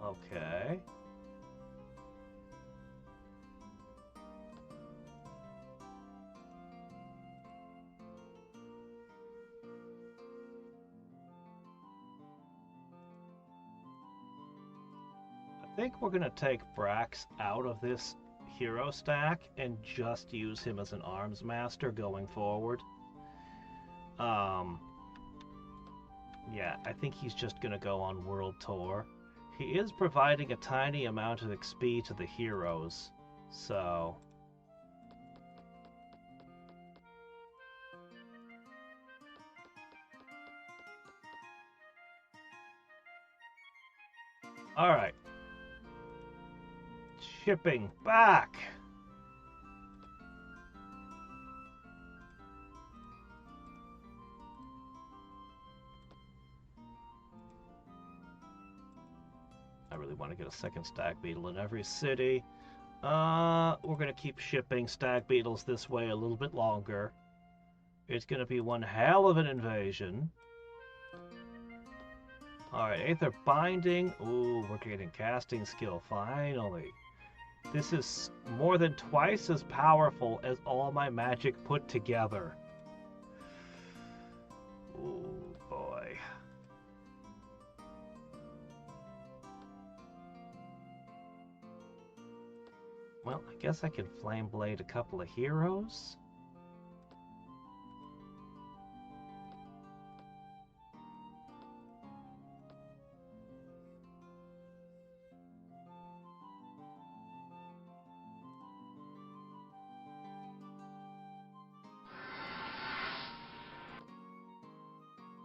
Okay. I think we're going to take Brax out of this hero stack and just use him as an arms master going forward. Yeah, I think he's just going to go on world tour. He is providing a tiny amount of XP to the heroes, so... Alright. Shipping back! I really want to get a second stag beetle in every city. We're going to keep shipping stag beetles this way a little bit longer. It's going to be one hell of an invasion. Alright, Aether Binding. Ooh, we're getting casting skill, finally. This is more than twice as powerful as all my magic put together. Ooh, boy. Well, I guess I can Flame Blade a couple of heroes.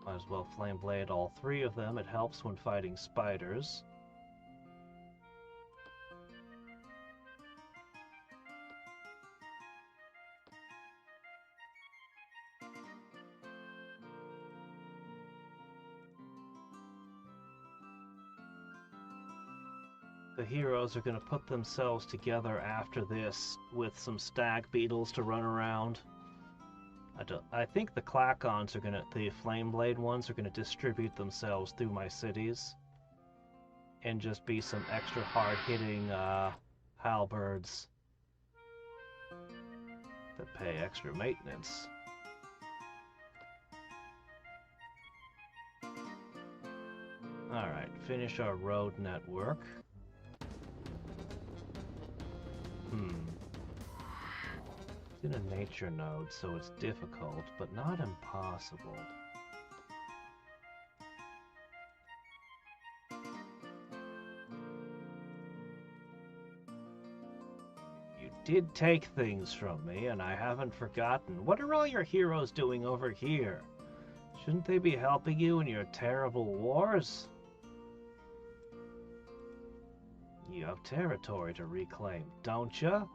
Might as well Flame Blade all 3 of them. It helps when fighting spiders. The heroes are going to put themselves together after this with some stag beetles to run around. I think the Klackons are going to, the Flame Blade ones are going to distribute themselves through my cities. And just be some extra hard-hitting halberds that pay extra maintenance. Alright, finish our road network. It's in a nature node, so it's difficult, but not impossible. did take things from me, and I haven't forgotten. What are all your heroes doing over here? Shouldn't they be helping you in your terrible wars? You have territory to reclaim, don't you? I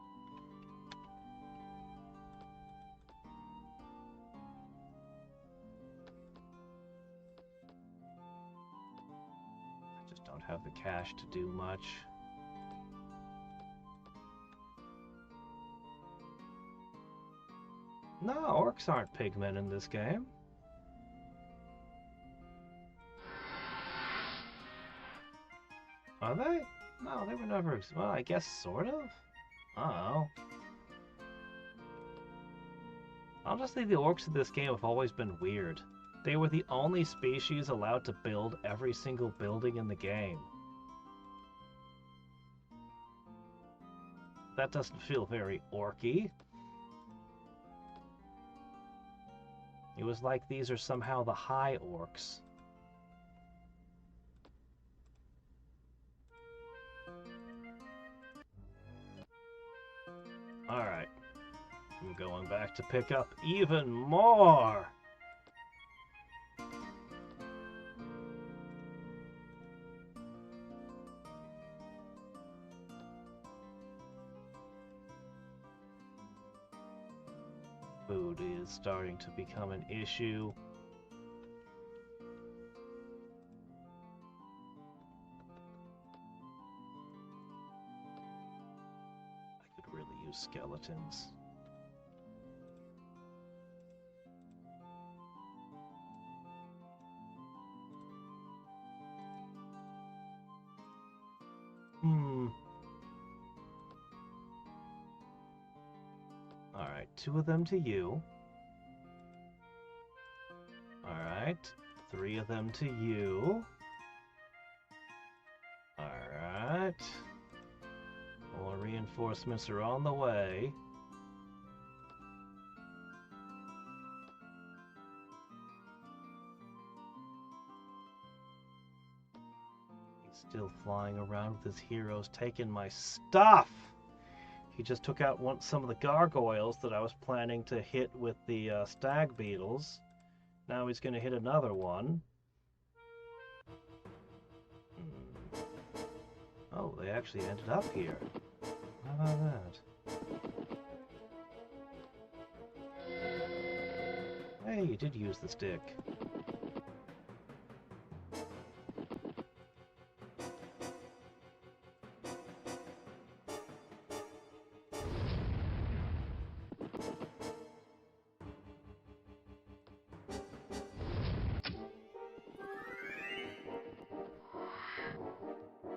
just don't have the cash to do much. No, orcs aren't pigmen in this game. Are they? No, they were never... Well, I guess sort of? I don't know. Honestly, the orcs in this game have always been weird. They were the only species allowed to build every single building in the game. That doesn't feel very orky. It was like these are somehow the high orcs. Alright. I'm going back to pick up even more! Food is starting to become an issue. I could really use skeletons. Alright, 2 of them to you. Alright, 3 of them to you. Alright. More reinforcements are on the way. He's still flying around with his heroes, taking my stuff! He just took out some of the gargoyles that I was planning to hit with the stag beetles. Now he's going to hit another one. Oh, they actually ended up here. How about that? Hey, you did use the stick.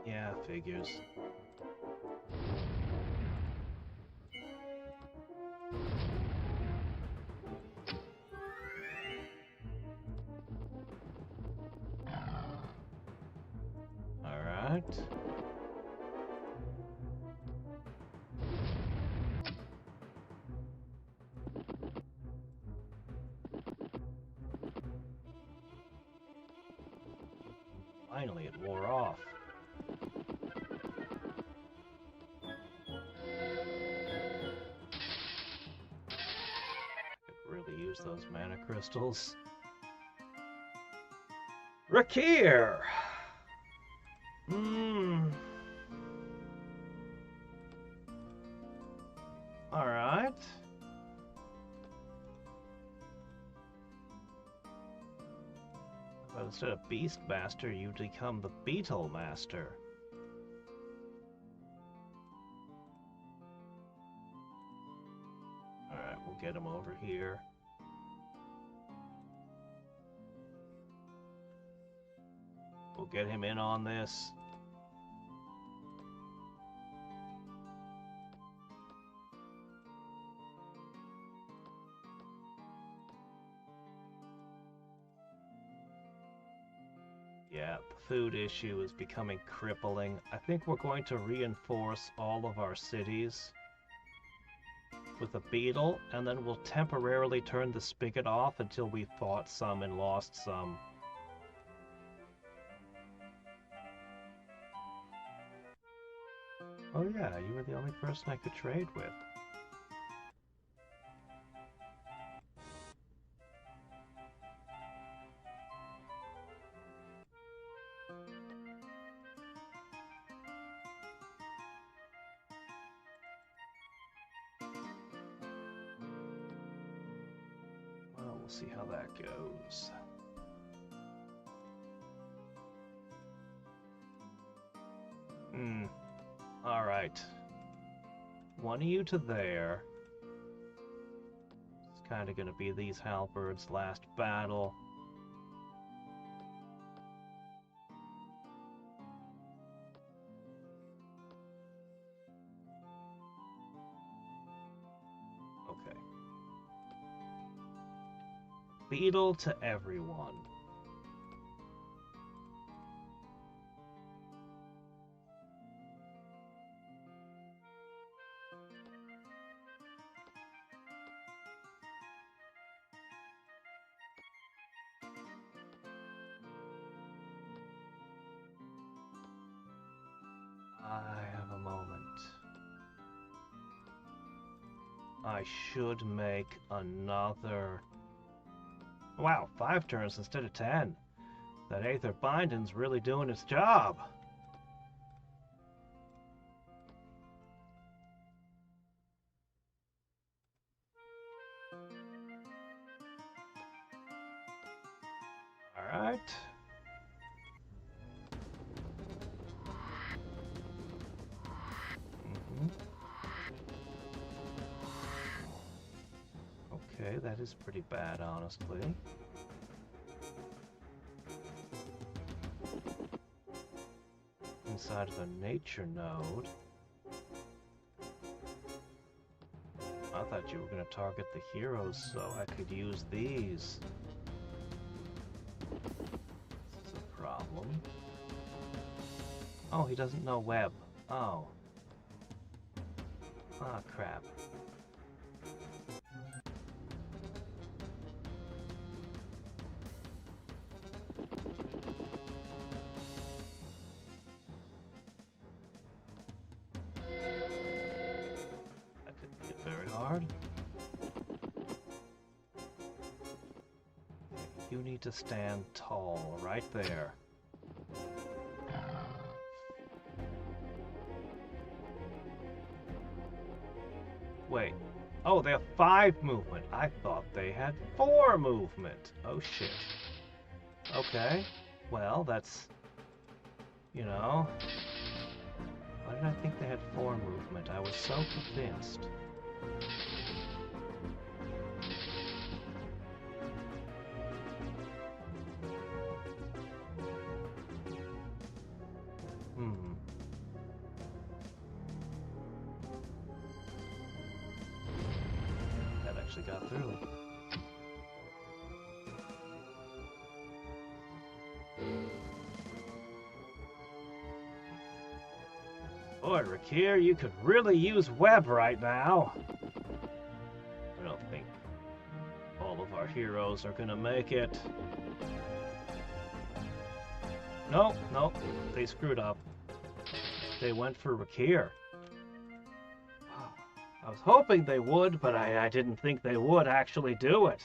Yeah, figures. All right. Finally, it wore off. Use those mana crystals. Rakir! Alright. But instead of Beastmaster, you become the Beetle Master. Alright, we'll get him over here. We'll get him in on this. Yeah, the food issue is becoming crippling. I think we're going to reinforce all of our cities with a beetle, and then we'll temporarily turn the spigot off until we fought some and lost some. Oh yeah, you were the only person I could trade with. Well, we'll see how that goes. Alright. One of you to there. It's kind of going to be these halberds' last battle. Okay. Beetle to everyone. I have a moment. I should make another... Wow, 5 turns instead of 10. That Aether Binding's really doing its job. Alright. Okay, that is pretty bad, honestly. Inside of a nature node. I thought you were going to target the heroes so I could use these. This is a problem. Oh, he doesn't know web. Oh. Ah, crap. That didn't hit very hard. You need to stand tall right there. Wait. Oh, they have 5 movement. I thought they had 4 movement. Oh, shit. Okay. Well, that's... You know... Why did I think they had 4 movement? I was so convinced. That actually got through. Boy, Rakir, you could really use web right now. I don't think all of our heroes are gonna make it. Nope, nope, they screwed up. They went for Rakir. I was hoping they would, but I didn't think they would actually do it.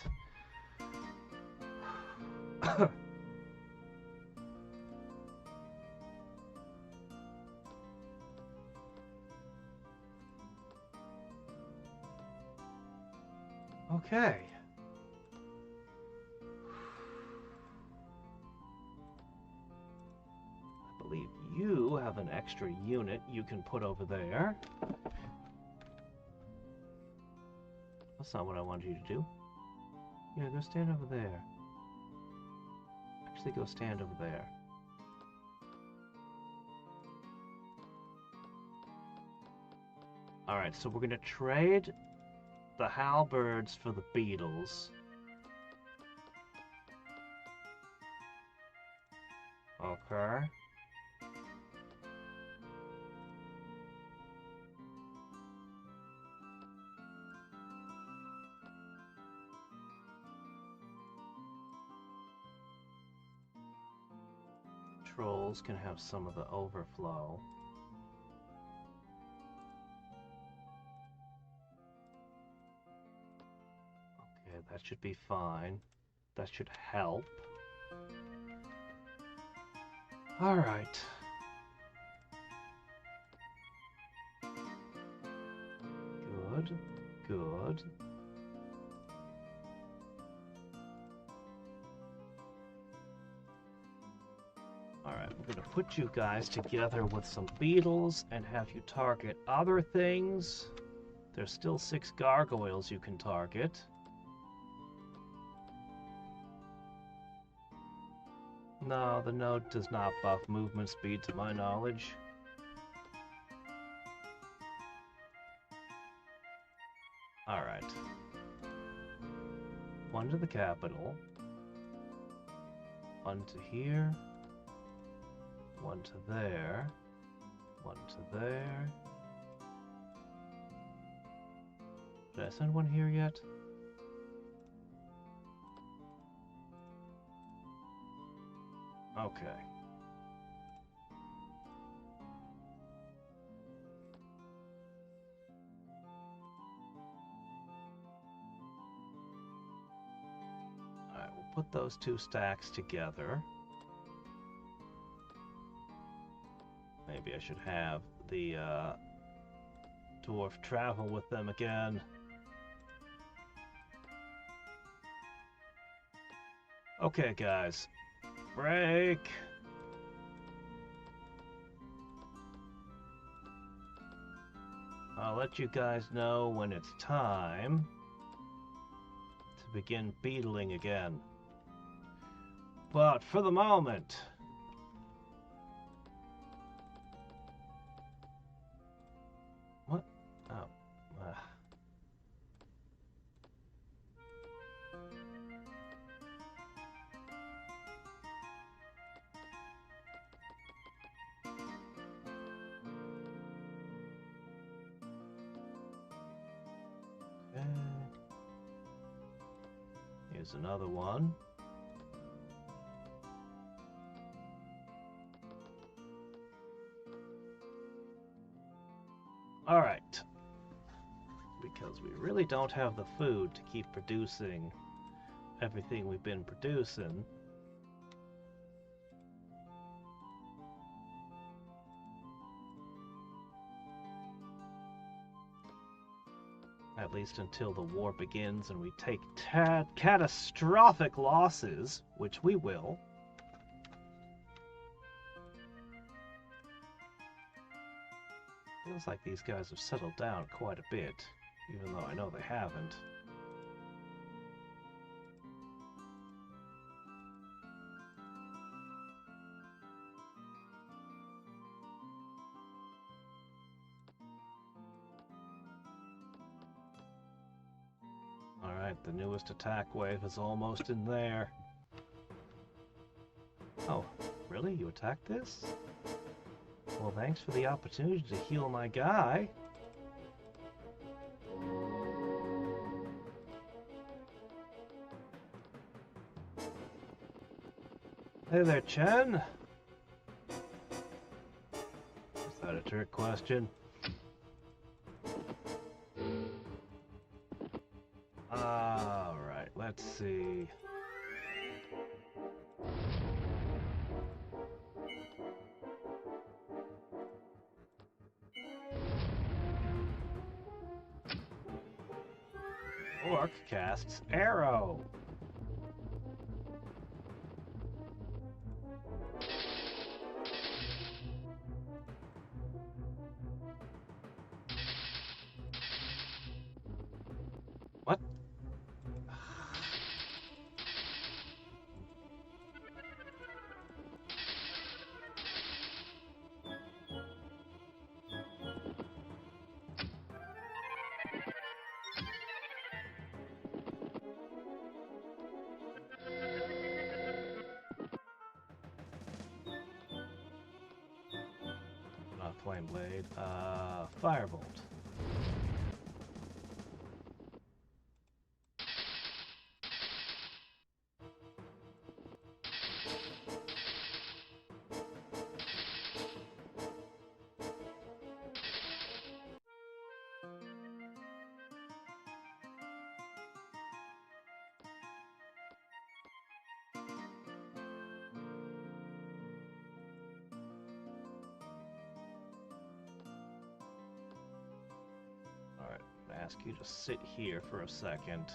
Okay. I believe you have an extra unit you can put over there. That's not what I wanted you to do. Yeah, go stand over there. Actually, go stand over there. Alright, so we're going to trade the halberds for the beetles. Okay. Trolls can have some of the overflow. That should be fine. That should help. Alright. Good. Good. Alright, we're gonna put you guys together with some beetles and have you target other things. There's still 6 gargoyles you can target. No, the node does not buff movement speed to my knowledge. Alright. 1 to the capital. 1 to here. 1 to there. 1 to there. Did I send one here yet? Okay. Alright, we'll put those 2 stacks together. Maybe I should have the dwarf travel with them again. Okay, guys. Break! I'll let you guys know when it's time to begin beetling again. But for the moment... What? Oh. Here's another one. All right. Because we really don't have the food to keep producing everything we've been producing. At least until the war begins and we take catastrophic losses, which we will. Feels like these guys have settled down quite a bit, even though I know they haven't. Alright, the newest attack wave is almost in there. Oh, really? You attacked this? Well, thanks for the opportunity to heal my guy. Hey there, Chen. Is that a trick question? Alright, let's see. Orc casts arrow. What? Flame blade. Firebolt. ask you to sit here for a second.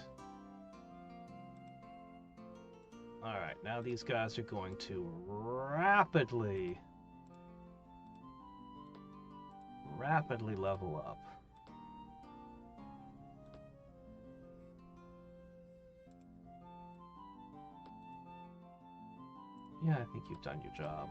Alright, now these guys are going to rapidly level up. Yeah, I think you've done your job.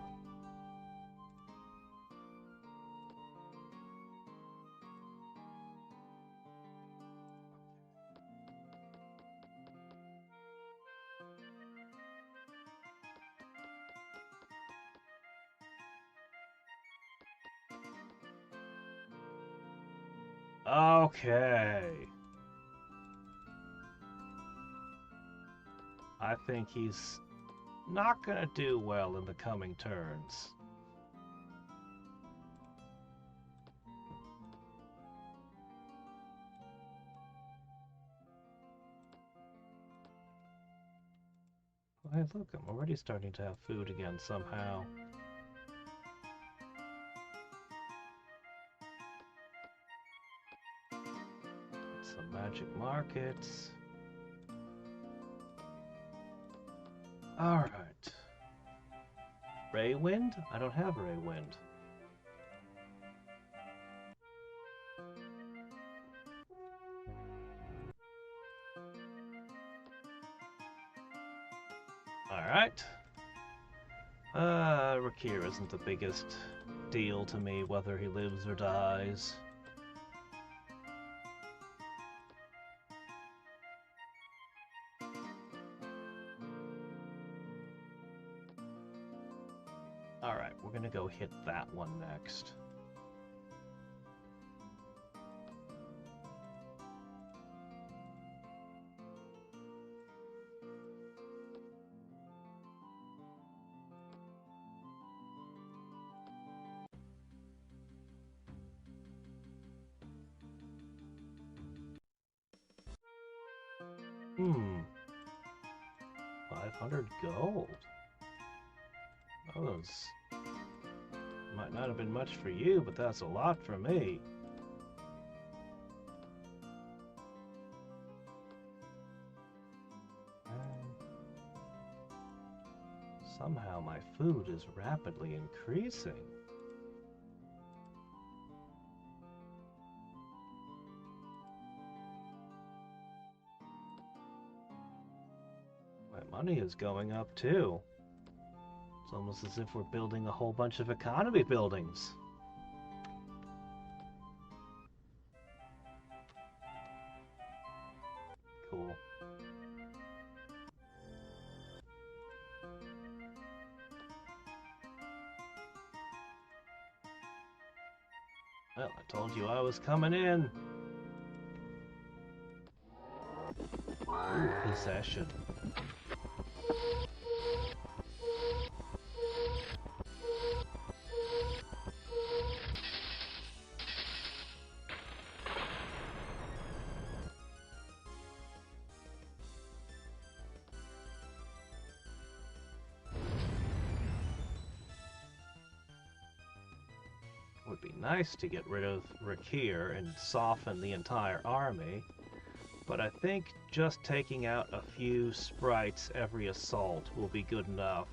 Okay. I think he's not gonna do well in the coming turns. Hey, look, I'm already starting to have food again somehow. Some magic markets. Alright. Ray Wind? I don't have Ray Wind. Alright. Rakir isn't the biggest deal to me, whether he lives or dies. Alright, we're gonna go hit that one next. Hmm. 500 gold. Those might not have been much for you, but that's a lot for me. Somehow my food is rapidly increasing. My money is going up too. It's almost as if we're building a whole bunch of economy buildings. Cool. Well, I told you I was coming in. Ooh, possession. Would be nice to get rid of Rakir and soften the entire army, but I think just taking out a few sprites every assault will be good enough.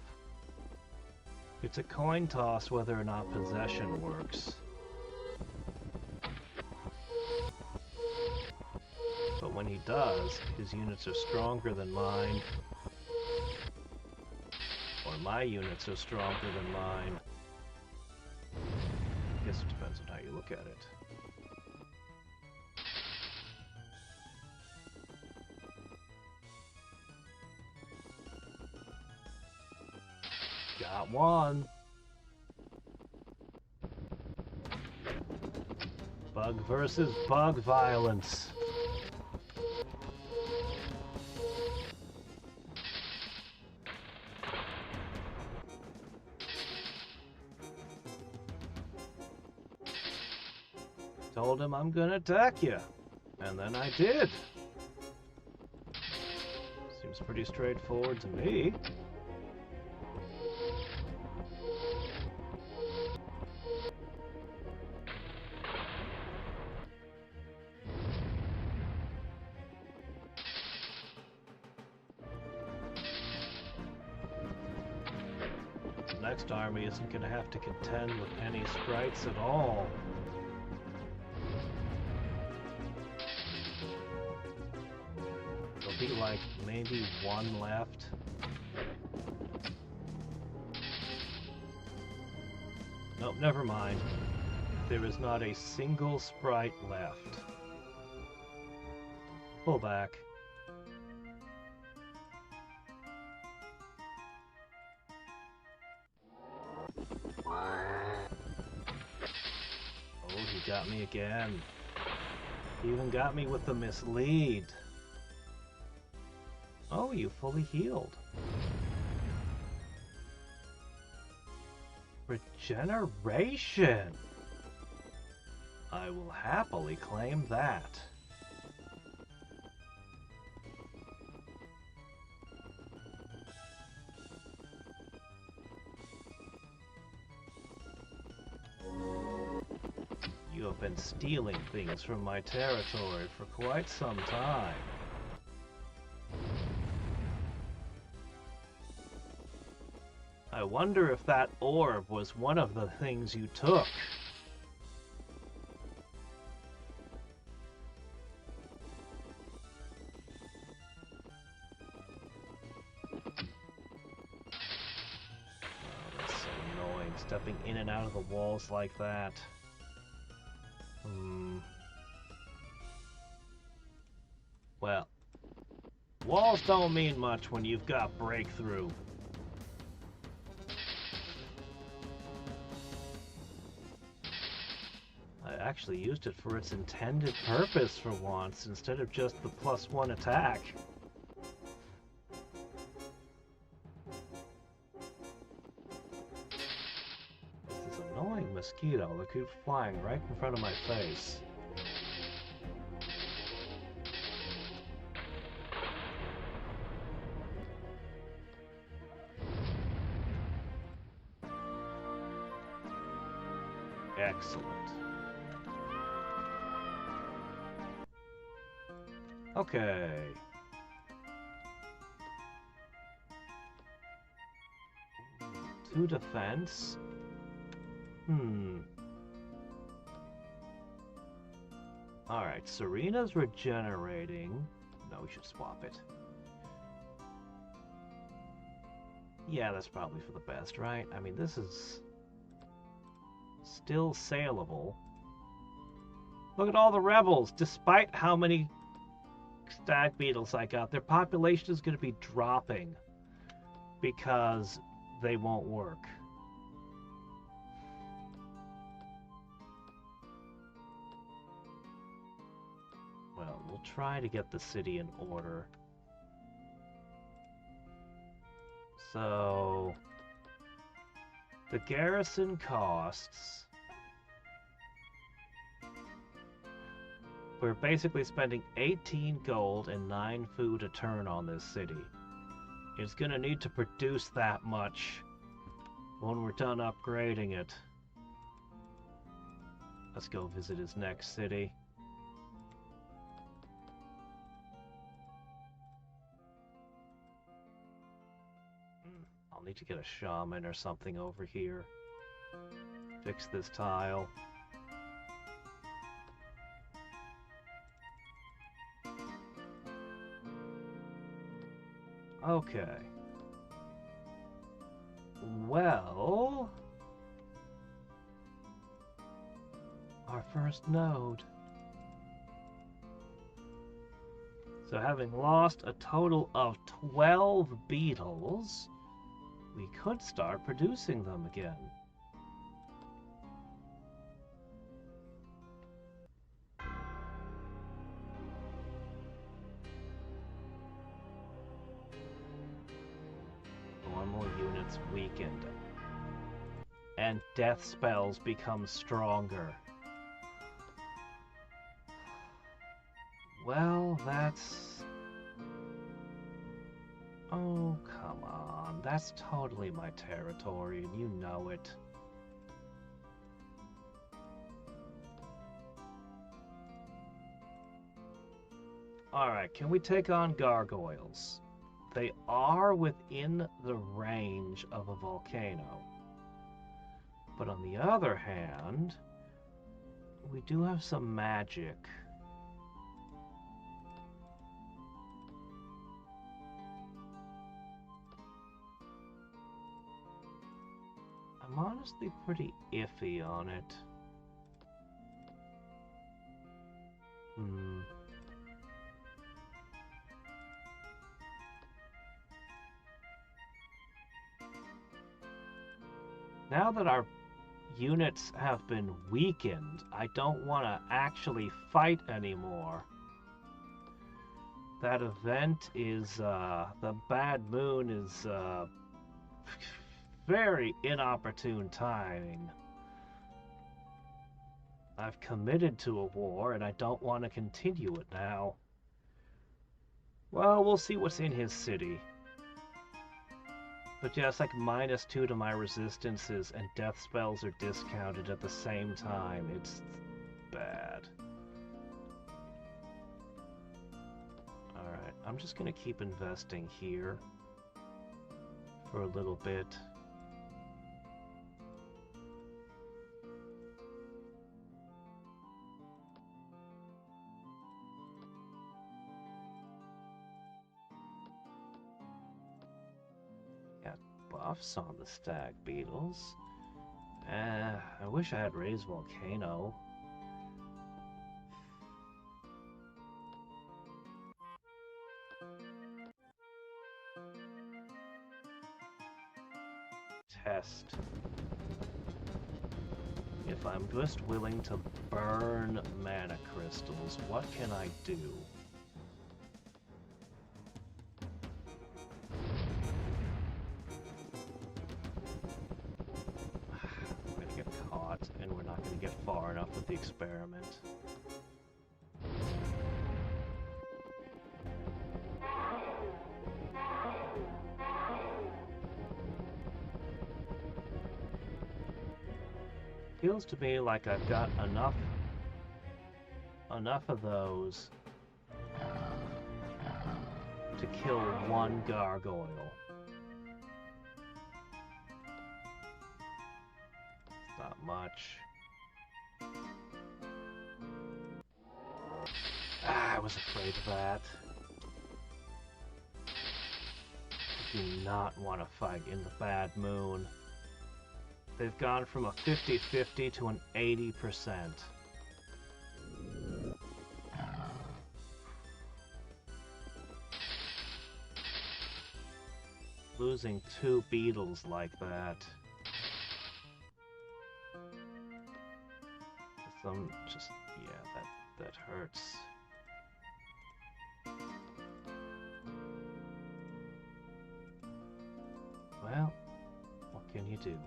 It's a coin toss whether or not possession works. But when he does, his units are stronger than mine, or my units are stronger than mine. I guess it depends on how you look at it. Got one. Bug versus bug violence. Told him I'm gonna attack you, and then I did. Seems pretty straightforward to me. next army isn't going to have to contend with any sprites at all. There'll be like maybe one left. Nope, never mind. There is not a single sprite left. Pull back. Oh, he got me again. He even got me with the mislead. Oh, you fully healed. Regeneration! I will happily claim that. You have been stealing things from my territory for quite some time. I wonder if that orb was one of the things you took. Oh, that's so annoying, stepping in and out of the walls like that. Well, walls don't mean much when you've got breakthrough. I actually used it for its intended purpose for once, instead of just the +1 attack. This annoying mosquito that keeps flying right in front of my face. Excellent. Okay. Two defense. Alright, Serena's regenerating. No, we should swap it. Yeah, that's probably for the best, right? I mean, this is still saleable. Look at all the rebels. Despite how many stag beetles I got, their population is going to be dropping because they won't work. Well, we'll try to get the city in order. So the garrison costs, we're basically spending 18 gold and 9 food a turn on this city. It's gonna need to produce that much when we're done upgrading it. Let's go visit his next city. I'll need to get a shaman or something over here. Fix this tile. Okay. Well, our first node. So having lost a total of 12 beetles, we could start producing them again. Normal units weakened. And death spells become stronger. Well, that's... Oh, come on. That's totally my territory, and you know it. Alright, can we take on gargoyles? They are within the range of a volcano. But on the other hand, we do have some magic. I'm honestly pretty iffy on it. Now that our units have been weakened, I don't want to actually fight anymore. That event is, the bad moon is, very inopportune timing. I've committed to a war, and I don't want to continue it now. Well, we'll see what's in his city. But yeah, it's like -2 to my resistances, and death spells are discounted at the same time. It's bad. Alright, I'm just gonna keep investing here for a little bit. Buffs on the stag beetles. I wish I had raised volcano. Test. If I'm just willing to burn mana crystals, what can I do? And we're not going to get far enough with the experiment. Feels to me like I've got enough of those to kill one gargoyle. Not much. I was afraid of that. I do not want to fight in the bad moon. They've gone from a 50-50 to an 80%. Losing 2 beetles like that. Some just, yeah, that hurts. Well, what can you do?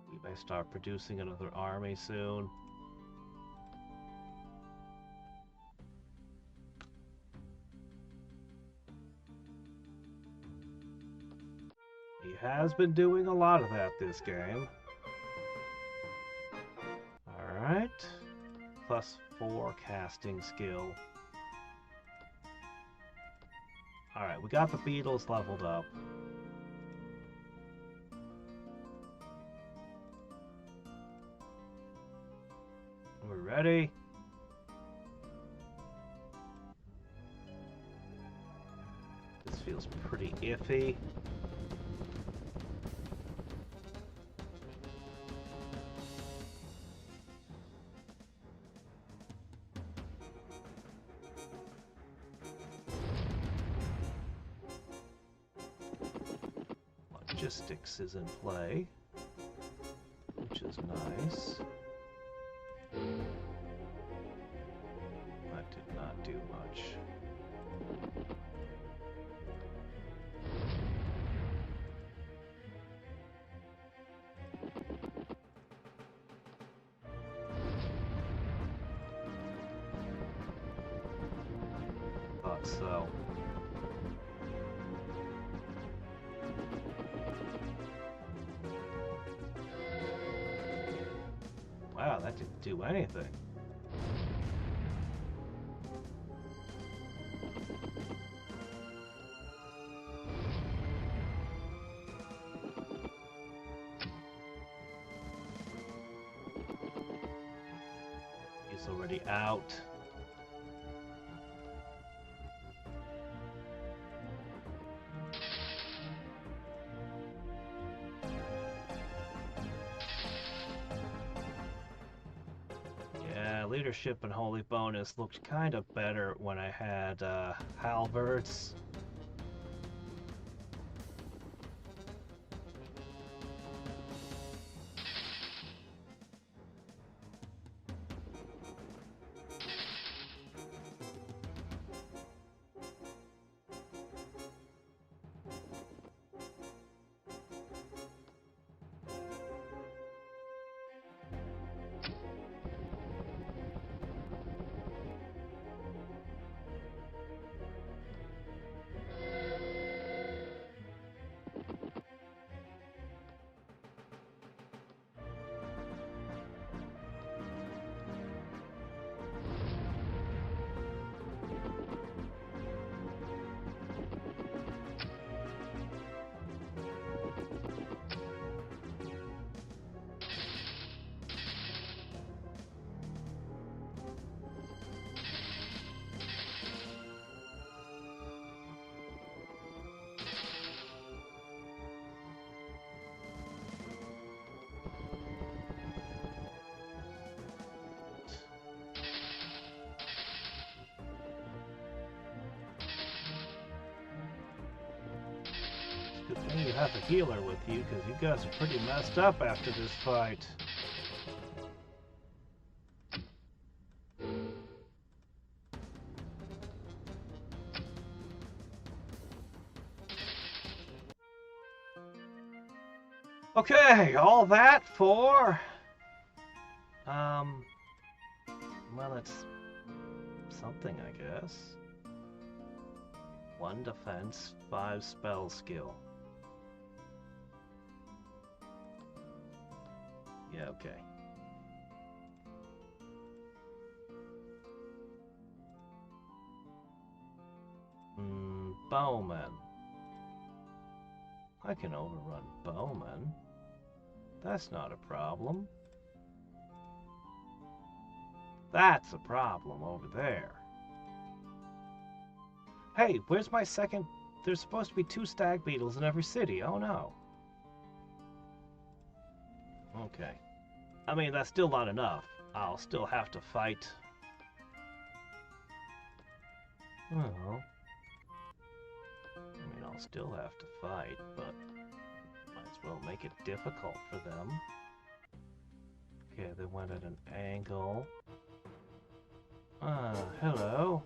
We may start producing another army soon. He has been doing a lot of that this game. Alright. +4 casting skill. Alright, we got the beetles leveled up. We're ready. This feels pretty iffy. Logistics is in play, which is nice. That did not do much. Thought so. Wow, that didn't do anything. It's already out. Yeah, leadership and holy bonus looked kind of better when I had halberds. Good thing you have a healer with you, because you guys are pretty messed up after this fight. Okay, all that for... well, it's something, I guess. 1 defense, 5 spell skill. Yeah, okay. Bowman. I can overrun Bowman. That's not a problem. That's a problem over there. Hey, where's my second... There's supposed to be 2 stag beetles in every city. Oh no. Okay. I mean, that's still not enough. I'll still have to fight. Well... I mean, I'll still have to fight, but... might as well make it difficult for them. Okay, they went at an angle. Hello.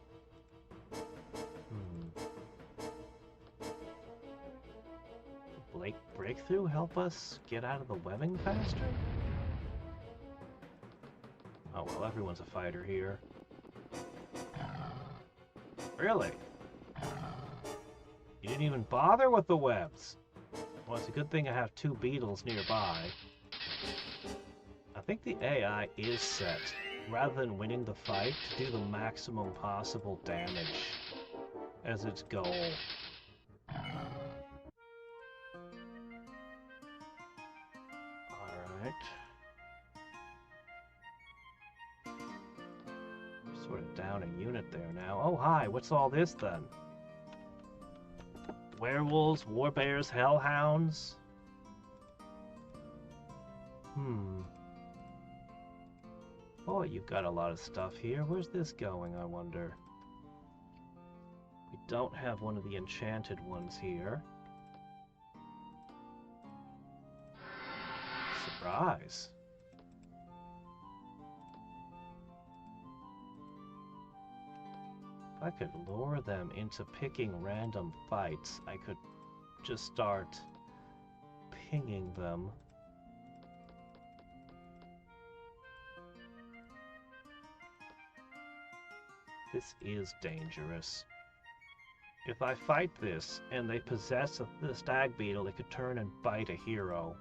Breakthrough help us get out of the webbing faster? Oh well, everyone's a fighter here. Really? You didn't even bother with the webs? Well, it's a good thing I have 2 beetles nearby. I think the AI is set, rather than winning the fight, to do the maximum possible damage as its goal. Alright. Sort of down a unit there now. Oh hi, what's all this then? Werewolves, warbears, hellhounds? Boy, you've got a lot of stuff here. Where's this going, I wonder? We don't have one of the enchanted ones here. Surprise. If I could lure them into picking random fights, I could just start pinging them. This is dangerous. If I fight this and they possess the stag beetle, it could turn and bite a hero.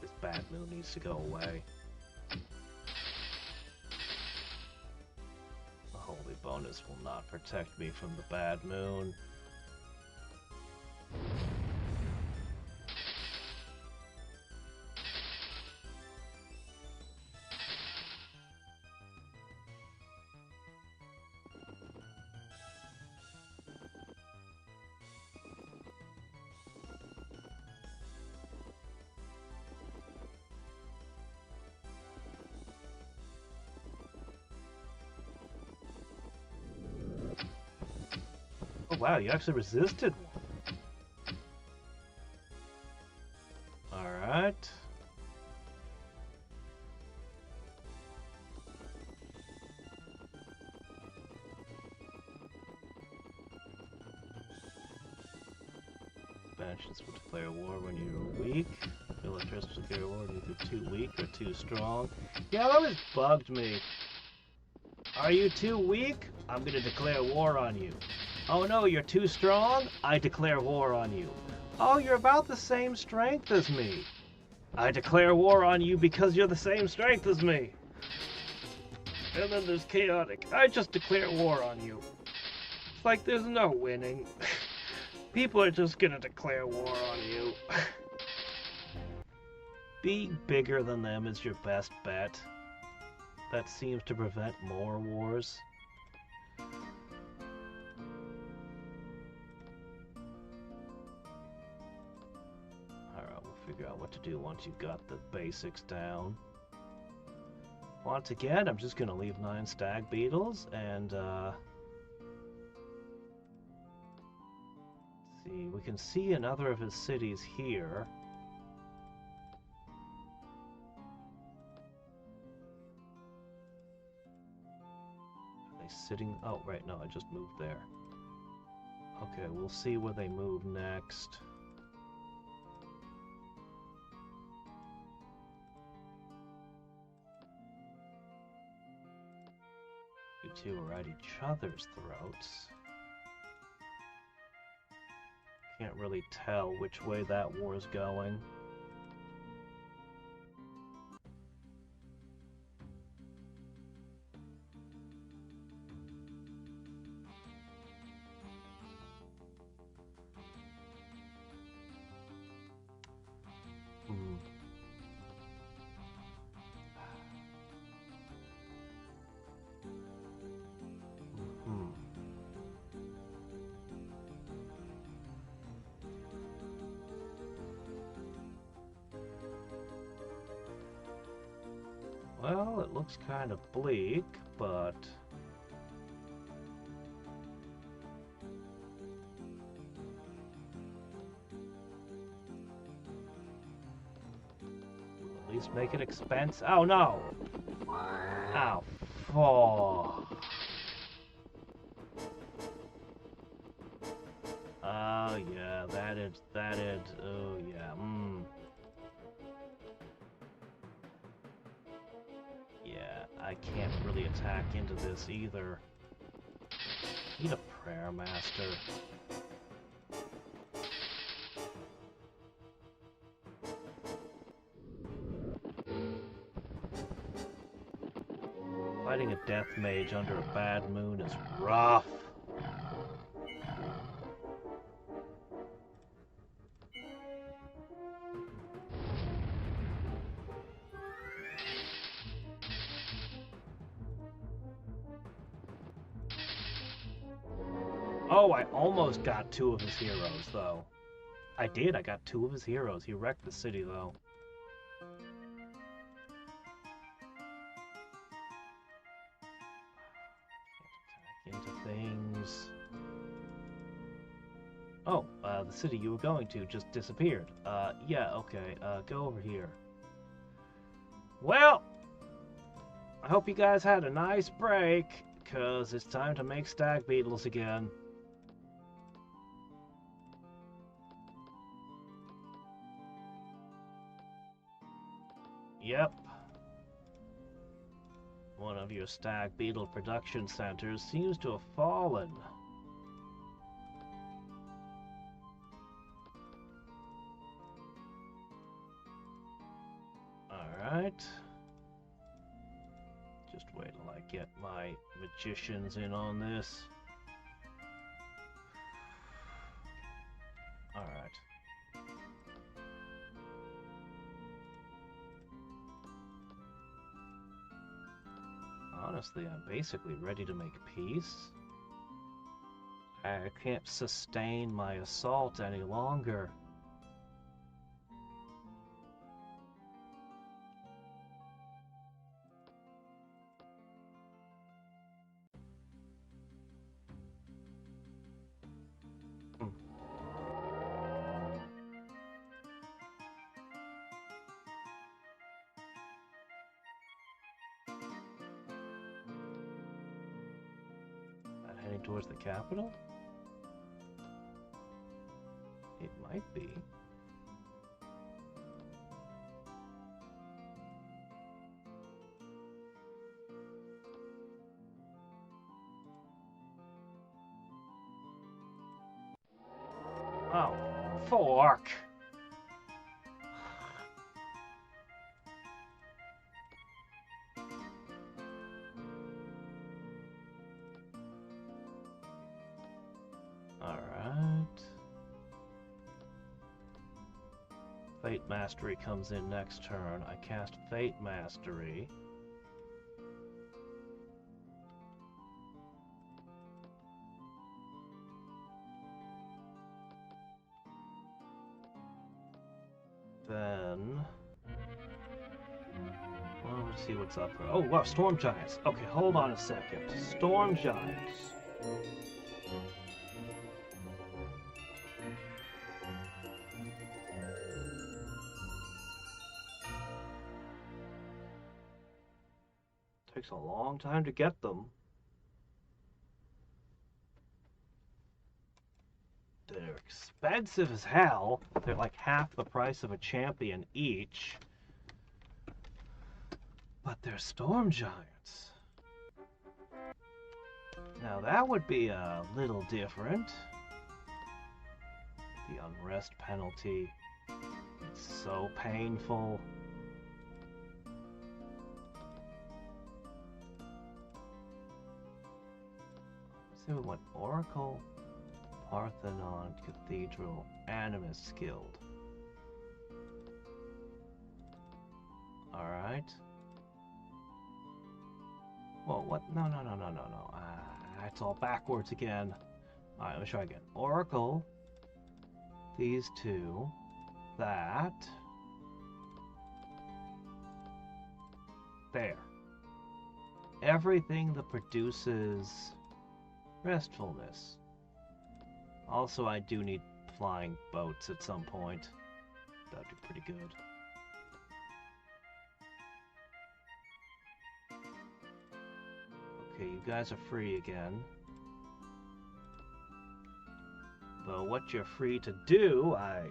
This bad moon needs to go away. bonus will not protect me from the bad moon. Oh wow, you actually resisted one. Alright. Bastions will declare war when you're weak. Villagers will declare war when you're either too weak or too strong. Yeah, that always bugged me. Are you too weak? I'm gonna declare war on you. Oh no, you're too strong? I declare war on you. Oh, you're about the same strength as me. I declare war on you because you're the same strength as me. And then there's chaotic. I just declare war on you. It's like there's no winning. People are just gonna declare war on you. Being bigger than them is your best bet. That seems to prevent more wars. Alright, we'll figure out what to do once you've got the basics down. Once again, I'm just gonna leave 9 stag beetles and see, we can see another of his cities here. Sitting. Oh, right, no, I just moved there. Okay, we'll see where they move next. You two are at each other's throats. Can't really tell which way that war's going. Well, it looks kind of bleak, but... at least make it expensive. Oh, no! Ow. Oh. Oh, yeah, that is, oh, yeah, Yeah, I can't really attack into this either. Need a prayer master. Fighting a death mage under a bad moon is rough. Oh, I almost got 2 of his heroes, though. I did, I got 2 of his heroes. He wrecked the city, though. Can't attack into things. Oh, the city you were going to just disappeared. Yeah, okay, go over here. Well, I hope you guys had a nice break, because it's time to make stag beetles again. Yep. One of your stag beetle production centers seems to have fallen. Alright. Just wait till I get my magicians in on this. Alright. Honestly, I'm basically ready to make peace. I can't sustain my assault any longer. Heading towards the capital? It might be. Oh, fork! Fate Mastery comes in next turn. I cast Fate Mastery. Then... well, let's see what's up here. Oh, wow, Storm Giants. Okay, hold on a second. Storm Giants. Takes a long time to get them. They're expensive as hell. They're like half the price of a champion each. But they're Storm Giants. Now that would be a little different. The unrest penalty. It's so painful. So we went Oracle, Parthenon, Cathedral, Animus Guild. Alright. Whoa, what? No. It's all backwards again. Alright, let me try again. Oracle, these two, that. There. Everything that produces restfulness. Also, I do need flying boats at some point. That'd be pretty good. Okay, you guys are free again. Though what you're free to do, I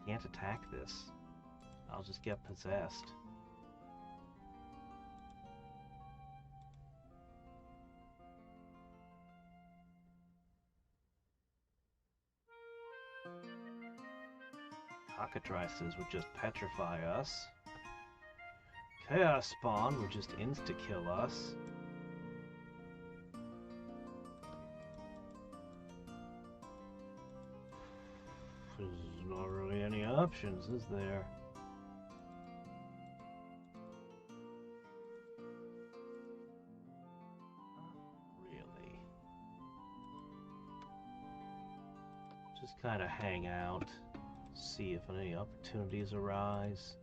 can't attack this. I'll just get possessed. Cockatrices would just petrify us. Chaos Spawn would just insta-kill us. There's not really any options, is there? Really. Just kind of hang out. See if any opportunities arise.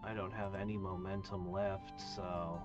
I don't have any momentum left, so...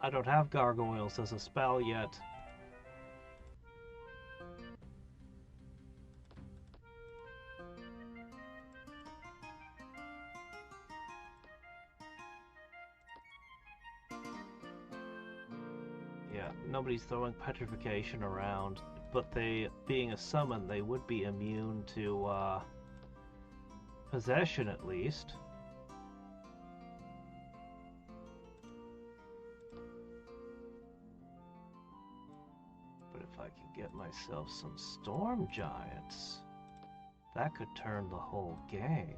I don't have gargoyles as a spell yet. Yeah, nobody's throwing petrification around, but they, being a summon, they would be immune to possession at least. But if I can get myself some storm giants, that could turn the whole game.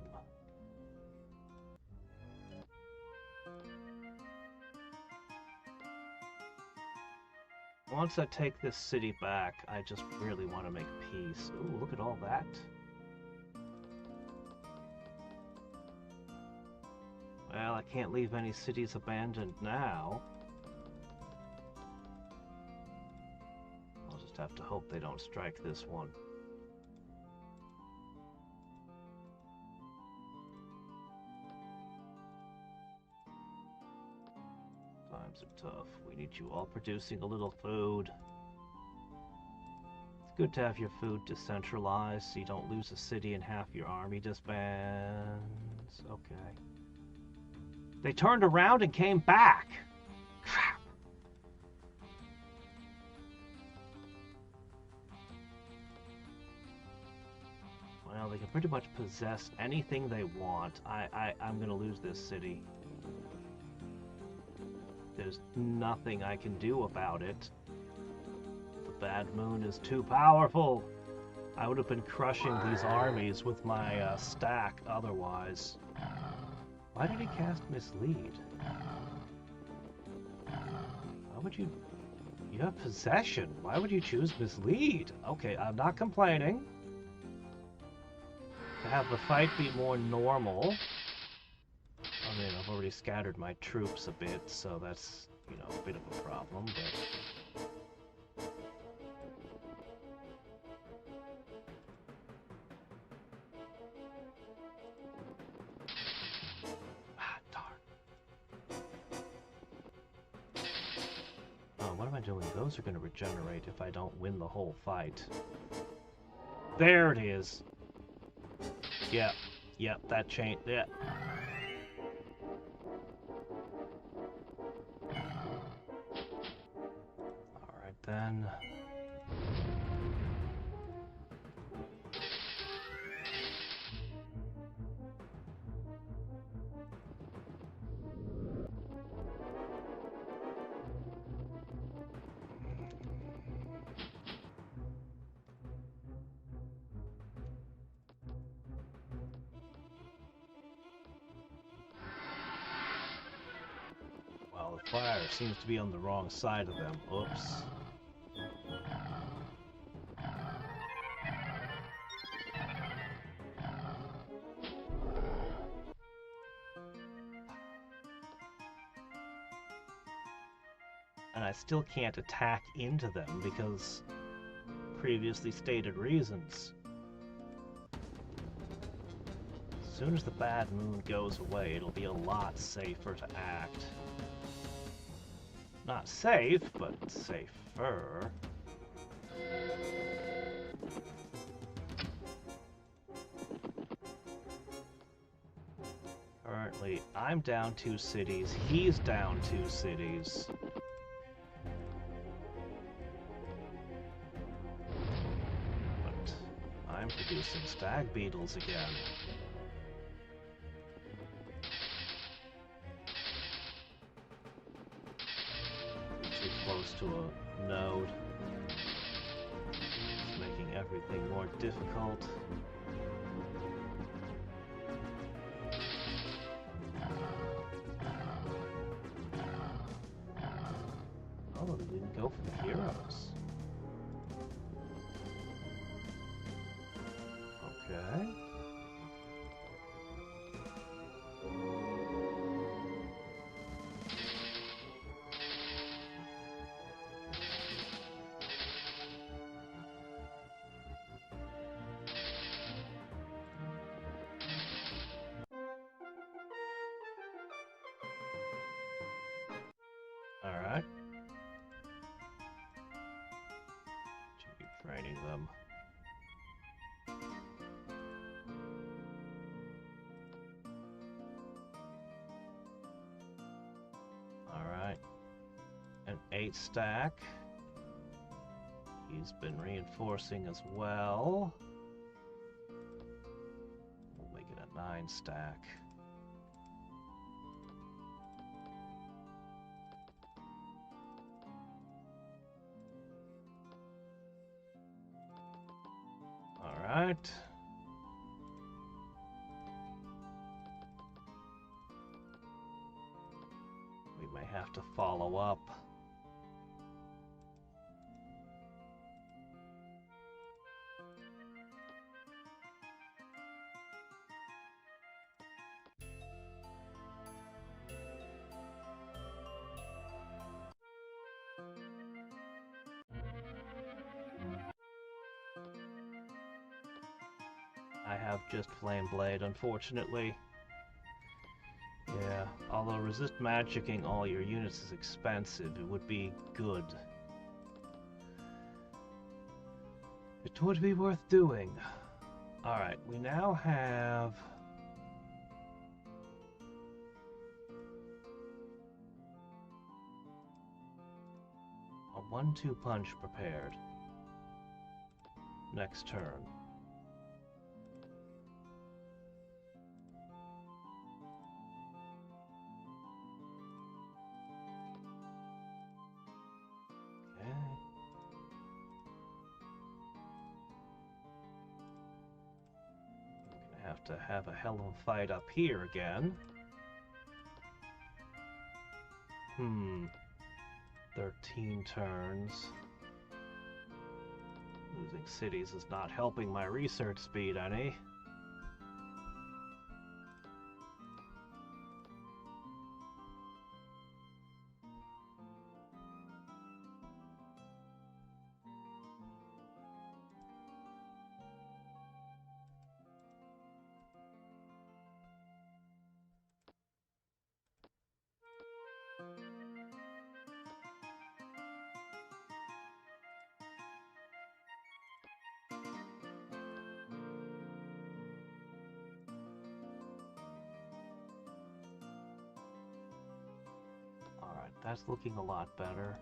Once I take this city back, I just really want to make peace. Ooh, look at all that. Well, I can't leave any cities abandoned now. I'll just have to hope they don't strike this one. Times are tough. We need you all producing a little food. It's good to have your food decentralized so you don't lose a city and half your army disbands. Okay. They turned around and came back. Crap. Well, they can pretty much possess anything they want. I'm gonna lose this city. There's nothing I can do about it. The bad moon is too powerful. I would have been crushing these armies with my stack otherwise. Why did he cast Mislead? Why would you... You have possession. Why would you choose Mislead? Okay, I'm not complaining. To have the fight be more normal... I mean, I've already scattered my troops a bit, so that's, you know, a bit of a problem, but... Ah, darn. Oh, what am I doing? Those are going to regenerate if I don't win the whole fight. There it is! Yep, that changed, yeah. Then... Well, the fire seems to be on the wrong side of them. Oops. And I still can't attack into them because previously stated reasons. As soon as the bad moon goes away, it'll be a lot safer to act. Not safe, but safer. Currently, I'm down 2 cities, he's down 2 cities. I'm producing stag beetles again. Too close to a node. It's making everything more difficult. Oh, they didn't go for the heroes. Okay. Alright. Keep training them. Alright. An 8 stack. He's been reinforcing as well. We'll make it a 9 stack. Alright. We may have to follow up. I have just Flame Blade, unfortunately. Yeah, although resist magicking all your units is expensive, it would be good. It would be worth doing. Alright, we now have... a 1-2 punch prepared. Next turn. To have a hell of a fight up here again. 13 turns. Losing cities is not helping my research speed any. That's looking a lot better.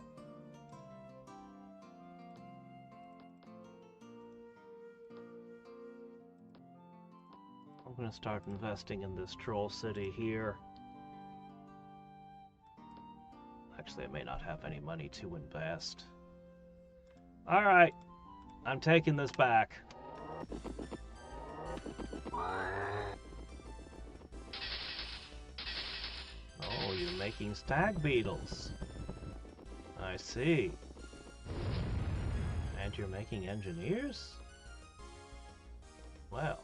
I'm going to start investing in this troll city here. Actually, I may not have any money to invest. Alright, I'm taking this back. Oh, you're making stag beetles. I see. And you're making engineers? Well.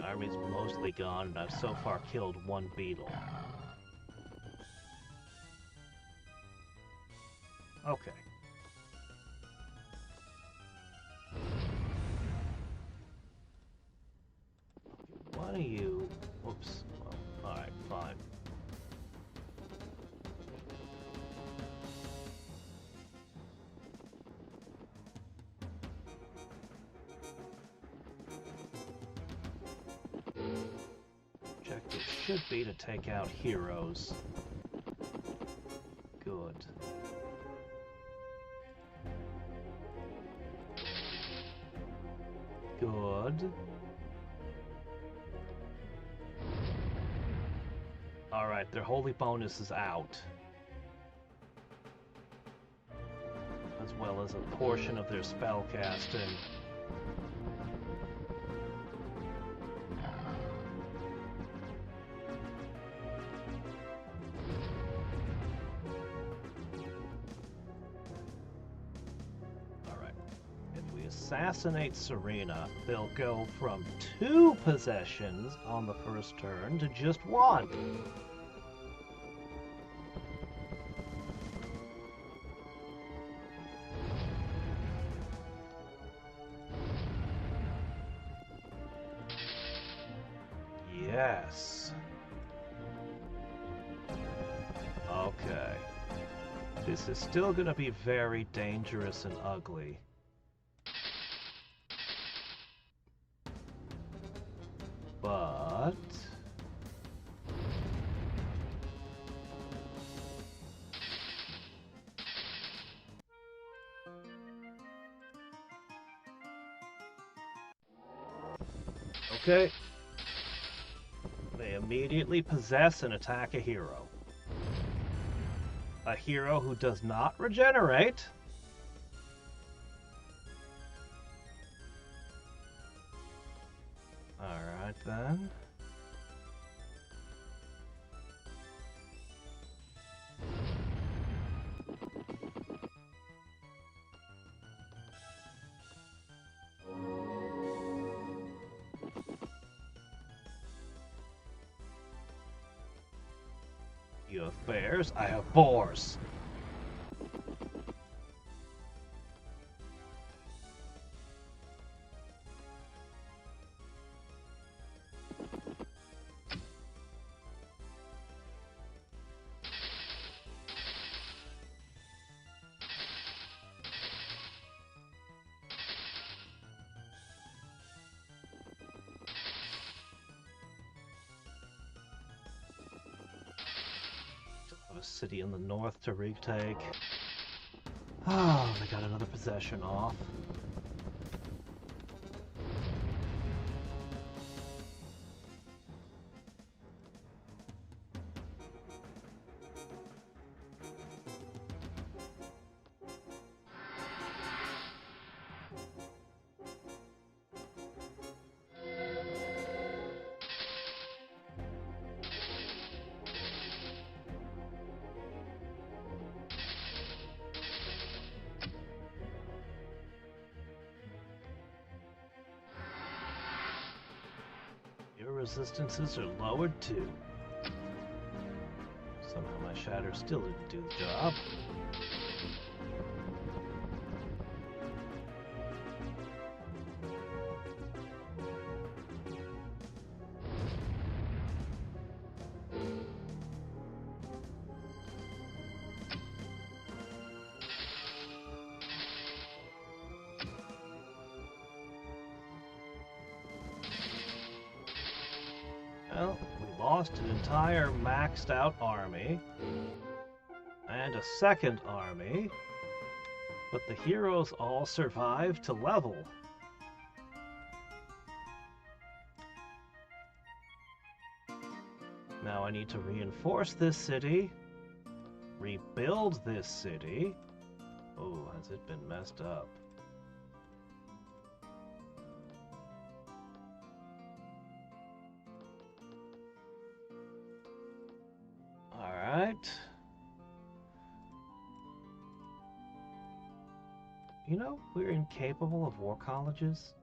Army's mostly gone, and I've so far killed 1 beetle. Okay. One of you... Whoops. Well, alright, fine. Objective should be to take out heroes. Good. Good. Alright, their holy bonus is out. As well as a portion of their spell casting. assassinate Serena, they'll go from 2 possessions on the first turn to just 1. Yes. Okay. This is still going to be very dangerous and ugly. But... okay. They immediately possess and attack a hero. A hero who does not regenerate. Alright then. You have bears, I have boars. A city in the north to retake. Oh, they got another possession off. Your resistances are lowered too. Somehow my shatter still didn't do the job. Well, we lost an entire maxed out army and a second army, but the heroes all survived to level. Now I need to reinforce this city, rebuild this city. Oh, has it been messed up? Alright. You know, we're incapable of war colleges.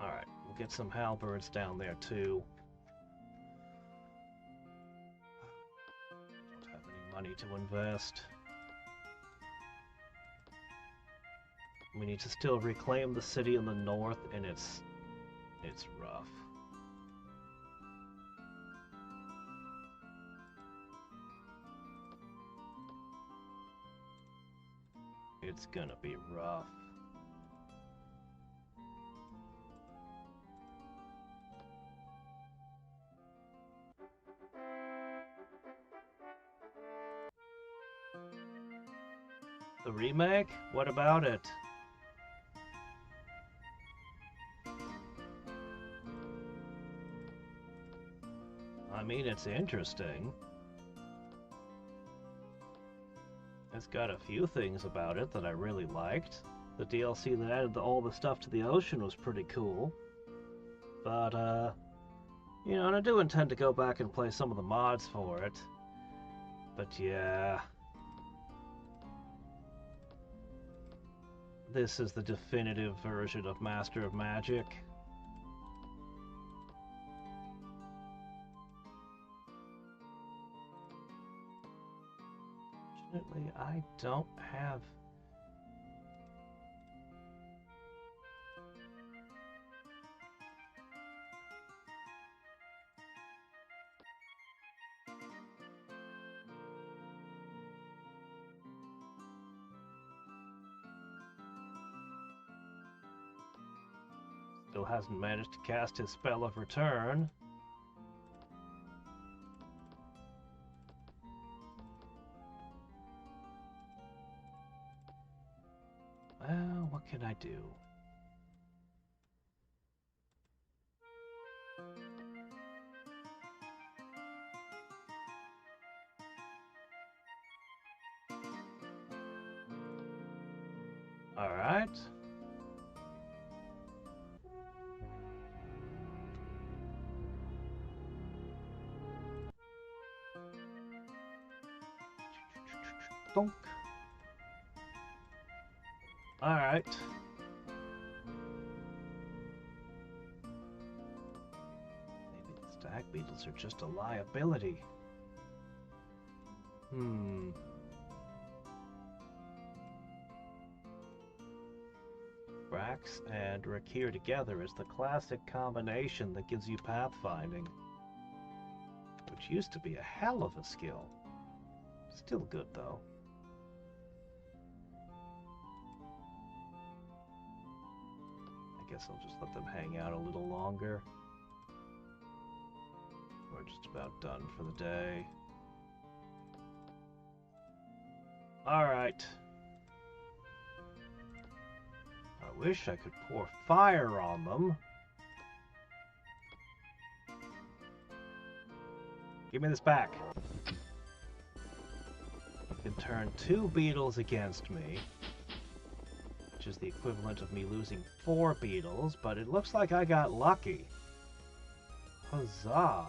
Alright, we'll get some halberds down there too. Don't have any money to invest. We need to still reclaim the city in the north, and it's rough. It's gonna be rough. The remake? What about it? I mean, it's interesting. It's got a few things about it that I really liked. The DLC that added all the stuff to the ocean was pretty cool. But, You know, and I do intend to go back and play some of the mods for it. But yeah. This is the definitive version of Master of Magic. Fortunately, I don't have... Still hasn't managed to cast his spell of return. Well, what can I do? All right. Donk. All right. Maybe the stag beetles are just a liability. Brax and Rakir together is the classic combination that gives you pathfinding, which used to be a hell of a skill. Still good, though. I guess I'll just let them hang out a little longer. We're just about done for the day. Alright. I wish I could pour fire on them. Give me this back. You can turn 2 beetles against me, which is the equivalent of me losing 4 beetles, but it looks like I got lucky. Huzzah!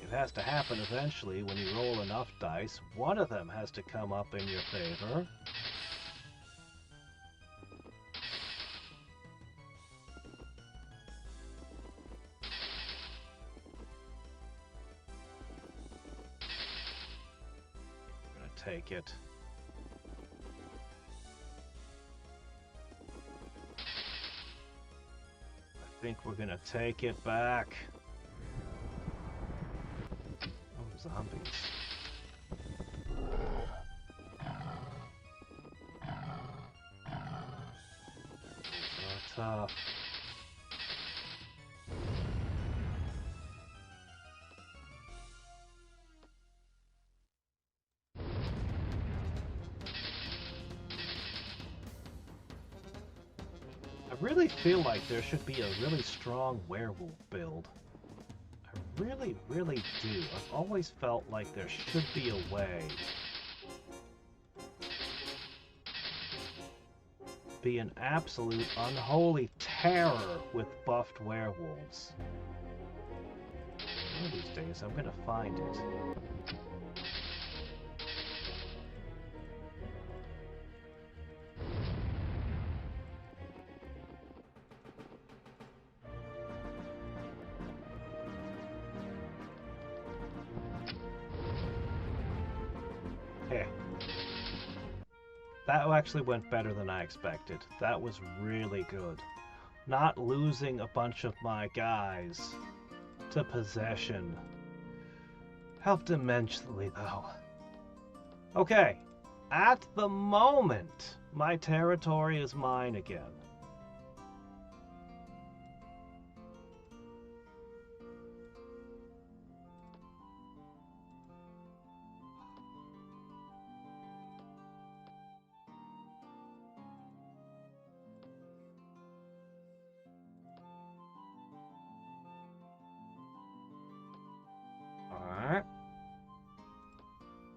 It has to happen eventually when you roll enough dice. One of them has to come up in your favor. I'm gonna take it. I think we're gonna take it back. Zombies. These are tough. I really feel like there should be a really strong werewolf build. Really, really do. I've always felt like there should be a way. Be an absolute unholy terror with buffed werewolves. One of these days I'm gonna find it. That actually went better than I expected. That was really good. Not losing a bunch of my guys to possession helped immensely, though. Okay, at the moment, my territory is mine again.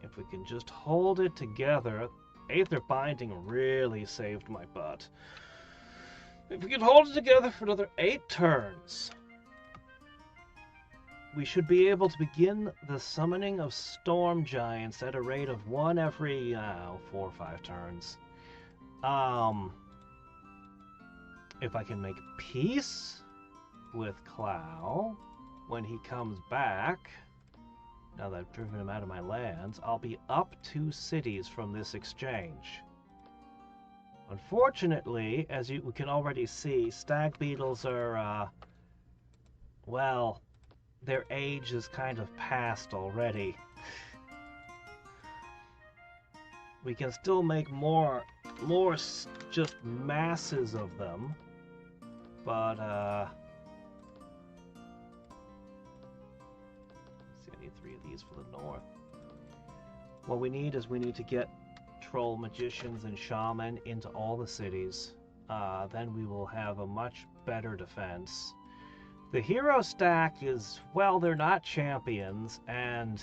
If we can just hold it together, Aether Binding really saved my butt. If we can hold it together for another 8 turns, we should be able to begin the summoning of storm giants at a rate of 1 every 4 or 5 turns. If I can make peace with Clow when he comes back, now that I've driven him out of my lands, I'll be up 2 cities from this exchange. Unfortunately, as we can already see, stag beetles are, well, their age is kind of past already. We can still make more just masses of them, but, let's see, I need 3 of these for the north. What we need to get troll, magicians, and shaman into all the cities. Then we will have a much better defense. The hero stack is, well, they're not champions, and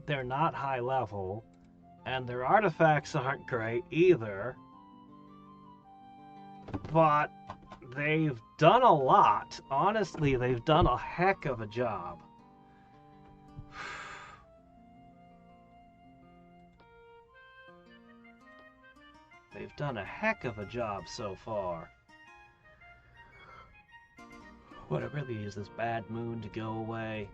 they're not high level, and their artifacts aren't great either. But they've done a lot. Honestly, they've done a heck of a job. They've done a heck of a job so far. What I really need is this bad moon to go away.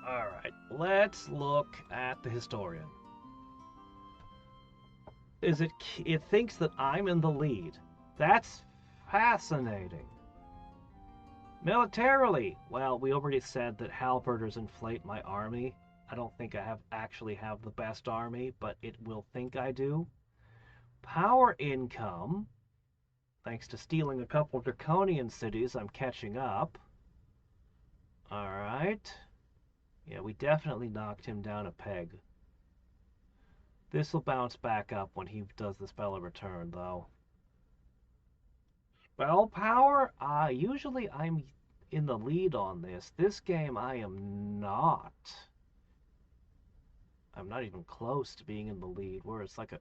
Alright, let's look at the historian. It thinks that I'm in the lead. That's fascinating. Militarily, well, we already said that halberders inflate my army. I don't think I actually have the best army, but it will think I do. Power income, thanks to stealing a couple draconian cities, I'm catching up. Alright. Yeah, we definitely knocked him down a peg. This will bounce back up when he does the spell of return, though. Spell power? Usually I'm in the lead on this. This game I am not. I'm not even close to being in the lead, where it's like a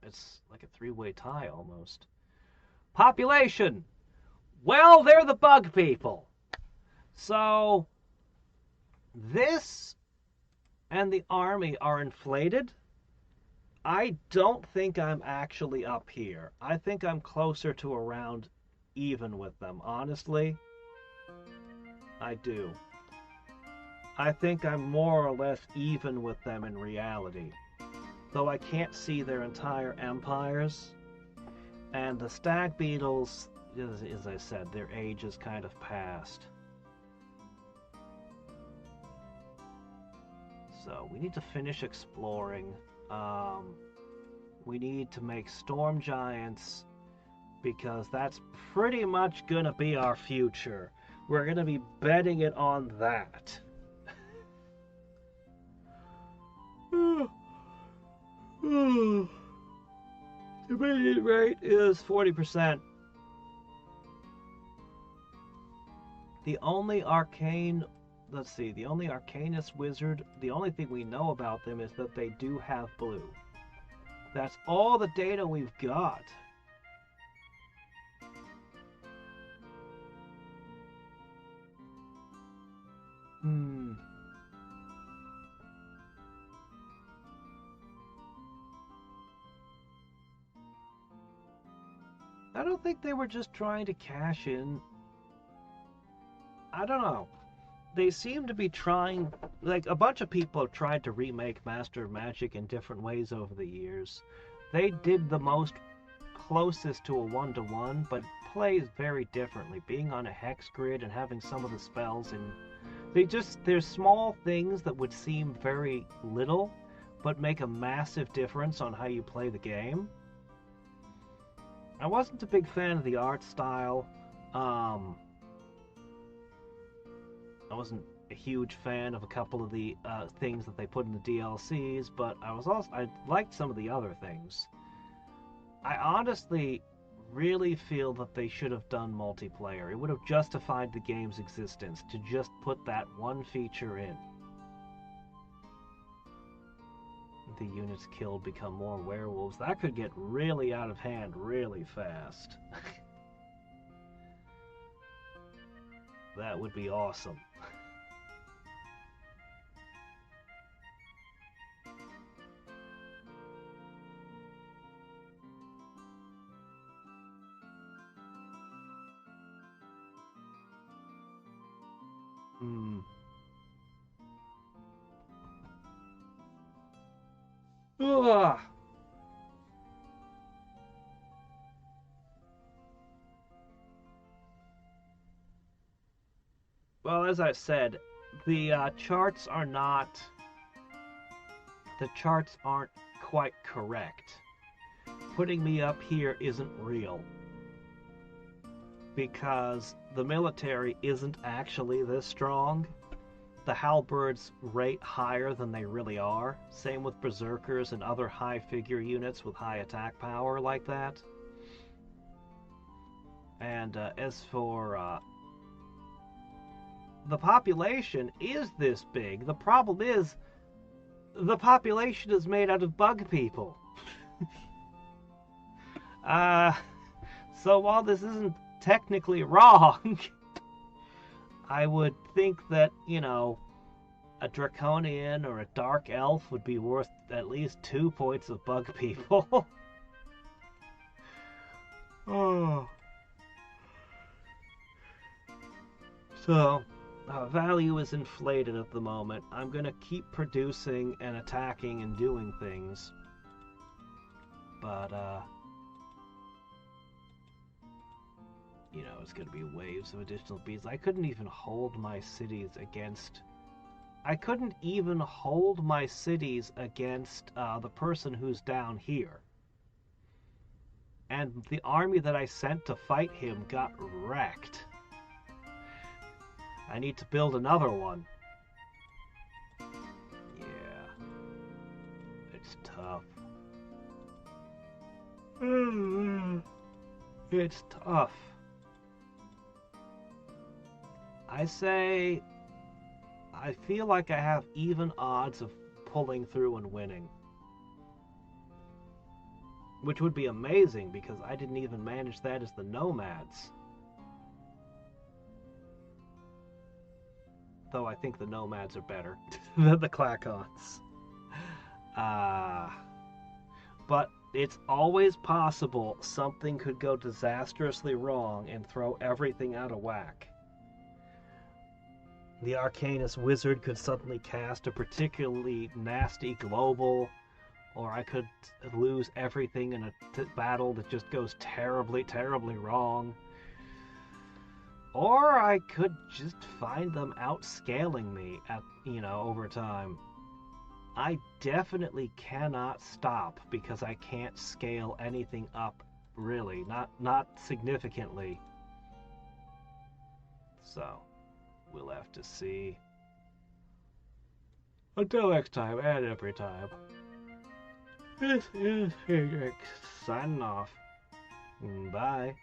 3-way tie almost. Population! Well, they're the bug people. So, this and the army are inflated. I don't think I'm actually up here. I think I'm closer to around even with them, honestly. I do. I think I'm more or less even with them in reality. Though I can't see their entire empires. And the stag beetles, as I said, their age is kind of past. So we need to finish exploring. We need to make storm giants, because that's pretty much gonna be our future. We're gonna be betting it on that. The median rate is 40%. The only arcane, let's see, the only arcanist wizard, the only thing we know about them is that they do have blue. That's all the data we've got. I don't think they were just trying to cash in. I don't know. They seem to be trying, like, a bunch of people have tried to remake Master of Magic in different ways over the years. They did the most closest to a 1-to-1, but plays very differently, being on a hex grid and having some of the spells, and there's small things that would seem very little, but make a massive difference on how you play the game. I wasn't a big fan of the art style. I wasn't a huge fan of a couple of the things that they put in the DLCs, but I liked some of the other things. I honestly really feel that they should have done multiplayer. It would have justified the game's existence to just put that one feature in. the units killed become more werewolves. That could get really out of hand really fast. That would be awesome. Ugh. Well, as I said, the charts are not... The charts aren't quite correct. Putting me up here isn't real. Because the military isn't actually this strong. The halberds rate higher than they really are. Same with berserkers and other high figure units with high attack power like that. And as for the population is this big. The problem is the population is made out of bug people. So while this isn't technically wrong, I would think that, you know, a draconian or a dark elf would be worth at least 2 points of bug people. Oh. So, value is inflated at the moment. I'm gonna keep producing and attacking and doing things. But, you know, it's gonna be waves of additional bees. I couldn't even hold my cities against... the person who's down here. And the army that I sent to fight him got wrecked. I need to build another one. Yeah. It's tough. It's tough. I say... I feel like I have even odds of pulling through and winning. Which would be amazing, because I didn't even manage that as the nomads. Though I think the nomads are better than the Klackons. But it's always possible something could go disastrously wrong and throw everything out of whack. The Arcanist Wizard could suddenly cast a particularly nasty global, or I could lose everything in a battle that just goes terribly, terribly wrong. Or I could just find them outscaling me at, you know, over time. I definitely cannot stop because I can't scale anything up, really. Not significantly. So, we'll have to see. Until next time, and every time. This is Hadriex, signing off. Bye.